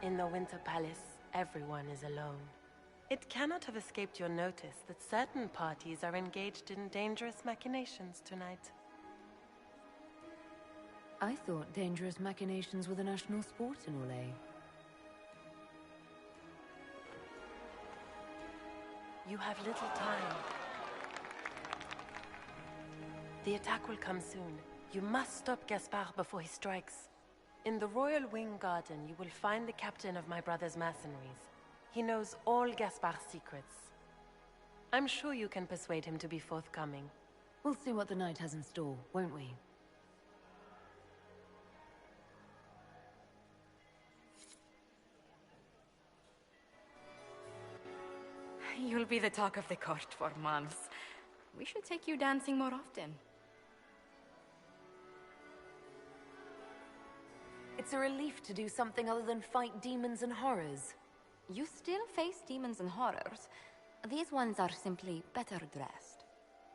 In the Winter Palace, everyone is alone. It cannot have escaped your notice that certain parties are engaged in dangerous machinations tonight. I thought dangerous machinations were the national sport in Orlais. You have little time. The attack will come soon. You must stop Gaspard before he strikes. In the Royal Wing Garden, you will find the captain of my brother's mercenaries. He knows all Gaspard's secrets. I'm sure you can persuade him to be forthcoming. We'll see what the night has in store, won't we? You'll be the talk of the court for months. We should take you dancing more often. It's a relief to do something other than fight demons and horrors. You still face demons and horrors. These ones are simply better dressed.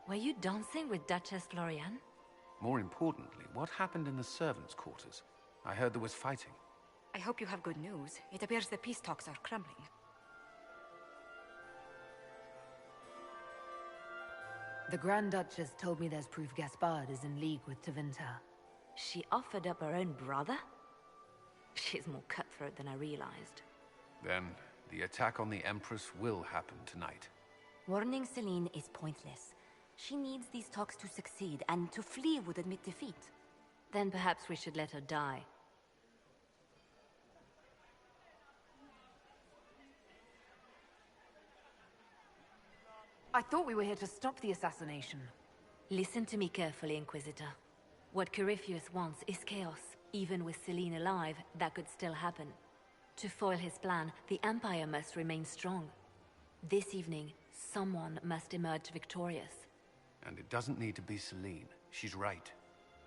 Were you dancing with Dutchess Florianne? More importantly, what happened in the servants' quarters? I heard there was fighting. I hope you have good news. It appears the peace talks are crumbling. The Grand Duchess told me there's proof Gaspard is in league with Tevinter. She offered up her own brother? She's more cutthroat than I realized. Then, the attack on the Empress will happen tonight. Warning Celine is pointless. She needs these talks to succeed, and to flee would admit defeat. Then perhaps we should let her die. I thought we were here to stop the assassination. Listen to me carefully, Inquisitor. What Corypheus wants is chaos. Even with Celine alive, that could still happen. To foil his plan, the Empire must remain strong. This evening, someone must emerge victorious. And it doesn't need to be Celine. She's right.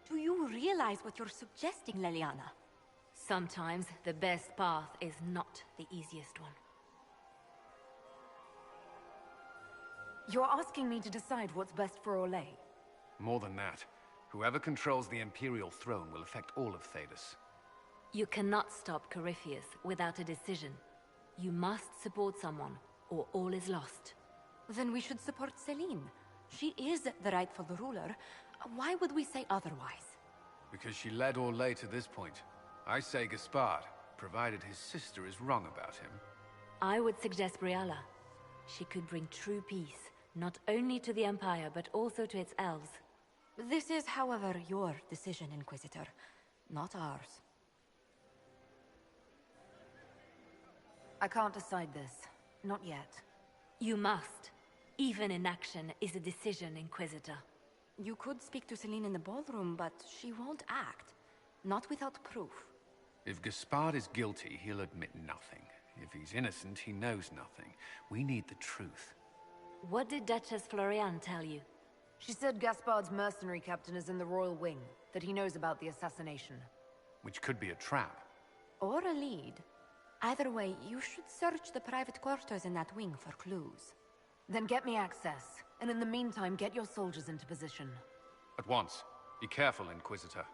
Do you realize what you're suggesting, Leliana? Sometimes the best path is not the easiest one. You're asking me to decide what's best for Orlais? More than that. Whoever controls the Imperial throne will affect all of Thedas. You cannot stop Corypheus without a decision. You must support someone, or all is lost. Then we should support Celine. She is the rightful ruler. Why would we say otherwise? Because she led Orlais to this point. I say Gaspard, provided his sister is wrong about him. I would suggest Briala. She could bring true peace, not only to the Empire, but also to its elves. This is, however, your decision, Inquisitor, not ours. I can't decide this. Not yet. You must. Even inaction is a decision, Inquisitor. You could speak to Celine in the ballroom, but she won't act. Not without proof. If Gaspard is guilty, he'll admit nothing. If he's innocent, he knows nothing. We need the truth. What did Dutchess Florianne tell you? She said Gaspard's mercenary captain is in the Royal Wing, that he knows about the assassination. Which could be a trap. Or a lead. Either way, you should search the private quarters in that wing for clues. Then get me access, and in the meantime, get your soldiers into position. At once. Be careful, Inquisitor.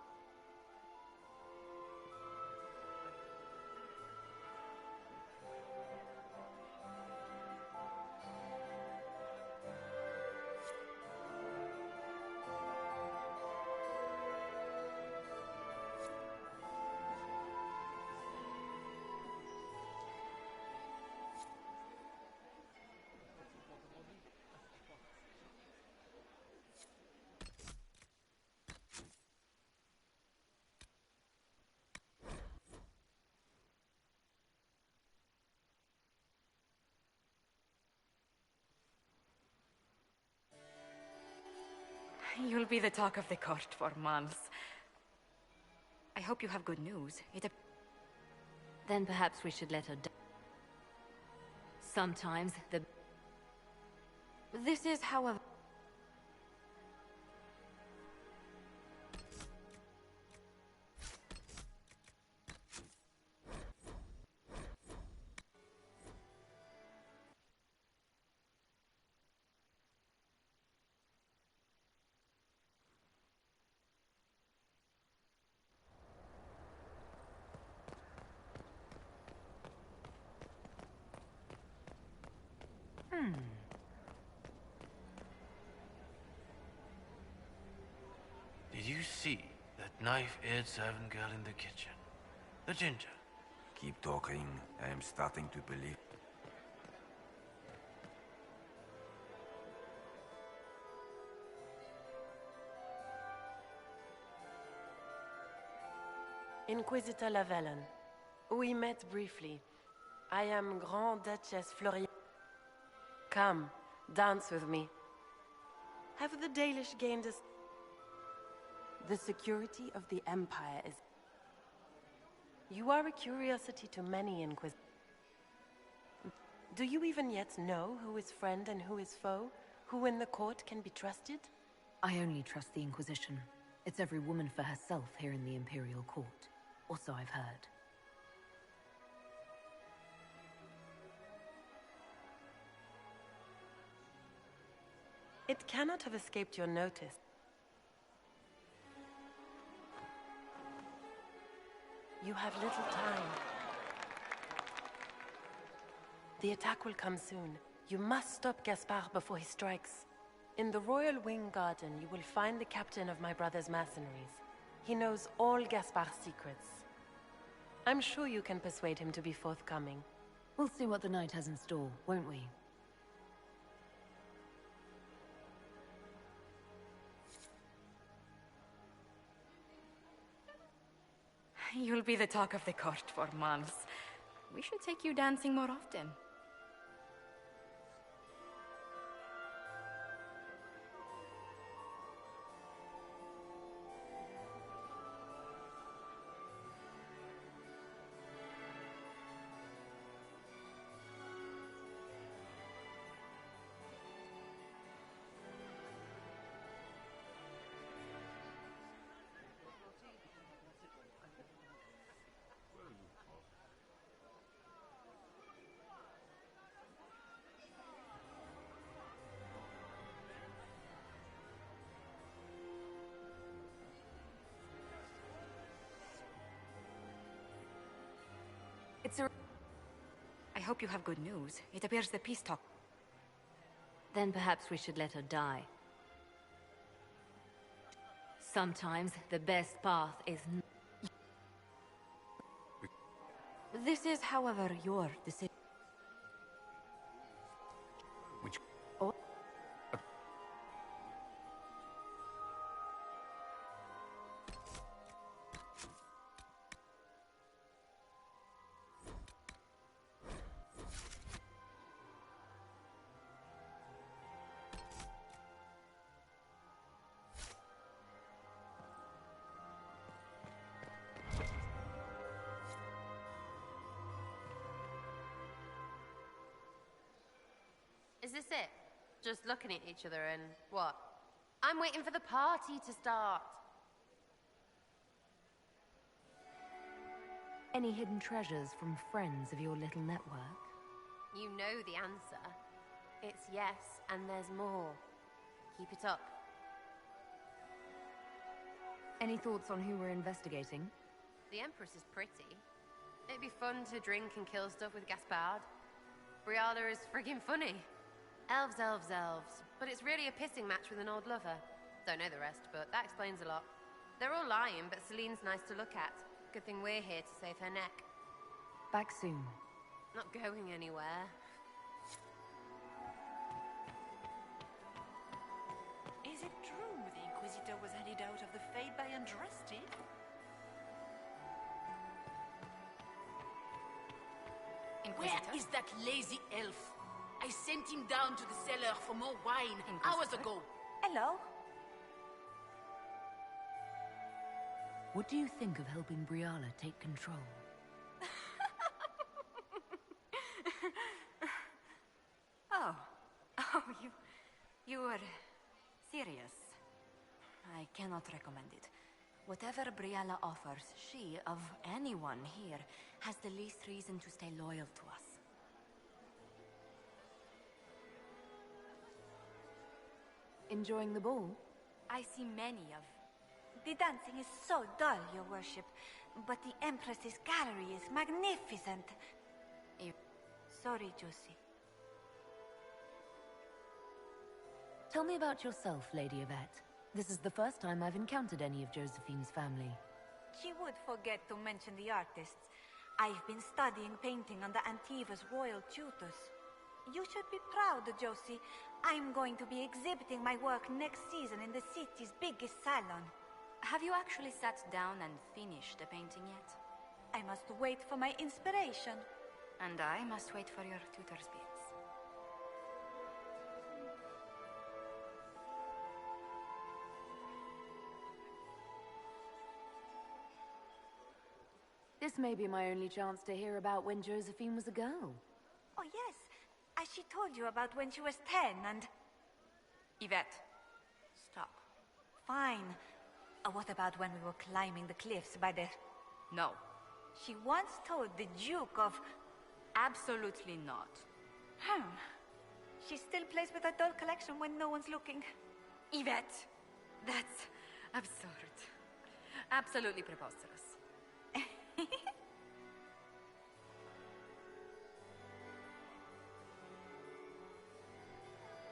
You'll be the talk of the court for months. I hope you have good news. Then perhaps we should let her die. Sometimes the... This is, however... Did you see that knife-edged servant girl in the kitchen? The ginger. Keep talking. I am starting to believe. Inquisitor Lavellen. We met briefly. I am Grand Dutchess Florianne. Come, dance with me. Have the Dalish gained a... The security of the Empire is... You are a curiosity to many, Inquisitor. Do you even yet know who is friend and who is foe? Who in the court can be trusted? I only trust the Inquisition. It's every woman for herself here in the Imperial Court. Also, I've heard. It cannot have escaped your notice. You have little time. The attack will come soon. You must stop Gaspard before he strikes. In the Royal Wing Garden, you will find the captain of my brother's mercenaries. He knows all Gaspard's secrets. I'm sure you can persuade him to be forthcoming. We'll see what the night has in store, won't we? You'll be the talk of the court for months. We should take you dancing more often. I hope you have good news. It appears the peace talk... Then perhaps we should let her die. Sometimes the best path is... This is, however, your decision. this it? Just looking at each other and what? I'm waiting for the party to start. Any hidden treasures from friends of your little network? You know the answer. It's yes, and there's more. Keep it up. Any thoughts on who we're investigating? The Empress is pretty. It'd be fun to drink and kill stuff with Gaspard. Briala is friggin' funny. Elves, elves, elves. But it's really a pissing match with an old lover. Don't know the rest, but that explains a lot. They're all lying, but Celine's nice to look at. Good thing we're here to save her neck. Back soon. Not going anywhere. Is it true the Inquisitor was handed out of the Fade by Andraste? Where is that lazy elf? I sent him down to the cellar for more wine hours ago. Hello? What do you think of helping Briala take control? You are serious. I cannot recommend it. Whatever Briala offers, she, of anyone here, has the least reason to stay loyal to us. Enjoying the ball? I see many of. The dancing is so dull, your worship, but the Empress's gallery is magnificent. Sorry, Josie. Tell me about yourself, Lady Yvette. This is the first time I've encountered any of Josephine's family. She would forget to mention the artists. I've been studying painting under Antiva's royal tutors. You should be proud, Josie. I'm going to be exhibiting my work next season in the city's biggest salon. Have you actually sat down and finished the painting yet? I must wait for my inspiration. And I must wait for your tutor's bits. This may be my only chance to hear about when Josephine was a girl. Oh, yes. As she told you about when she was 10 and... Yvette, stop. Fine. What about when we were climbing the cliffs by the... No. She once told the Duke of... Absolutely not. She still plays with her doll collection when no one's looking. Yvette, that's absurd. Absolutely preposterous.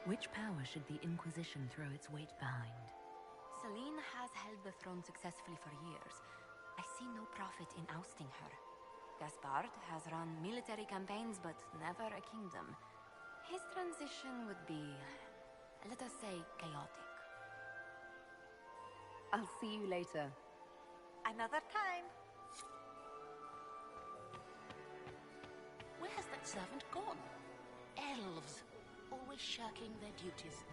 Which power should the Inquisition throw its weight behind? Celine has held the throne successfully for years. I see no profit in ousting her. Gaspard has run military campaigns, but never a kingdom. His transition would be, let us say, chaotic. I'll see you later. Another time. Where's that servant gone? Elves, always shirking their duties.